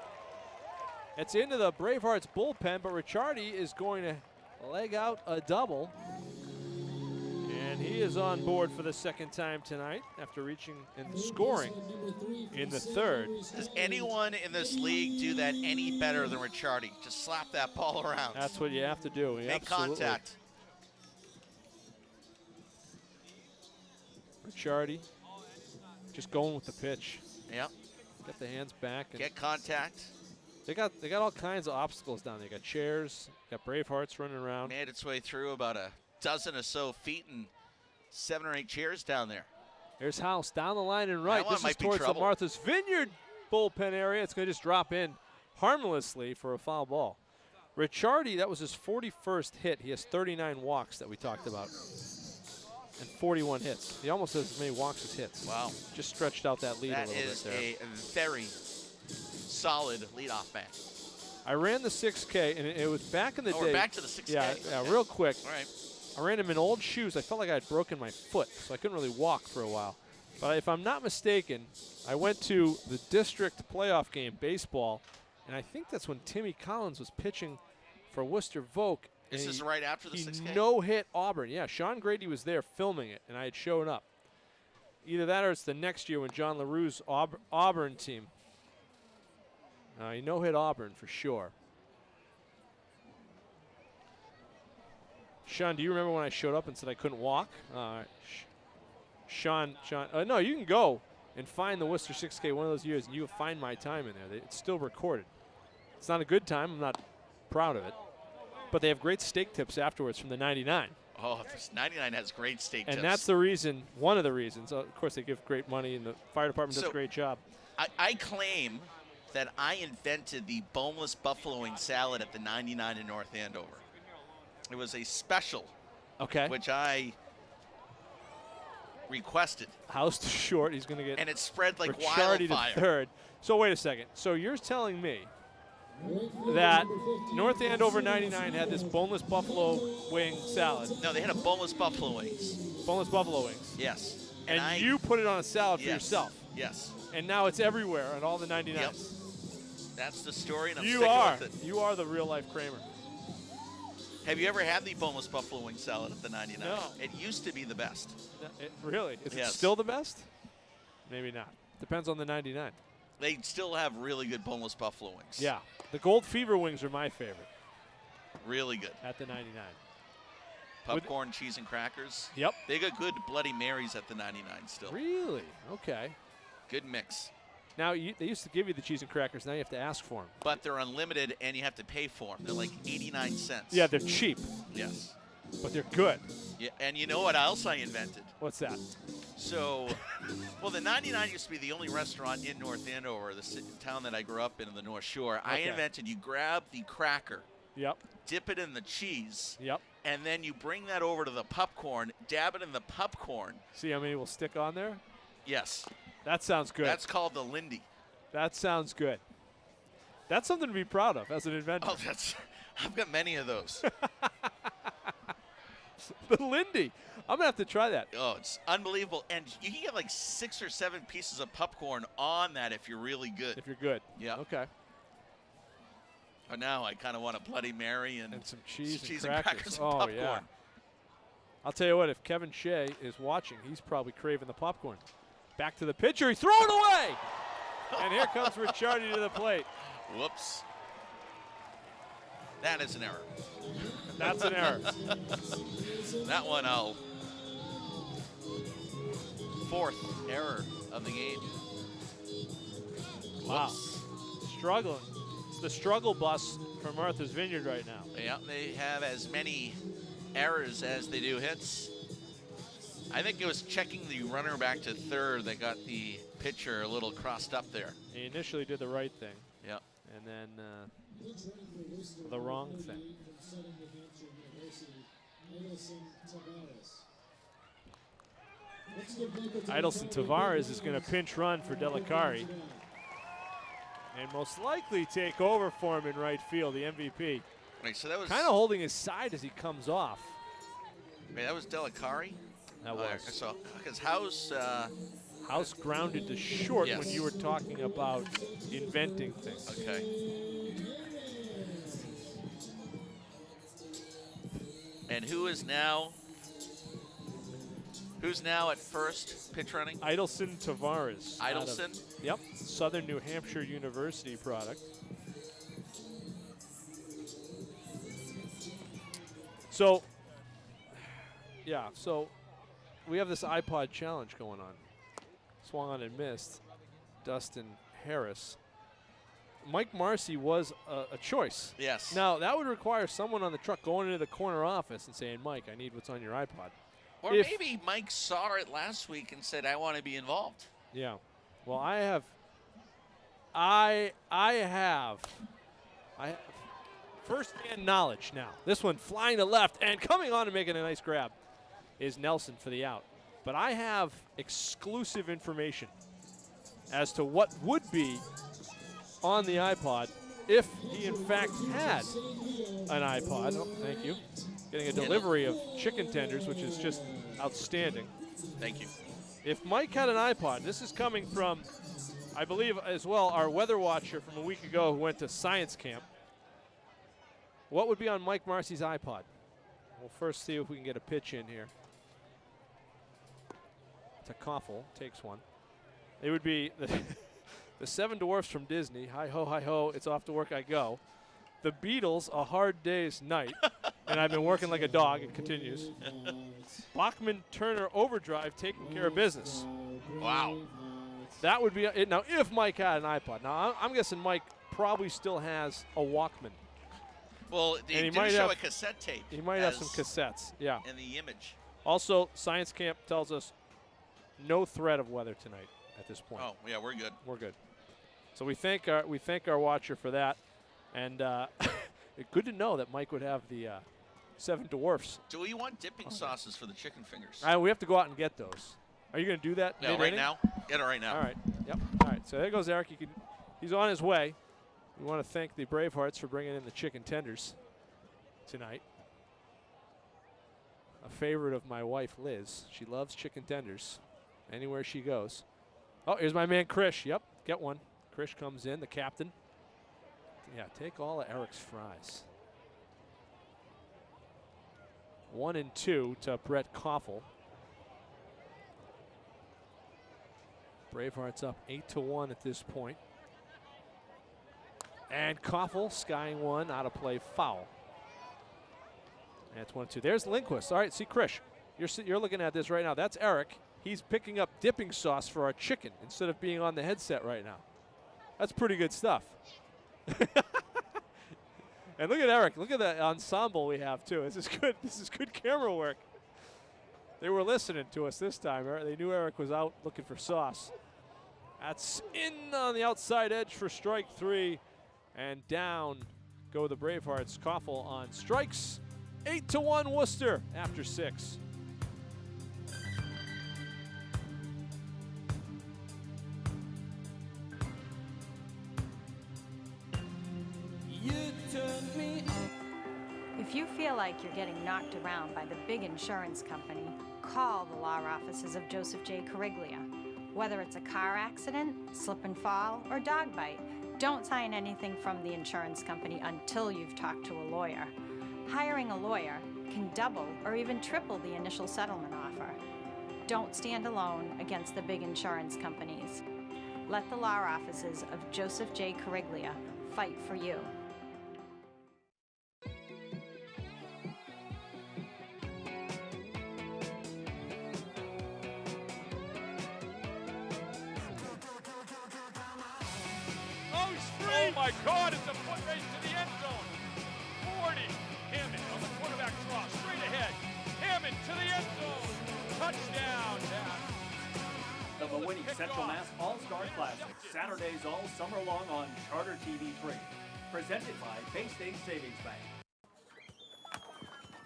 It's into the Bravehearts bullpen, but Ricciardi is going to leg out a double. And he is on board for the second time tonight after reaching and scoring in the 3rd. Does anyone in this league do that any better than Ricciardi? Just slap that ball around. That's what you have to do. Make contact. Ricciardi just going with the pitch. Yep. Get the hands back. And get contact. They got all kinds of obstacles down there. They got chairs, got Bravehearts running around. Made its way through about a dozen or so feet and 7 or 8 chairs down there. There's House down the line and right. This is towards the trouble. Martha's Vineyard bullpen area. It's going to just drop in harmlessly for a foul ball. Ricciardi, that was his 41st hit. He has 39 walks that we talked about and 41 hits. He almost has as many walks as hits. Wow. Just stretched out that lead a little bit there. That is a very solid leadoff man. I ran the 6K, and it was back in the day. We're back to the 6K. Yeah, real quick. All right. I ran him in old shoes. I felt like I had broken my foot, so I couldn't really walk for a while. But if I'm not mistaken, I went to the district playoff game, baseball, and I think that's when Timmy Collins was pitching for Worcester Vogue. This is right after the 6K? He no-hit Auburn. Yeah, Sean Grady was there filming it, and I had shown up. Either that or it's the next year when John LaRue's Auburn team. He no-hit Auburn for sure. Sean, do you remember when I showed up and said I couldn't walk? Sean, no, you can go and find the Worcester 6K one of those years, and you'll find my time in there. It's still recorded. It's not a good time. I'm not proud of it. But they have great steak tips afterwards from the 99. Oh, this 99 has great steak tips. And that's the reason, one of the reasons. Of course, they give great money, and the fire department does a great job. I claim that I invented the boneless buffalo wing salad at the 99 in North Andover. It was a special, which I requested. House to short, he's going to get. And it spread like Ricciardi wildfire. To 3rd. So wait a second. So you're telling me that North Andover 99 had this boneless buffalo wing salad? No, they had a boneless buffalo wings. Boneless buffalo wings. Yes. And you put it on a salad for yourself. Yes. And now it's everywhere on all the 99s. Yep. That's the story, and I'm sticking with it. You are the real life Kramer. Have you ever had the boneless buffalo wing salad at the 99? No. It used to be the best. Really? Is it still the best? Maybe not. Depends on the 99. They still have really good boneless buffalo wings. Yeah. The Gold Fever wings are my favorite. Really good. At the 99. Popcorn, cheese, and crackers. Yep. They got good Bloody Marys at the 99 still. Really? Okay. Good mix. Now, they used to give you the cheese and crackers. Now you have to ask for them. But they're unlimited, and you have to pay for them. They're like 89 cents. Yeah, they're cheap. Yes. but they're good. Yeah, and you know what else I invented? What's that? So, well, the 99 used to be the only restaurant in North Andover, the town that I grew up in the North Shore. I invented you grab the cracker, dip it in the cheese, and then you bring that over to the popcorn, dab it in the popcorn. See how many will stick on there? Yes. That sounds good. That's called the Lindy. That sounds good. That's something to be proud of as an inventor. Oh, I've got many of those. The Lindy. I'm going to have to try that. Oh, it's unbelievable. And you can get like 6 or 7 pieces of popcorn on that if you're really good. If you're good. Yeah. Okay. But now I kind of want a Bloody Mary and some cheese and crackers and popcorn. Yeah. I'll tell you what, if Kevin Shea is watching, he's probably craving the popcorn. Back to the pitcher. He throw it away. And here comes Ricciardi to the plate. Whoops. That is an error. That's an error. That one, fourth error of the game. Wow. Struggling. It's the struggle bus from Martha's Vineyard right now. Yeah, they have as many errors as they do hits. I think it was checking the runner back to third that got the pitcher a little crossed up there. He initially did the right thing. Yeah. And then the wrong thing. Idelson Tavares is going to pinch run for Delicari. And most likely take over for him in right field, the MVP. Wait, so that was kind of holding his side as he comes off. Wait, that was Delicari? That was. So, because House grounded to short when you were talking about inventing things. Okay. And who's now at first pitch running? Idelson Tavares. Idelson? Yep. Southern New Hampshire University product. So, yeah, so we have this iPod challenge going on. Swung on and missed. Dustin Harris. Mike Marcy was a choice. Yes. Now, that would require someone on the truck going into the corner office and saying, Mike, I need what's on your iPod. Or maybe Mike saw it last week and said, I want to be involved. Yeah. Well, I have first-hand knowledge now. This one flying to left and coming on and making a nice grab is Nelson for the out. But I have exclusive information as to what would be on the iPod if he in fact had an iPod. Oh, thank you. Getting a delivery of chicken tenders, which is just outstanding. Thank you. If Mike had an iPod, this is coming from, I believe as well, our weather watcher from a week ago who went to science camp. What would be on Mike Marcy's iPod? We'll first see if we can get a pitch in here. To Koffel, takes one. It would be the Seven Dwarfs from Disney. Hi ho, it's off to work I go. The Beatles, A Hard Day's Night. And I've been working like a dog. It continues. Bachman Turner Overdrive, taking care of business. Wow. That would be it. Now, if Mike had an iPod. Now, I'm guessing Mike probably still has a Walkman. Well, he didn't show a cassette tape. He might have some cassettes, yeah. In the image. Also, Science Camp tells us no threat of weather tonight at this point. Oh, yeah, we're good. We're good. So we thank our watcher for that. And good to know that Mike would have the Seven Dwarfs. Do we want dipping sauces for the chicken fingers? We have to go out and get those. Are you going to do that? No, right now. Get it right now. All right. Yep. All right. So there goes Eric. He's on his way. We want to thank the Bravehearts for bringing in the chicken tenders tonight. A favorite of my wife, Liz. She loves chicken tenders anywhere she goes. Oh, here's my man, Krish. Yep. Get one. Krish comes in, the captain. Yeah, take all of Eric's fries. 1 and 2 to Brett Koffel. Bravehearts up 8-1 at this point. And Koffel skying one out of play, foul. And it's 1-2. There's Lindquist. All right, see Krish. You're looking at this right now. That's Eric. He's picking up dipping sauce for our chicken instead of being on the headset right now. That's pretty good stuff. And look at Eric. Look at the ensemble we have, too. This is good. This is good camera work. They were listening to us this time. They knew Eric was out looking for sauce. That's in on the outside edge for strike 3. And down go the Bravehearts. Koffel on strikes. 8-1 Worcester after 6. If you feel like you're getting knocked around by the big insurance company, call the law offices of Joseph J. Cariglia. Whether it's a car accident, slip and fall, or dog bite, don't sign anything from the insurance company until you've talked to a lawyer. Hiring a lawyer can double or even triple the initial settlement offer. Don't stand alone against the big insurance companies. Let the law offices of Joseph J. Cariglia fight for you. Oh my God, it's a foot race to the end zone. 40. Hammond on the quarterback draw, straight ahead. Hammond to the end zone. Touchdown. The Winning Central Mass All-Star Classic, Saturdays all summer long on Charter TV 3. Presented by Bay State Savings Bank.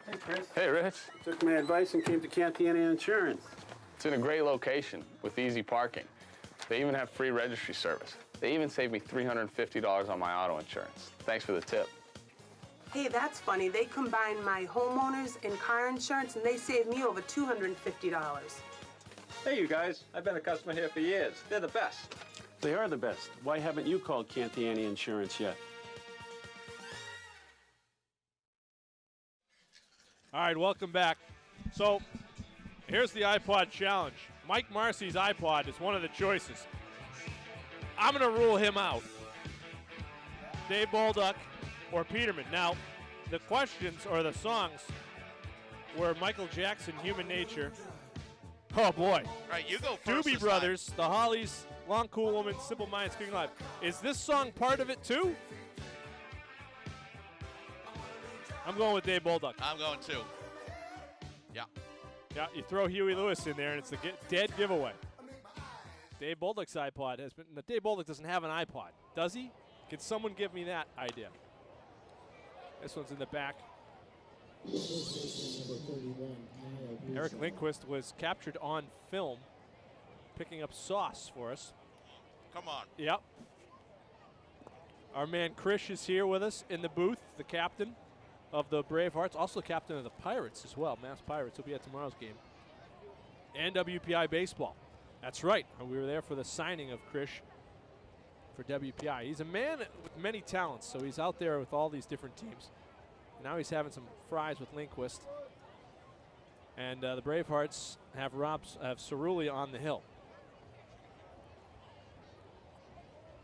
Hey, Chris. Hey, Rich. Took my advice and came to Cantiani Insurance. It's in a great location with easy parking. They even have free registry service. They even saved me $350 on my auto insurance. Thanks for the tip. Hey, that's funny. They combined my homeowners and car insurance, and they saved me over $250. Hey, you guys. I've been a customer here for years. They're the best. They are the best. Why haven't you called Cantiani Insurance yet? All right, welcome back. So here's the iPod challenge. Mike Marcy's iPod is one of the choices. I'm going to rule him out. Dave Bolduc or Peterman. Now, the questions or the songs were Michael Jackson, Human Nature. Oh, boy. All right, you go first. Doobie Brothers, The Hollies, Long Cool Woman, Simple Minds, King Live. Is this song part of it, too? I'm going with Dave Bolduc. I'm going too. Yeah. Yeah, you throw Huey Lewis in there, and it's the dead giveaway. Dave Bolduc's iPod has been. Dave Bolduc doesn't have an iPod, does he? Can someone give me that idea? This one's in the back. Eric Lindquist was captured on film, picking up sauce for us. Come on. Yep. Our man Krish is here with us in the booth, the captain of the Bravehearts, also captain of the Pirates as well, Mass Pirates. He'll be at tomorrow's game. And WPI Baseball. That's right. We were there for the signing of Krish for WPI. He's a man with many talents, so he's out there with all these different teams. And now he's having some fries with Lindquist. And the Bravehearts have Cerulli on the hill.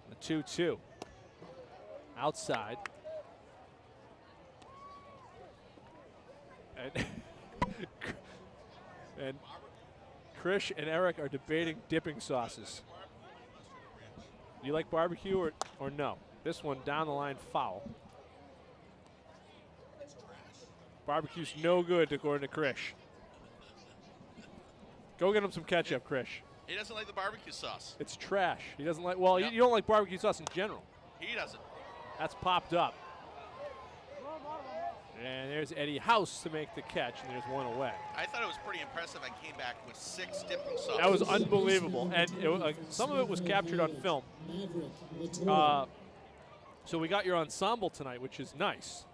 The 2-2. Outside. And Krish and Eric are debating dipping sauces. Do you like barbecue or no? This one down the line, foul. Barbecue's no good according to Krish. Go get him some ketchup, Krish. He doesn't like the barbecue sauce. It's trash. He doesn't like, well, you don't like barbecue sauce in general. He doesn't. That's popped up. And there's Eddie House to make the catch, and there's one away. I thought it was pretty impressive. I came back with 6 dipping sauces. That was unbelievable. And some of it was captured on film. So we got your ensemble tonight, which is nice.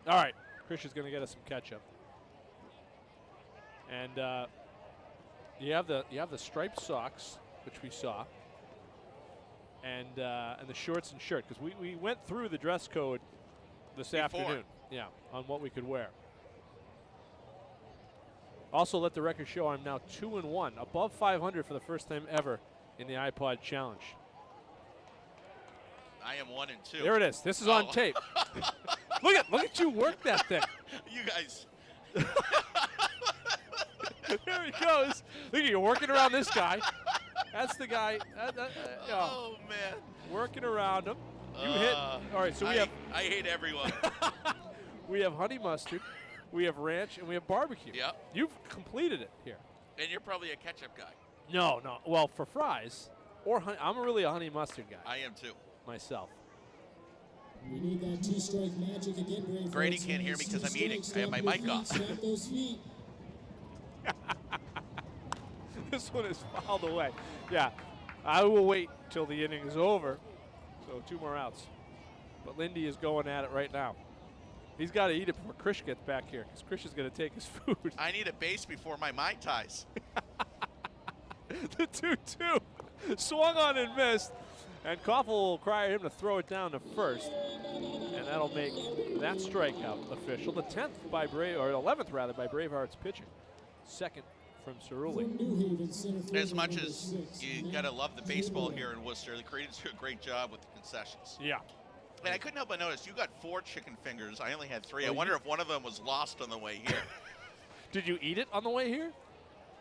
All right. Krish is going to get us some ketchup. And you have the striped socks, which we saw, and the shorts and shirt, because we went through the dress code this afternoon, yeah, on what we could wear. Also, let the record show I'm now 2-1, above 500 for the first time ever in the iPod challenge. I am 1-2. There it is. This is on tape. Look at you work that thing. You guys. There he goes. Look at you working around this guy. That's the guy. Oh man. Working around him. You hit. All right, so I hate everyone. we have honey mustard, we have ranch, and we have barbecue. Yep. You've completed it here. And you're probably a ketchup guy. No. Well, for fries, or honey, I'm really a honey mustard guy. I am too. Myself. We need that two-strike magic again, Bravehearts. Grady can't hear me because I'm eating. I have my mic off. Those feet. This one is fouled away. Yeah, I will wait till the inning is over. So 2 more outs. But Lindy is going at it right now. He's got to eat it before Krish gets back here, because Krish is going to take his food. I need a base before my Mai Tais. The 2-2 swung on and missed. And Koffel will cry at him to throw it down to first. And that'll make that strikeout official. The 10th by 11th rather by Bravehearts pitching. Second from Cerulli. As much as you got to love the baseball here in Worcester, the Canadians do a great job with the concessions. Yeah. And I couldn't help but notice you got 4 chicken fingers. I only had 3. I wonder if one of them was lost on the way here. Did you eat it on the way here?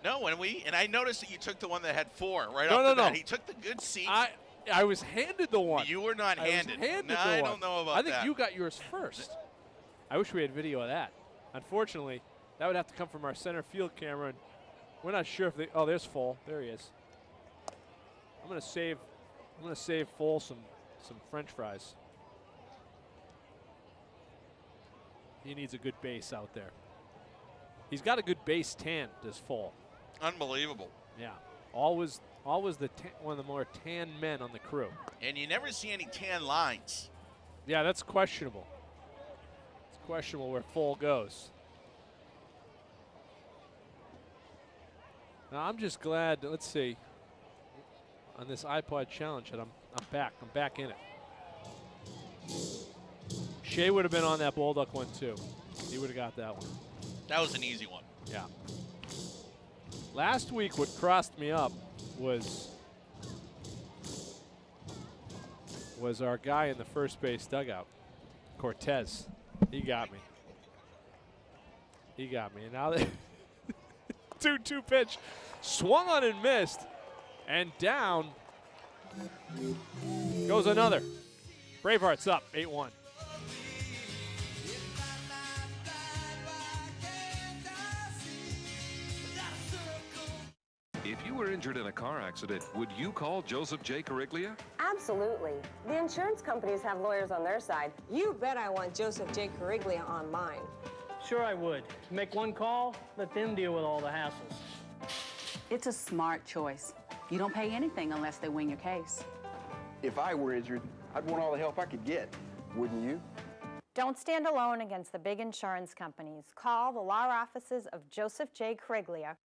No, and I noticed that you took the one that had 4 right off the bat. He took the good seat. I was handed the one. You were not handed. I don't know about that. I think you got yours first. I wish we had video of that. Unfortunately, that would have to come from our center field camera, and we're not sure if they. Oh, there's Full. There he is. I'm gonna save Full some French fries. He needs a good base out there. He's got a good base tan, does Full. Unbelievable. Yeah. Always one of the more tan men on the crew. And you never see any tan lines. Yeah, that's questionable. It's questionable where Full goes. Now, I'm just glad, let's see, on this iPod challenge that I'm back. I'm back in it. Shea would have been on that Bolduc one too. He would have got that one. That was an easy one. Yeah. Last week, what crossed me up was our guy in the first base dugout, Cortez. He got me. And now the 2-2 pitch swung on and missed, and down goes another. Bravehearts up 8-1. If you were injured in a car accident, would you call Joseph J. Cariglia? Absolutely. The insurance companies have lawyers on their side. You bet I want Joseph J. Cariglia on mine. Sure I would. Make one call, let them deal with all the hassles. It's a smart choice. You don't pay anything unless they win your case. If I were injured, I'd want all the help I could get. Wouldn't you? Don't stand alone against the big insurance companies. Call the law offices of Joseph J. Cariglia.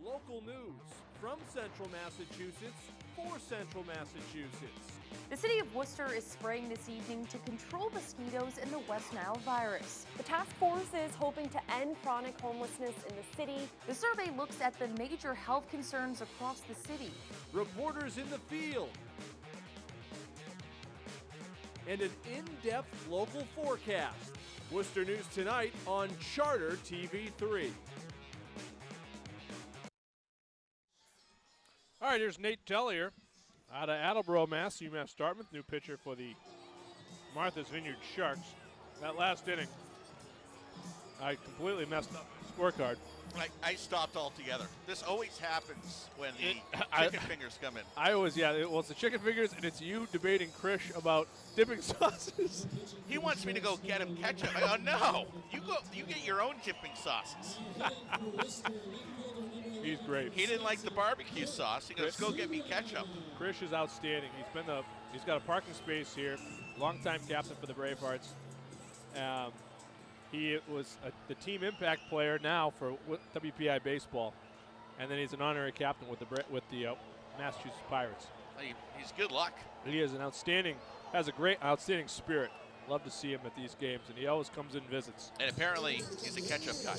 Local news from Central Massachusetts for Central Massachusetts. The city of Worcester is spraying this evening to control mosquitoes and the West Nile virus. The task force is hoping to end chronic homelessness in the city. The survey looks at the major health concerns across the city. Reporters in the field. And an in-depth local forecast. Worcester News tonight on Charter TV3. All right, here's Nate Tellier out of Attleboro, Mass. UMass Dartmouth, new pitcher for the Martha's Vineyard Sharks. That last inning, I completely messed up the scorecard. I stopped altogether. This always happens when the chicken fingers come in. I always, well, it's the chicken fingers, and it's you debating Krish about dipping sauces. He wants me to go get him ketchup. I go, no, you get your own dipping sauces. He's great. He didn't like the barbecue sauce. He goes, go get me ketchup. Krish is outstanding. He's got a parking space here. Longtime captain for the Bravehearts. He was the team impact player now for WPI baseball, and then he's an honorary captain with the Massachusetts Pirates. He's good luck. He is has a great, outstanding spirit. Love to see him at these games, and he always comes in and visits. And apparently, he's a ketchup guy.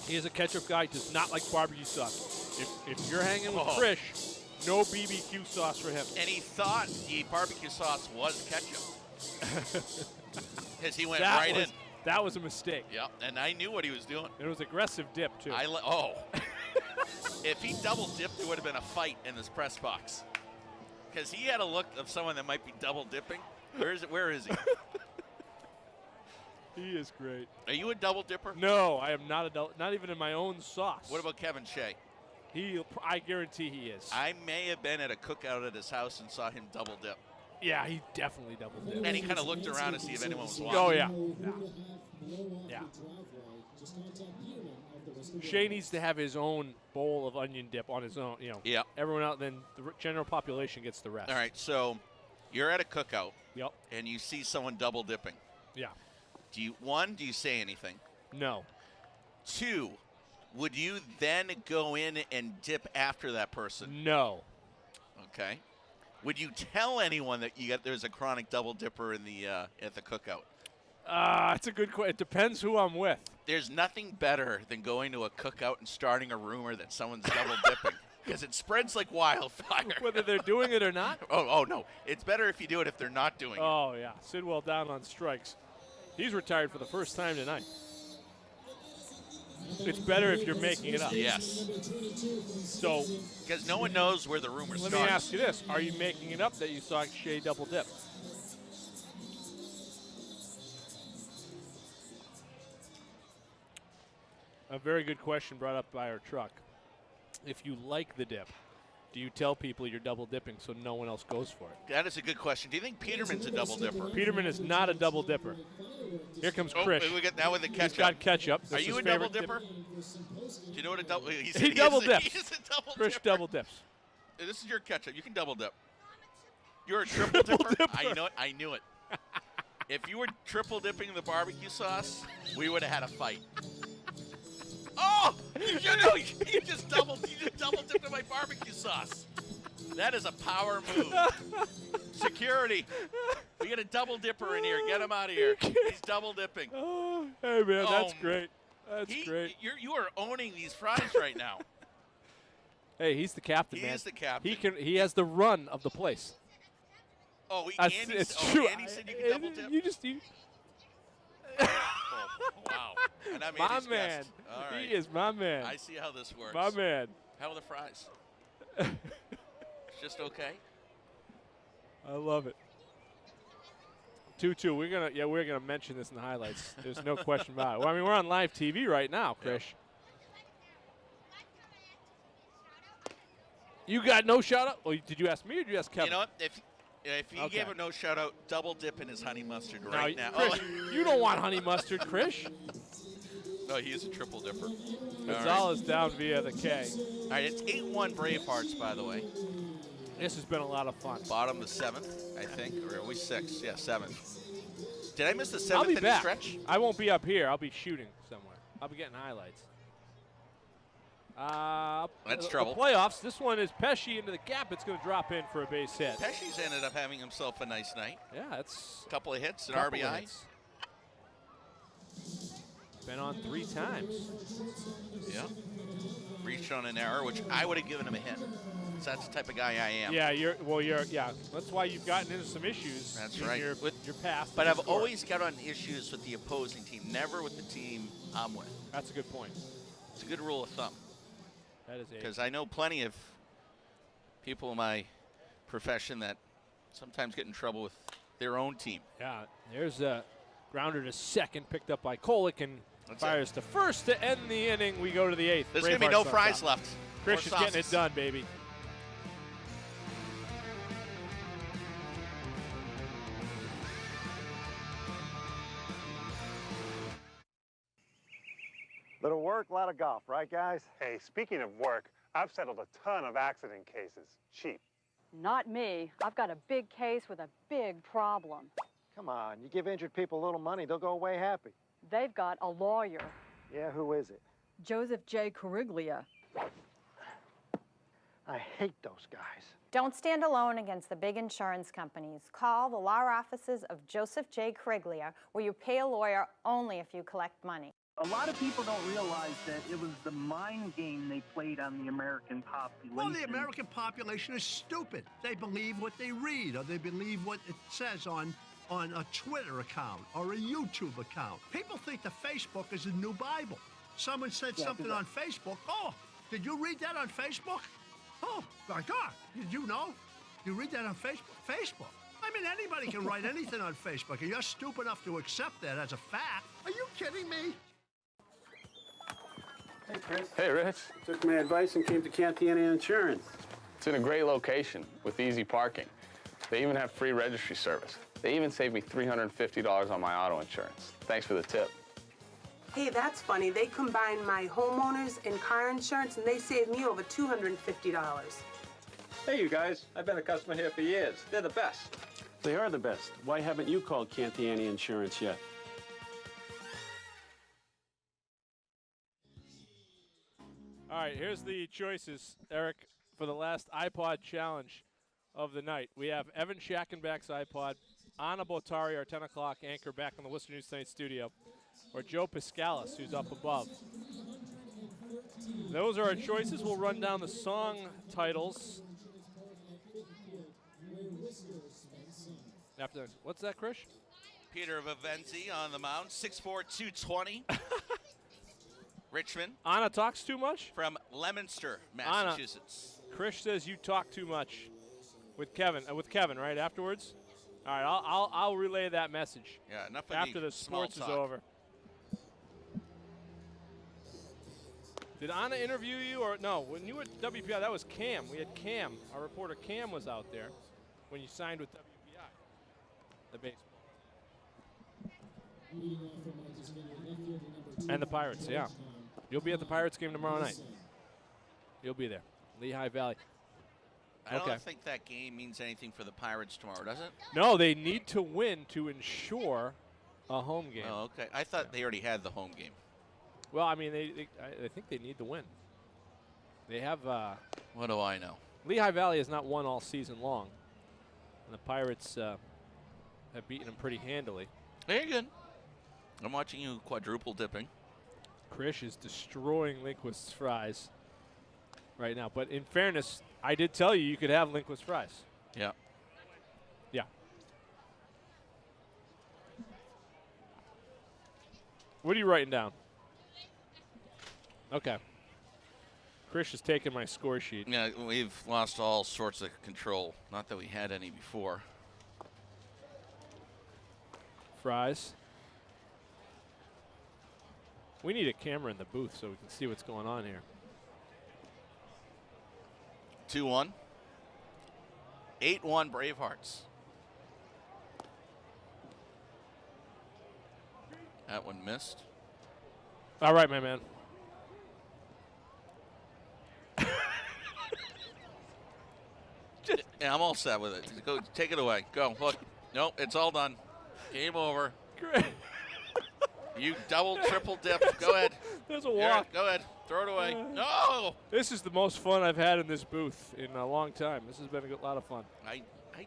He is a ketchup guy. Does not like barbecue sauce. If you're hanging with Krish, no BBQ sauce for him. And he thought the barbecue sauce was ketchup. Because he went in. That was a mistake. Yep, and I knew what he was doing. It was aggressive dip, too. If he double dipped, there would have been a fight in this press box. Because he had a look of someone that might be double dipping. Where is he? He is great. Are you a double dipper? No, I am not not even in my own sauce. What about Kevin Shea? I guarantee he is. I may have been at a cookout at his house and saw him double dip. Yeah, he definitely double dipped. And he kind of looked around to see if anyone was watching. Oh, yeah. Yeah. Shea needs to have his own bowl of onion dip on his own. Yeah. Everyone else, then the general population gets the rest. All right, so you're at a cookout. Yep. And you see someone double dipping. Yeah. Do you say anything? No. 2, would you then go in and dip after that person? No. Okay. Would you tell anyone that there's a chronic double dipper in the at the cookout? It's a good question. It depends who I'm with. There's nothing better than going to a cookout and starting a rumor that someone's double dipping. Because it spreads like wildfire. Whether they're doing it or not? Oh, no. It's better if you do it if they're not doing it. Oh, yeah. Sidwell down on strikes. He's retired for the first time tonight. It's better if you're making it up. Yes. So, because no one knows where the rumor starts. Let me ask you this. Are you making it up that you saw Shea double dip? A very good question brought up by our truck. If you like the dip, do you tell people you're double dipping so no one else goes for it? That is a good question. Do you think Peterman's a double dipper? Peterman is not a double dipper. Here comes Krish. We get now with the ketchup. He's got ketchup. Are you a double dipper? Do you know what a double? He double dips. He's a double Krish dipper. double dips. This is your ketchup. You can double dip. You're a triple dipper. I know it. I knew it. If you were triple dipping the barbecue sauce, we would have had a fight. Oh! You just double dipped in my barbecue sauce. That is a power move. Security. We got a double dipper in here. Get him out of here. He's double dipping. Oh, hey, man, that's great. That's great. You are owning these fries right now. Hey, he's the captain, man. He is the captain. He has the run of the place. Oh, it's true. Andy said you can double dip? Wow. And I'm my Andy's man. guest. All right. He is my man. I see how this works. My man. How are the fries? Just okay? I love it. 2-2. We're gonna mention this in the highlights. There's no question about it. Well, I mean, we're on live TV right now, Krish. Yep. You got no shout out? Well, did you ask me or did you ask Kevin? You know what? If he gave a no shout out, double dip in his honey mustard right now. Krish, you don't want honey mustard, Krish. No, he is a triple dipper. Gonzalez down via the K. All right, it's 8-1 Bravehearts, by the way. This has been a lot of fun. Bottom the 7th, I think, or are we 6th? Yeah, 7th. Did I miss the 7th I'll be in back. the stretch? I won't be up here. I'll be shooting somewhere. I'll be getting highlights. That's trouble. The playoffs. This one is Pesci into the gap. It's going to drop in for a base hit. Pesci's ended up having himself a nice night. Yeah, it's a couple of hits, an RBI. Hits. Been on 3 times. Yeah. Reached on an error, which I would have given him a hit. That's the type of guy I am. Yeah, that's why you've gotten into some issues. That's in right. Your past. But I've always got on issues with the opposing team, never with the team I'm with. That's a good point. It's a good rule of thumb. That is because I know plenty of people in my profession that sometimes get in trouble with their own team. Yeah, there's a grounder to second, picked up by Kolick, and fires to first to end the inning. We go to the 8th. There's going to be no fries left. Krish is getting it done, baby. Little work, a lot of golf, right, guys? Hey, speaking of work, I've settled a ton of accident cases. Cheap. Not me. I've got a big case with a big problem. Come on, you give injured people a little money, they'll go away happy. They've got a lawyer. Yeah, who is it? Joseph J. Cariglia. I hate those guys. Don't stand alone against the big insurance companies. Call the law offices of Joseph J. Cariglia, where you pay a lawyer only if you collect money. A lot of people don't realize that it was the mind game they played on the American population. Well, the American population is stupid. They believe what they read, or they believe what it says on a Twitter account or a YouTube account. People think the Facebook is a new Bible. Someone said something on Facebook. Oh, did you read that on Facebook? Oh, my God, did you know? You read that on Facebook? Facebook. I mean, anybody can write anything on Facebook, and you're stupid enough to accept that as a fact. Are you kidding me? Hey, Chris. Hey, Rich. Took my advice and came to Cantiani Insurance. It's in a great location with easy parking. They even have free registry service. They even saved me $350 on my auto insurance. Thanks for the tip. Hey, that's funny. They combined my homeowners and car insurance, and they saved me over $250. Hey, you guys. I've been a customer here for years. They're the best. They are the best. Why haven't you called Cantiani Insurance yet? All right, here's the choices, Eric, for the last iPod challenge of the night. We have Evan Schackenbach's iPod, Anna Botari, our 10 o'clock anchor, back in the Worcester News Tonight studio, or Joe Piscalis, who's up above. Those are our choices. We'll run down the song titles. After what's that, Krish? Peter Vivenzi on the mound, 6'4", 220. Richmond. Anna talks too much? From Leominster, Massachusetts. Anna, Krish says you talk too much with Kevin. Right afterwards. All right, I'll relay that message. Yeah, enough of after the sports is over. Did Anna interview you or no? When you were at WPI, that was Cam. We had Cam. Our reporter Cam was out there when you signed with WPI. The baseball. And the Pirates, yeah. You'll be at the Pirates game tomorrow night. You'll be there. Lehigh Valley. I don't think that game means anything for the Pirates tomorrow, does it? No, they need to win to ensure a home game. Oh, okay. I thought they already had the home game. Well, I mean, I think they need to win. They have. What do I know? Lehigh Valley has not won all season long, and the Pirates have beaten them pretty handily. Very good. I'm watching you quadruple dipping. Krish is destroying Lindquist's fries right now. But in fairness, I did tell you could have Lindquist fries. Yeah. Yeah. What are you writing down? Okay. Krish is taking my score sheet. Yeah, we've lost all sorts of control. Not that we had any before. Fries. We need a camera in the booth so we can see what's going on here. 2-1. 8-1 Bravehearts. That one missed. All right, my man. Yeah, I'm all set with it. Go, take it away. Go. Look. Nope, it's all done. Game over. Great. You double, triple dip. Go ahead. There's a walk. Here, go ahead. Throw it away. No! This is the most fun I've had in this booth in a long time. This has been a lot of fun. I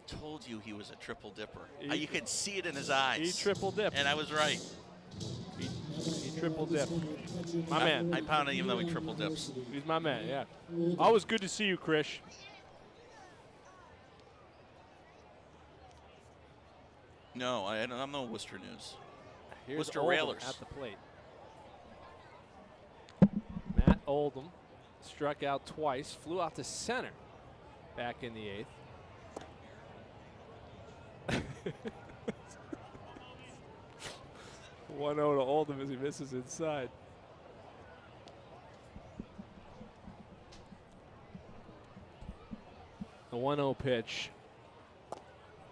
told you he was a triple dipper. You could see it in his eyes. He triple dipped. And I was right. He triple dipped. My man. I pounded him though he triple dips. He's my man, yeah. Always good to see you, Krish. No, I'm no Worcester News. Here's Worcester Oldham Railers. at the plate. Matt Oldham struck out twice, flew out to center back in the eighth. 1-0 to Oldham as he misses inside. The 1-0 pitch.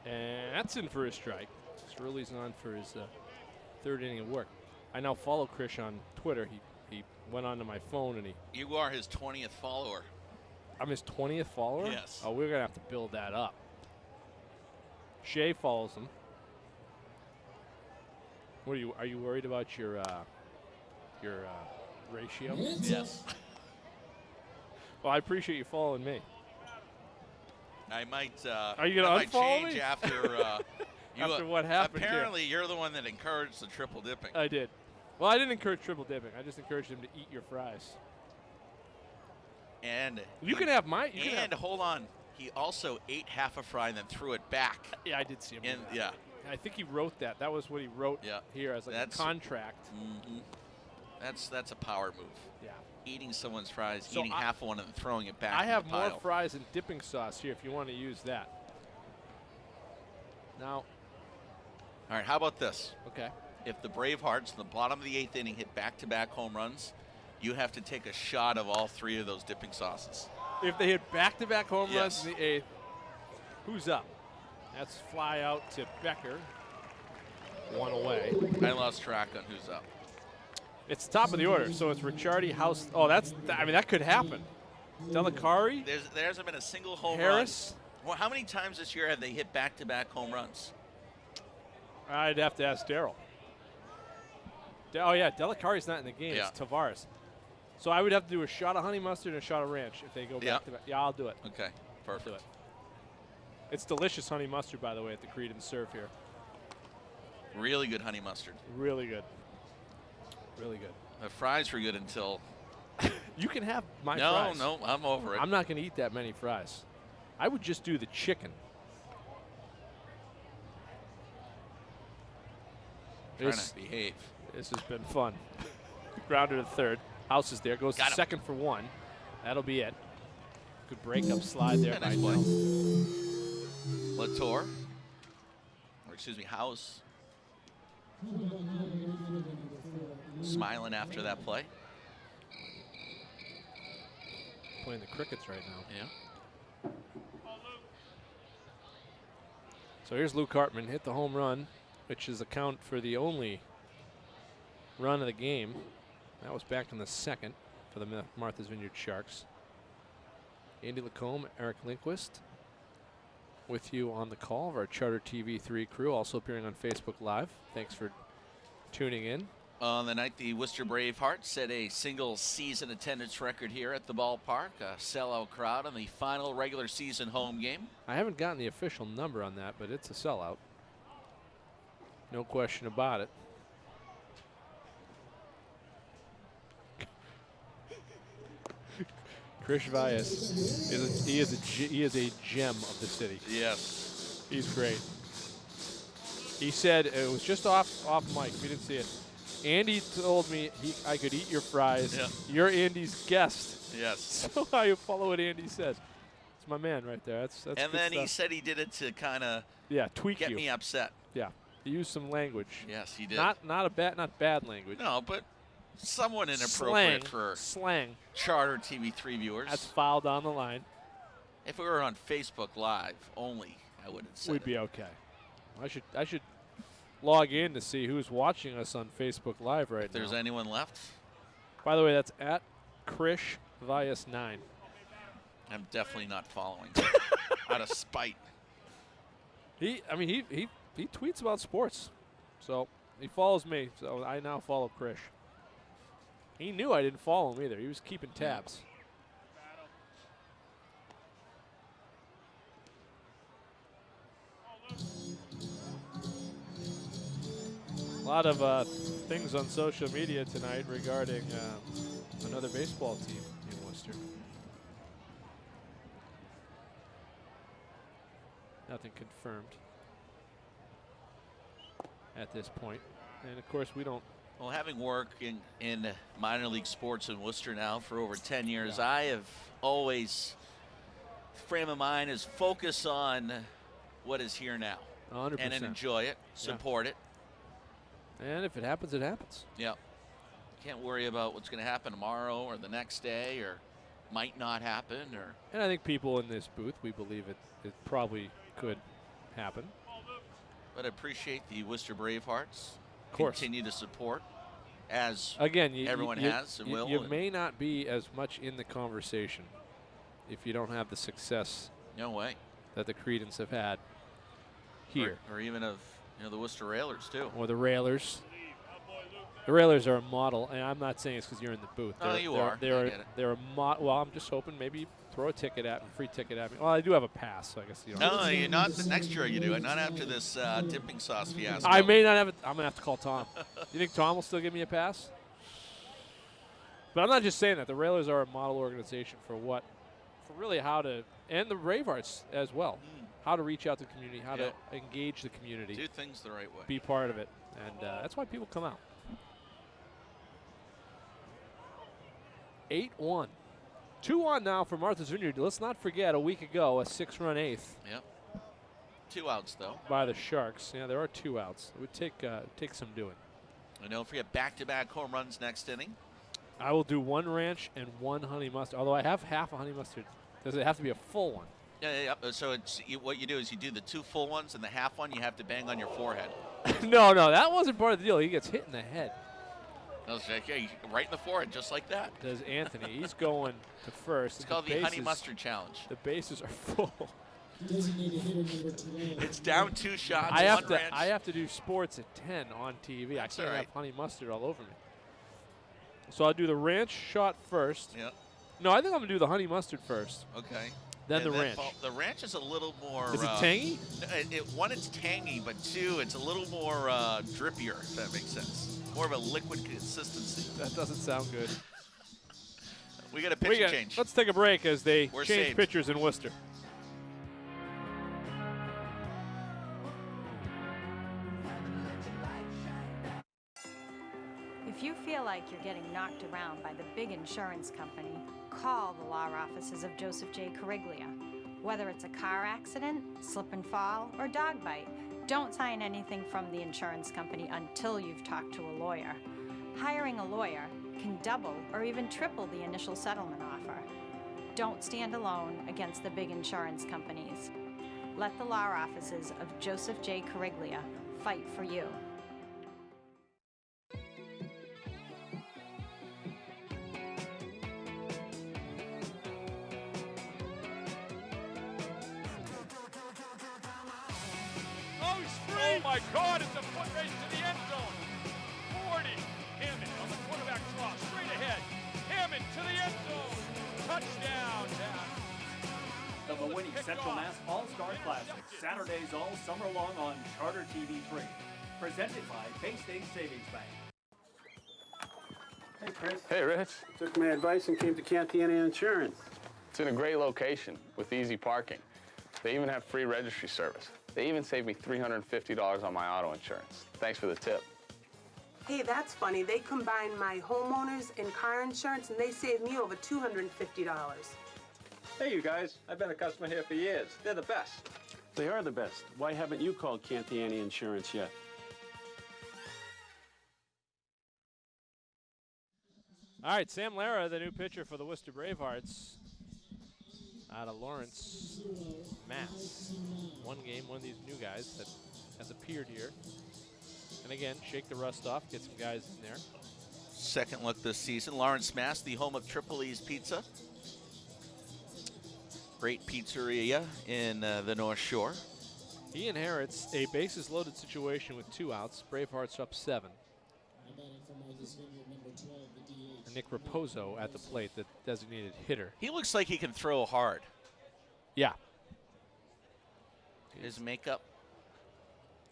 And that's in for a strike. Sterling's on for his third inning of work. I now follow Krish on Twitter. He went onto my phone and he. You are his 20th follower. I'm his 20th follower? Yes. Oh, we're going to have to build that up. Shay follows him. What are you worried about your ratio? Yes. Well, I appreciate you following me. I might. Are you gonna unfollow change me? after? After what happened here. Apparently, you're the one that encouraged the triple dipping. I did. Well, I didn't encourage triple dipping. I just encouraged him to eat your fries. And you can have my. Hold on. He also ate half a fry and then threw it back. Yeah, I did see him. Yeah. I think he wrote that. That was what he wrote here as like a contract. Mm-hmm. That's a power move. Yeah. Eating someone's fries, eating half of one and then throwing it back. I have in the pile. more fries and dipping sauce here if you want to use that. Now. All right, how about this? Okay. If the Bravehearts in the bottom of the 8th inning hit back-to-back home runs, you have to take a shot of all 3 of those dipping sauces. If they hit back-to-back home runs in the 8th, who's up? That's fly out to Becker. 1 away. I lost track on who's up. It's top of the order, so it's Ricciardi, House. Oh, that could happen. Delicari. There hasn't been a single home Harris. run. Well, how many times this year have they hit back-to-back home runs? I'd have to ask Daryl. Oh, yeah, Delicari's not in the game. Yeah. It's Tavares. So I would have to do a shot of honey mustard and a shot of ranch if they go back to back. Yeah, I'll do it. Okay, perfect. I'll do it. It's delicious honey mustard, by the way, at the Creed and Serve here. Really good honey mustard. Really good. Really good. The fries were good until... You can have my fries. fries. No, I'm over it. I'm not going to eat that many fries. I would just do the chicken. Trying to behave. This has been fun. Grounder to third. House is there. Goes to second for 1. That'll be it. Good breakup slide there by Nels. Latour. Or excuse me, House. Smiling after that play. Playing the Crickets right now. Yeah. So here's Luke Hartman. Hit the home run, which is account for the only run of the game. That was back in the 2nd for the Martha's Vineyard Sharks. Andy Lacombe, Eric Lindquist with you on the call of our Charter TV 3 crew, also appearing on Facebook Live. Thanks for tuning in. On the night, the Worcester Bravehearts set a single season attendance record here at the ballpark. A sellout crowd on the final regular season home game. I haven't gotten the official number on that, but it's a sellout. No question about it. Krish Vyas he is a gem of the city. Yes. He's great. He said, it was just off mic, we didn't see it. Andy told me I could eat your fries. Yeah. You're Andy's guest. Yes. So I follow what Andy says. It's my man right there. That's and good then stuff. he said he did it to kind of tweak get you. me upset. Yeah. He used some language. Yes, he did. Not bad language. No, but somewhat inappropriate for slang. Charter TV 3 viewers. That's foul down the line. If we were on Facebook Live only, I wouldn't say We'd be okay. I should log in to see who's watching us on Facebook Live right now. If there's anyone left. By the way, that's at Krish Vyas 9. I'm definitely not following out of spite. He tweets about sports, so he follows me. So I now follow Krish. He knew I didn't follow him either. He was keeping tabs. A lot of things on social media tonight regarding another baseball team in Worcester. Nothing confirmed at this point. And of course we don't. Well, having worked in minor league sports in Worcester now for over 10 years, I have always, frame of mind is focus on what is here now. 100%. And then enjoy it, support it. And if it happens, it happens. Yeah. Can't worry about what's going to happen tomorrow or the next day or might not happen. And I think people in this booth, we believe it probably could happen. But I appreciate the Worcester Bravehearts. Of course. Continue to support as everyone has and will. You may not be as much in the conversation if you don't have the success no way that the Credence have had here. Or even of the Worcester Railers, too. Or the Railers. The Railers are a model, and I'm not saying it's because you're in the booth. Oh, you are. They're a model. Well, I'm just hoping maybe throw a ticket at me, free ticket at me. Well, I do have a pass, so I guess you know. No, you're not. The next year you do. Not after this dipping sauce fiasco. I may not have it. I'm going to have to call Tom. You think Tom will still give me a pass? But I'm not just saying that. The Railers are a model organization for really how to, and the Bravehearts as well, how to reach out to the community, how to engage the community. Do things the right way. Be part of it. And that's why people come out. 8-1. 2-1 now for Martha's Vineyard. Let's not forget, a week ago, a 6-run eighth. Yep. 2 outs, though. By the Sharks. Yeah, there are 2 outs. It would take some doing. And don't forget back-to-back home runs next inning. I will do 1 ranch and 1 honey mustard, although I have half a honey mustard. Does it have to be a full one? Yeah. So what you do is you do the 2 full ones and the half one you have to bang on your forehead. No, that wasn't part of the deal. He gets hit in the head. Okay, right in the forehead, just like that. Does Anthony. He's going to first. It's called the honey mustard challenge. The bases are full. It's down 2 shots, I ranch. have to do sports at 10 on TV. I can't have honey mustard all over me. So I'll do the ranch shot first. Yep. No, I think I'm going to do the honey mustard first. Okay. Then the ranch. The ranch is a little more... Is it tangy? One, it's tangy, but 2, it's a little more drippier, if that makes sense. More of a liquid consistency. That doesn't sound good. We got a pitching change. Let's take a break as they change saved. pitchers in Worcester. If you feel like you're getting knocked around by the big insurance company, call the law offices of Joseph J. Cariglia. Whether it's a car accident, slip and fall, or dog bite, don't sign anything from the insurance company until you've talked to a lawyer. Hiring a lawyer can double or even triple the initial settlement offer. Don't stand alone against the big insurance companies. Let the law offices of Joseph J. Cariglia fight for you. Oh my God, it's a foot race to the end zone. 40. Hammond on the quarterback draw, straight ahead. Hammond to the end zone. Touchdown. The Mawinnie Central Mass All-Star Classic, Saturdays all summer long on Charter TV 3. Presented by Bay State Savings Bank. Hey, Chris. Hey, Rich. Took my advice and came to Cantiani Insurance. It's in a great location with easy parking. They even have free registry service. They even saved me $350 on my auto insurance. Thanks for the tip. Hey, that's funny. They combined my homeowners and car insurance, and they saved me over $250. Hey, you guys. I've been a customer here for years. They're the best. They are the best. Why haven't you called Cantiani Insurance yet? All right, Sam Lara, the new pitcher for the Worcester Bravehearts, out of Lawrence, Mass. One game, one of these new guys that has appeared here. And again, shake the rust off, get some guys in there. Second look this season. Lawrence, Mass, the home of Triple E's Pizza. Great pizzeria in the North Shore. He inherits a bases-loaded situation with 2 outs. Bravehearts up 7. And Nick Raposo at the plate, the designated hitter. He looks like he can throw hard. Yeah. His makeup.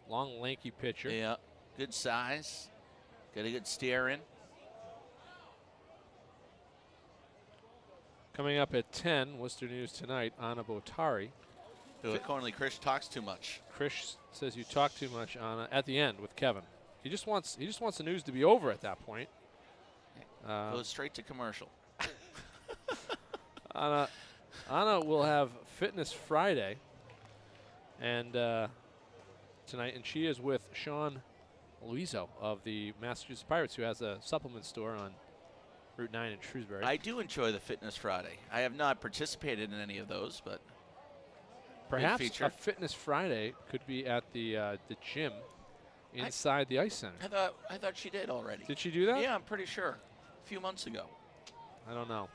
Long, lanky pitcher. Yeah. Good size. Got a good steer in. Coming up at 10, Worcester News Tonight, Anna Botari. Who accordingly, Chris talks too much. Chris says you talk too much, Anna, at the end with Kevin. He just wants the news to be over at that point. Goes straight to commercial. Anna will have Fitness Friday and tonight, and she is with Sean Luiso of the Massachusetts Pirates, who has a supplement store on Route 9 in Shrewsbury. I do enjoy the Fitness Friday. I have not participated in any of those, but perhaps a Fitness Friday could be at the gym inside the Ice Center. I thought she did already. Did she do that? Yeah, I'm pretty sure. A few months ago. I don't know.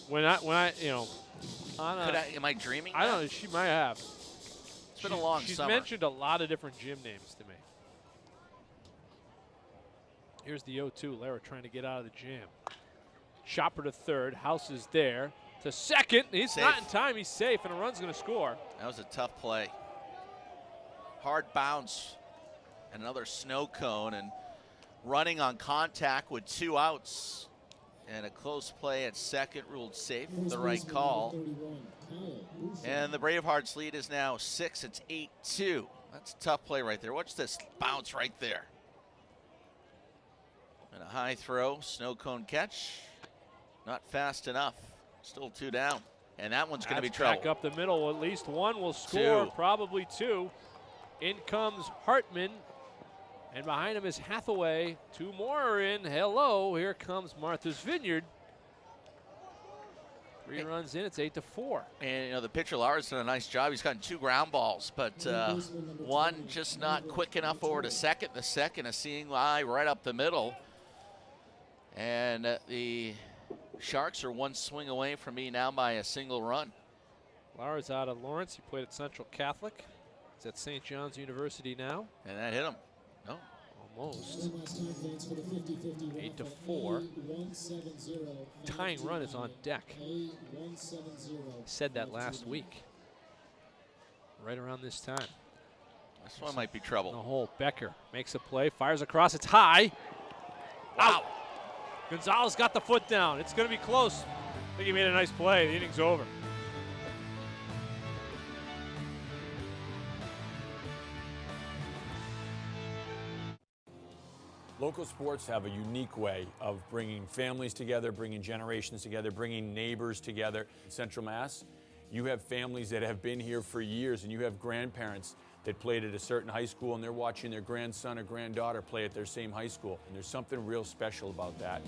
When I Anna, am I dreaming? I don't know. She might have. It's been a long She's summer. mentioned a lot of different gym names to me. Here's the 0-2. Lara trying to get out of the jam. Chopper to third. House is there. To second. He's Safe. not in time. He's safe, and a run's going to score. That was a tough play. Hard bounce. And another snow cone. And running on contact with 2 outs. And a close play at second ruled safe. The right call. And the Bravehearts lead is now 6. It's 8-2. That's a tough play right there. Watch this bounce right there. And a high throw, snow cone catch. Not fast enough. Still 2 down. And that one's going to be trouble. Back up the middle. At least one will score, 2. probably 2. In comes Hartman. And behind him is Hathaway. 2 more are in. Hello, here comes Martha's Vineyard. 3 runs in, it's 8-4. And, you know, the pitcher, Lara's done a nice job. He's gotten 2 ground balls, but one just not quick enough over to second. The second, a seeing eye right up the middle. And the Sharks are 1 swing away from being down by a single run. Lara's out of Lawrence. He played at Central Catholic. He's at St. John's University now. And that hit him. No. Almost. 8-4. Tying run is on deck. Said that last week. Right around this time. This one might be trouble. The hole. Becker makes a play, fires across. It's high. Wow. Gonzalez got the foot down. It's going to be close. I think he made a nice play. The inning's over. Local sports have a unique way of bringing families together, bringing generations together, bringing neighbors together. In Central Mass, you have families that have been here for years, and you have grandparents that played at a certain high school, and they're watching their grandson or granddaughter play at their same high school. And there's something real special about that.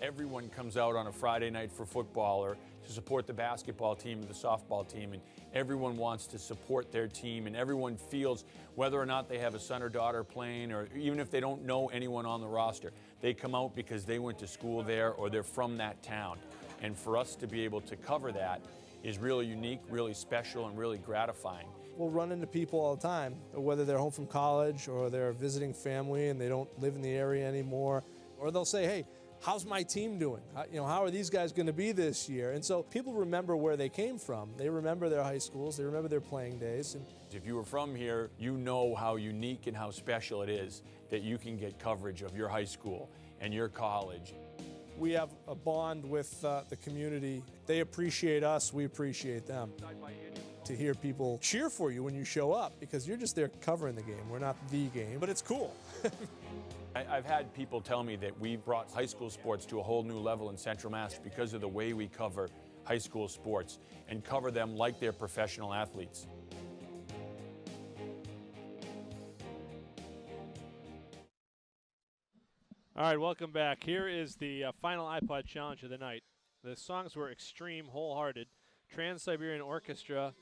Everyone comes out on a Friday night for football or to support the basketball team or the softball team, and everyone wants to support their team, and everyone feels whether or not they have a son or daughter playing, or even if they don't know anyone on the roster, they come out because they went to school there or they're from that town. And for us to be able to cover that is really unique, really special, and really gratifying. We'll run into people all the time, whether they're home from college or they're visiting family and they don't live in the area anymore, or they'll say, hey, how's my team doing? How are these guys going to be this year? And so people remember where they came from. They remember their high schools. They remember their playing days. And if you were from here, you know how unique and how special it is that you can get coverage of your high school and your college. We have a bond with the community. They appreciate us. We appreciate them. To hear people cheer for you when you show up, because you're just there covering the game. We're not the game, but it's cool. I've had people tell me that we brought high school sports to a whole new level in Central Mass because of the way we cover high school sports and cover them like they're professional athletes. All right, welcome back. Here is the final iPod challenge of the night. The songs were Extreme, Wholehearted, Trans-Siberian Orchestra,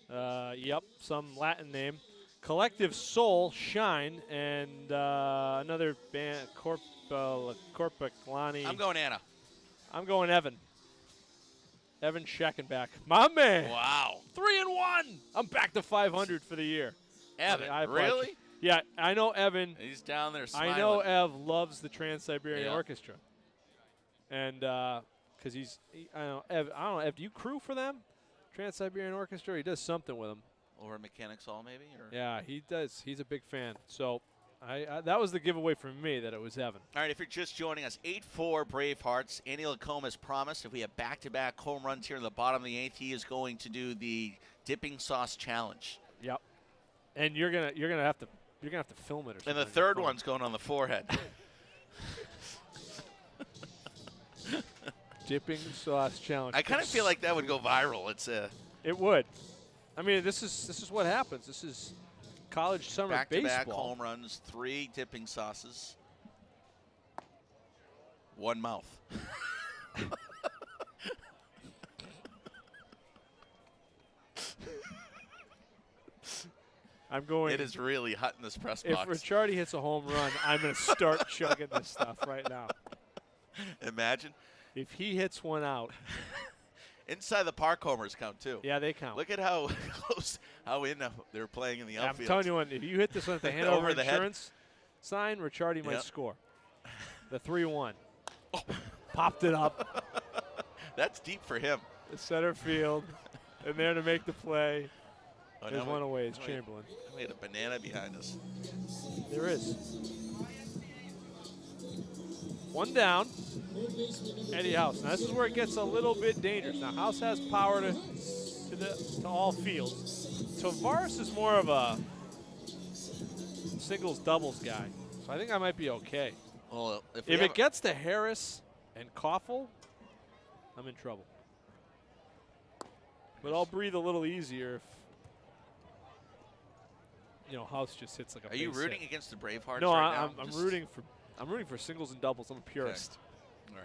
some Latin name, Collective Soul, Shine, and another band, Corpaclani. I'm going Anna. I'm going Evan. Evan Scheckenbach. My man. Wow. 3-1. I'm back to 500 for the year. Evan, really? Yeah, I know Evan. He's down there smiling. I know Ev loves the Trans-Siberian Yeah. Orchestra. And because I don't know, Ev, do you crew for them? Trans-Siberian Orchestra? He does something with them. Over at Mechanics Hall, maybe? Or? Yeah, he does. He's a big fan. So that was the giveaway from me that it was Evan. All right, if you're just joining us, 8-4 Bravehearts. Andy Lacombe has promised if we have back-to-back home runs here in the bottom of the 8th, he is going to do the dipping sauce challenge. Yep. And you're gonna have to film it or something. And the third one's going on the forehead. Dipping sauce challenge. I kind of feel like that would go viral. It would. I mean, this is what happens. This is college summer back-to-back baseball. home runs, 3 dipping sauces, 1 mouth. I'm going. It is really hot in this press box. If Ricciardi hits a home run, I'm going to start chugging this stuff right now. Imagine. If he hits one out. Inside the park homers count, too. Yeah, they count. Look at how close, how in they're playing in the outfield. I'm telling you what, if you hit this one at the Hanover Insurance sign, Ricciardi might score. The 3-1. Oh, Popped it up. That's deep for him. The center field. And there to make the play. Oh, There's one away. It's Chamberlain. We had a banana behind us. There is. One down. Eddie House. Now this is where it gets a little bit dangerous. Now House has power to all fields. Tavares is more of a singles doubles guy. So I think I might be okay. Well, if it gets to Harris and Koffel, I'm in trouble. But I'll breathe a little easier if House just hits like a. Are you base rooting hit. against the Bravehearts? No, right now? I'm rooting for singles and doubles. I'm a purist. Okay. All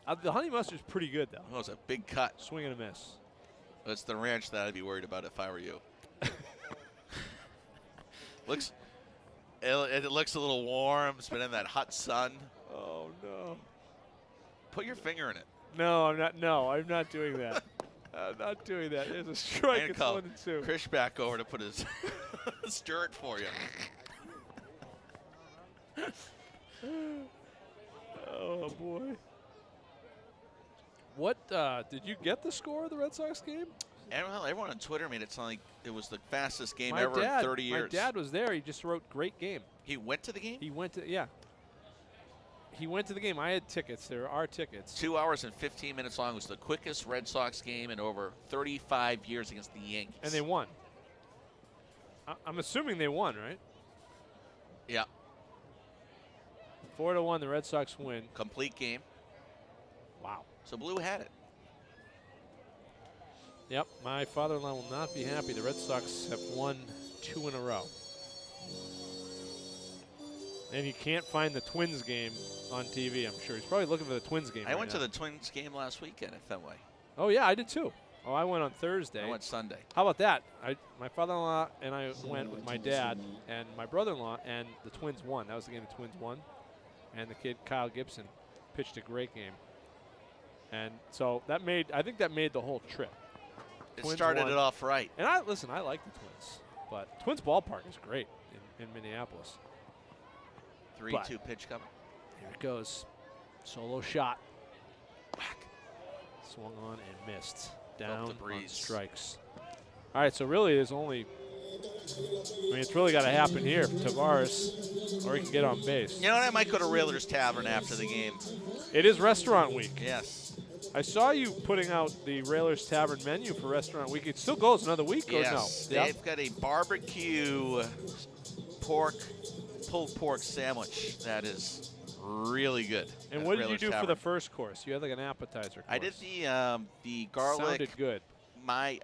right. The honey mustard's pretty good though. Oh, it's a big cut. Swing and a miss. That's the ranch that I'd be worried about if I were you. It looks a little warm. It's been in that hot sun. Oh no! Put your finger in it. No, I'm not. No, I'm not doing that. I'm not doing that. There's a strike. It's 1-2. Chris back over to put his stir it for you. Oh boy! What did you get the score of the Red Sox game? Everyone on Twitter made it sound like it was the fastest game ever in 30 years. My dad was there. He just wrote great game. He went to the game? He went to He went to the game. I had tickets. There are tickets. 2 hours and 15 minutes long. It was the quickest Red Sox game in over 35 years against the Yankees. And they won. I'm assuming they won, right? Yeah. 4-1, the Red Sox win. Complete game. Wow. So Blue had it. Yep, my father-in-law will not be happy. The Red Sox have won 2 in a row. And you can't find the Twins game on TV, I'm sure. He's probably looking for the Twins game. I went to the Twins game last weekend at Fenway. Oh, yeah, I did too. Oh, I went on Thursday. I went Sunday. How about that? My father-in-law and I went with my dad and my brother-in-law, and the Twins won. That was the game the Twins won. And the kid, Kyle Gibson, pitched a great game. And so I think that made the whole trip. It started it off right. And I like the Twins, but Twins ballpark is great in Minneapolis. 3-2 pitch coming. Here it goes. Solo shot. Whack. Swung on and missed. Down on strikes. All right, so really there's only, it's really got to happen here for Tavares, or he can get on base. You know what? I might go to Railers Tavern after the game. It is restaurant week. Yes. I saw you putting out the Railers Tavern menu for restaurant week. It still goes another week, or no? Yes, they've got a barbecue pulled pork sandwich that is really good. And what did you do for the first course? You had like an appetizer course. I did the garlic. Sounded good. My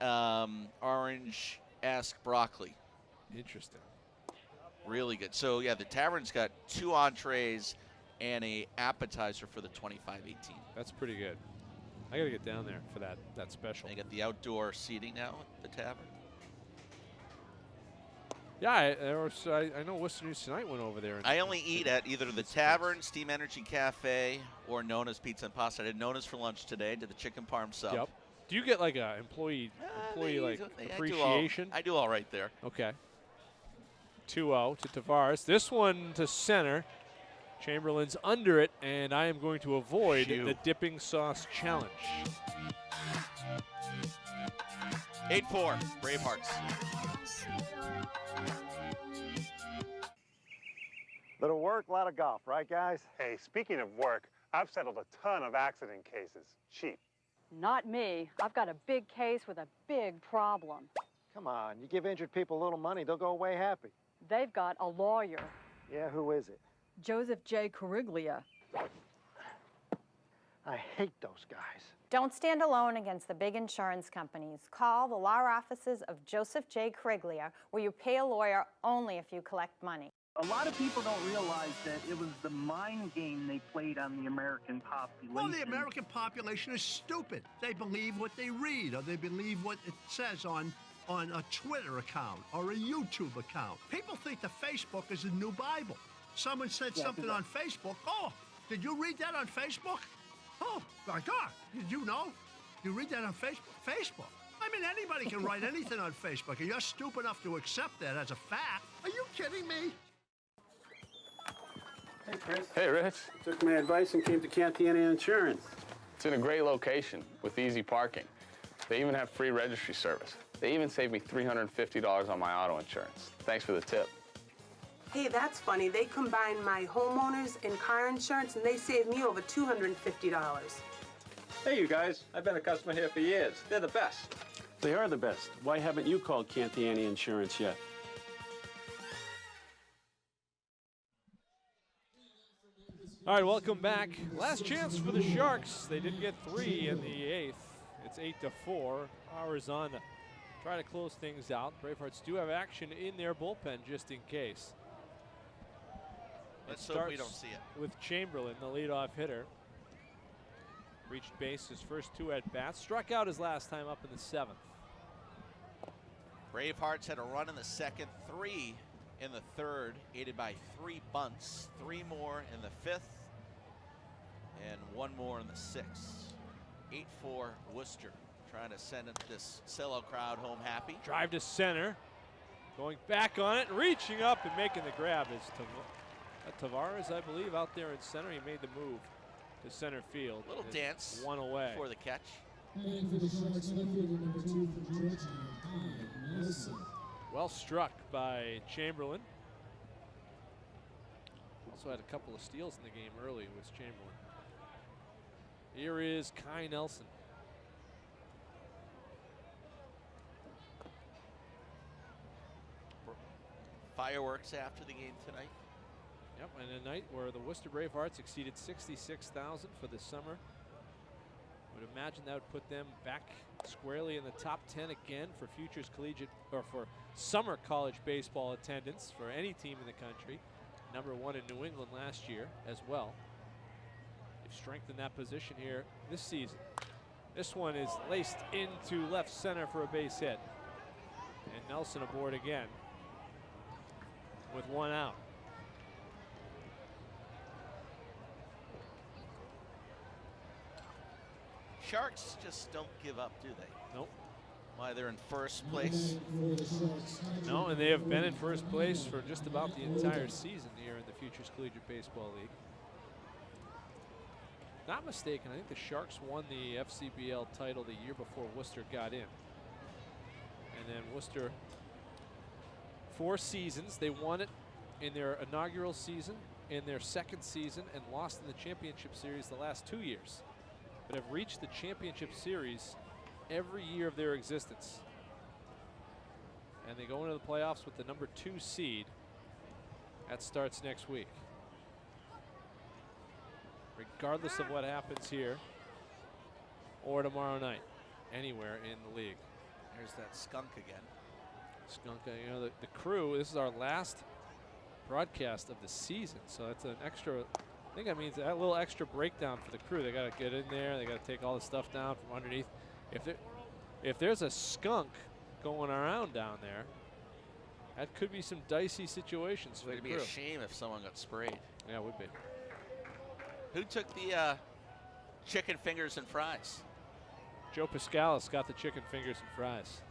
orange-esque broccoli. Interesting. Really good. So yeah, the tavern's got 2 entrees and a appetizer for the 25-18. That's pretty good. I got to get down there for that special. They got the outdoor seating now at the tavern. Yeah, I know Worcester News Tonight went over there. I only eat at either the Tavern, Steam Energy Cafe, or Nona's Pizza and Pasta. I did Nona's for lunch today. Did the chicken parm sub. Yep. Do you get like a employee appreciation? I do all right there. Okay. 2-0 to Tavares. This one to center. Chamberlain's under it, and I am going to avoid the dipping sauce challenge. 8-4, Bravehearts. Little work, a lot of golf, right, guys? Hey, speaking of work, I've settled a ton of accident cases. Cheap. Not me. I've got a big case with a big problem. Come on, you give injured people a little money, they'll go away happy. They've got a lawyer. Yeah, who is it? Joseph J. Cariglia. I hate those guys. Don't stand alone against the big insurance companies. Call the law offices of Joseph J. Cariglia, where you pay a lawyer only if you collect money. A lot of people don't realize that it was the mind game they played on the American population. Well, the American population is stupid. They believe what they read, or they believe what it says on a Twitter account or a YouTube account. People think that Facebook is the new Bible. Someone said something on Facebook. Oh, did you read that on Facebook? Oh, my God, did you know? You read that on Facebook? I mean, anybody can write anything on Facebook, and you're stupid enough to accept that as a fact. Are you kidding me? Hey, Chris. Hey, Rich. Took my advice and came to Cantiani Insurance. It's in a great location with easy parking. They even have free registry service. They even saved me $350 on my auto insurance. Thanks for the tip. Hey, that's funny. They combined my homeowners and car insurance, and they saved me over $250. Hey, you guys. I've been a customer here for years. They're the best. They are the best. Why haven't you called Cantiani Insurance yet? All right, welcome back. Last chance for the Sharks. They did get 3 in the 8th. It's 8-4. Hours on to try to close things out. Bravehearts do have action in their bullpen just in case. Let's hope we don't see it. With Chamberlain, the leadoff hitter. Reached base his first 2 at-bats. Struck out his last time up in the 7th. Bravehearts had a run in the second, 3 in the third, aided by 3 bunts, 3 more in the 5th, and 1 more in the 6th. 8-4 Worcester, trying to send this sellout crowd home happy. Drive to center. Going back on it, reaching up and making the grab is Tavares, I believe, out there in center. He made the move to center field. Little dance 1 away for the catch. Well struck by Chamberlain. Also had a couple of steals in the game early with Chamberlain. Here is Kai Nelson. Fireworks after the game tonight. Yep, and a night where the Worcester Bravehearts exceeded 66,000 for the summer. Would imagine that would put them back squarely in the top 10 again for futures collegiate or for summer college baseball attendance for any team in the country. Number 1 in New England last year as well. They've strengthened that position here this season. This one is laced into left center for a base hit. And Nelson aboard again with 1 out. Sharks just don't give up, do they? Nope. Why, they're in first place. No, and they have been in first place for just about the entire season here in the Futures Collegiate Baseball League. Not mistaken, I think the Sharks won the FCBL title the year before Worcester got in. And then Worcester, 4 seasons, they won it in their inaugural season, in their 2nd season, and lost in the championship series the last 2 years. But have reached the championship series every year of their existence. And they go into the playoffs with the number 2 seed. That starts next week. Regardless of what happens here or tomorrow night, anywhere in the league. There's that skunk again. Skunk, you know, the crew, this is our last broadcast of the season, so that's an extra, I think that means a little extra breakdown for the crew. They got to get in there, they got to take all the stuff down from underneath. If there's a skunk going around down there, that could be some dicey situations for the crew. It would be a shame if someone got sprayed. Yeah, it would be. Who took the chicken fingers and fries? Joe Piscalis got the chicken fingers and fries.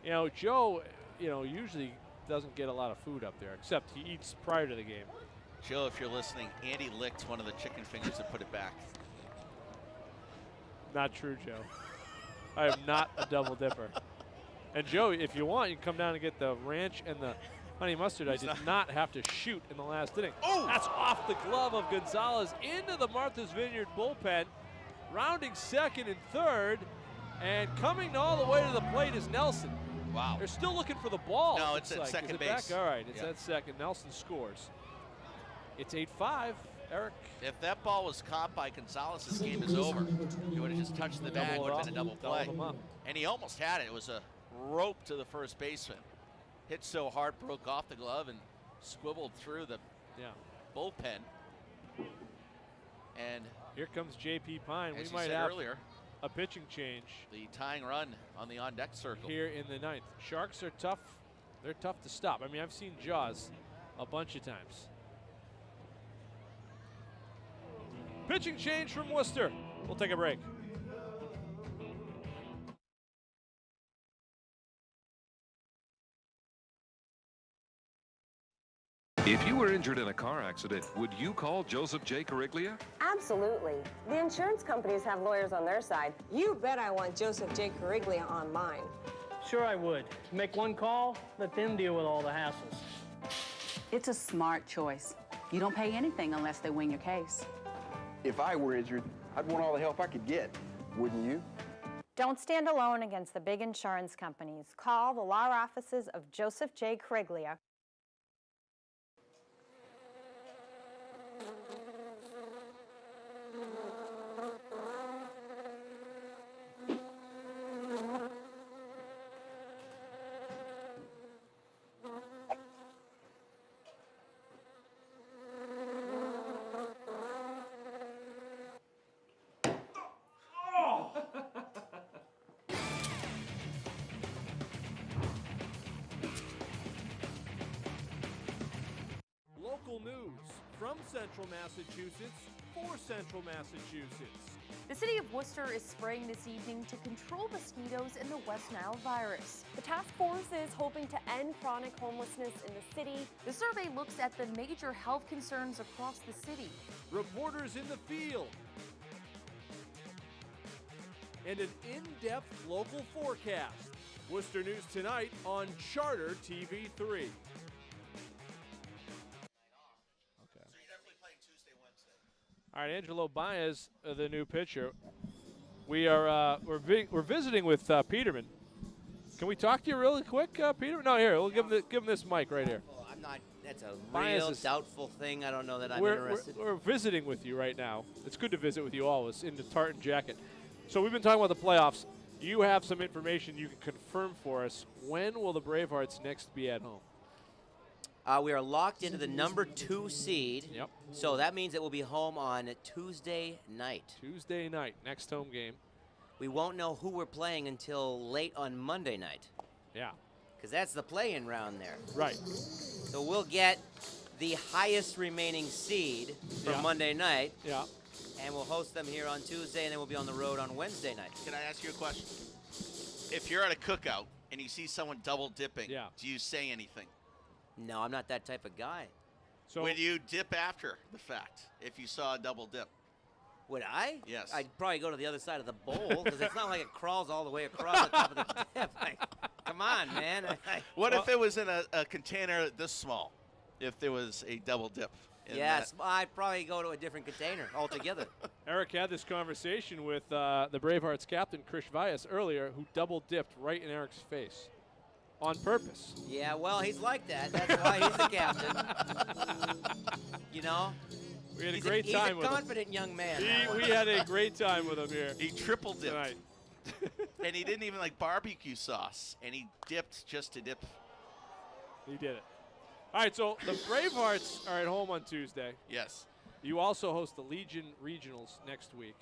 You know, Joe, usually doesn't get a lot of food up there, except he eats prior to the game. Joe, if you're listening, Andy licked one of the chicken fingers and put it back. Not true, Joe. I am not a double dipper. And Joe, if you want, you can come down and get the ranch and the honey mustard. I did not have to shoot in the last inning. Oh! That's off the glove of Gonzalez into the Martha's Vineyard bullpen. Rounding second and third. And coming all the way to the plate is Nelson. Wow. They're still looking for the ball. No, it's at second base. Back? All right, it's at second. Nelson scores. It's 8-5. Eric. If that ball was caught by Gonzalez, this game is over. He would have just touched the bag, would have been a double play. And he almost had it. It was a rope to the first baseman. Hit so hard, broke off the glove and squiveled through the bullpen. And here comes J.P. Pine. We might have a pitching change. The tying run on the on-deck circle. Here in the 9th. Sharks are tough. They're tough to stop. I mean, I've seen Jaws a bunch of times. Pitching change from Worcester. We'll take a break. If you were injured in a car accident, would you call Joseph J. Cariglia? Absolutely. The insurance companies have lawyers on their side. You bet I want Joseph J. Cariglia on mine. Sure I would. Make one call, let them deal with all the hassles. It's a smart choice. You don't pay anything unless they win your case. If I were injured, I'd want all the help I could get. Wouldn't you? Don't stand alone against the big insurance companies. Call the law offices of Joseph J. Cariglia. Local news from Central Massachusetts for Central Massachusetts. The city of Worcester is spraying this evening to control mosquitoes in the West Nile virus. The task force is hoping to end chronic homelessness in the city. The survey looks at the major health concerns across the city. Reporters in the field. And an in-depth local forecast. Worcester News tonight on Charter TV3. All right, Angelo Baez, the new pitcher. We're visiting with Peterman. Can we talk to you really quick, Peterman? No, here we'll give him this mic right here. Oh, I'm not. That's a Baez real is, doubtful thing. I don't know that I'm interested. We're visiting with you right now. It's good to visit with you always in the tartan jacket. So we've been talking about the playoffs. You have some information you can confirm for us. When will the Bravehearts next be at home? We are locked into the number 2 seed. Yep. So that means it will be home on Tuesday night. Tuesday night, next home game. We won't know who we're playing until late on Monday night. Yeah. Because that's the play-in round there. Right. So we'll get the highest remaining seed for Monday night. Yeah. And we'll host them here on Tuesday, and then we'll be on the road on Wednesday night. Can I ask you a question? If you're at a cookout and you see someone double dipping, do you say anything? No, I'm not that type of guy. So would you dip after the fact if you saw a double dip? Would I? Yes. I'd probably go to the other side of the bowl because it's not like it crawls all the way across the top of the dip. Come on, man. What if it was in a container this small? If there was a double dip? Yes, I'd probably go to a different container altogether. Eric had this conversation with the Bravehearts captain, Chris Vias, earlier, who double dipped right in Eric's face. On purpose. Yeah, well, he's like that. That's why he's the captain. You know? We had a great time with him. He's a confident young man. We had a great time with him here. He triple dipped. Tonight. And he didn't even like barbecue sauce. And he dipped just to dip. He did it. All right, so the Bravehearts are at home on Tuesday. Yes. You also host the Legion Regionals next week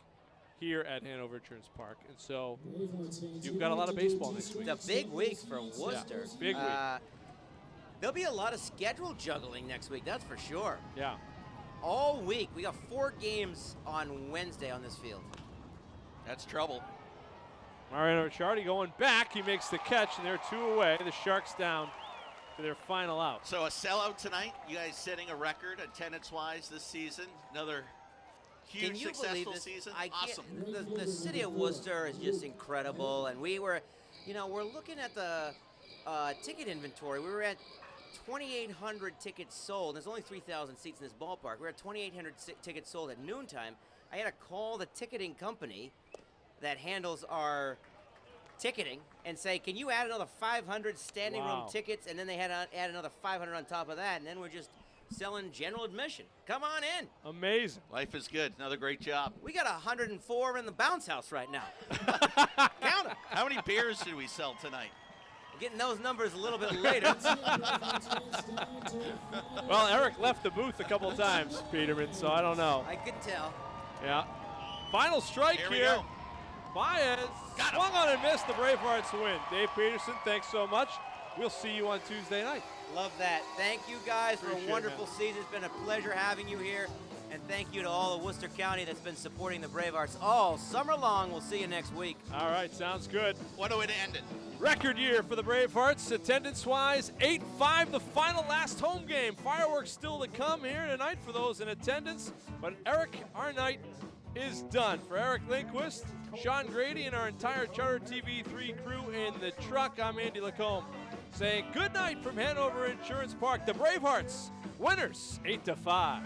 here at Hanover Insurance Park. And so you've got a lot of baseball next week. It's a big week for Worcester. Yeah, big week. There'll be a lot of schedule juggling next week, that's for sure. Yeah. All week. We got 4 games on Wednesday on this field. That's trouble. Mariano Ricciardi going back. He makes the catch, and they're 2 away. The Sharks down to their final out. So a sellout tonight. You guys setting a record attendance-wise this season. Another huge successful season. Awesome. The city of Worcester is just incredible, and we were, we're looking at the ticket inventory. We were at 2,800 tickets sold. There's only 3,000 seats in this ballpark. We're at 2,800 tickets sold at noontime. I had to call the ticketing company that handles our ticketing and say, can you add another 500 standing room tickets? And then they had to add another 500 on top of that, and then we're just selling general admission. Come on in. Amazing. Life is good. Another great job. We got 104 in the bounce house right now. Count them. How many beers did we sell tonight? Getting those numbers a little bit later. Well, Eric left the booth a couple times, Peterman, so I don't know. I could tell. Yeah. Final strike here. Baez swung on and missed. The Bravehearts win. Dave Peterson, thanks so much. We'll see you on Tuesday night. Love that. Thank you guys for Appreciate a wonderful season. It's been a pleasure having you here. And thank you to all of Worcester County that's been supporting the Bravehearts all summer long. We'll see you next week. All right, sounds good. What a way to end it. Record year for the Bravehearts, attendance-wise, 8-5, the final last home game. Fireworks still to come here tonight for those in attendance, but Eric, our night is done. For Eric Lindquist, Sean Grady, and our entire Charter TV3 crew in the truck, I'm Andy Lacombe, saying good night from Hanover Insurance Park. The Bravehearts, winners, 8-5.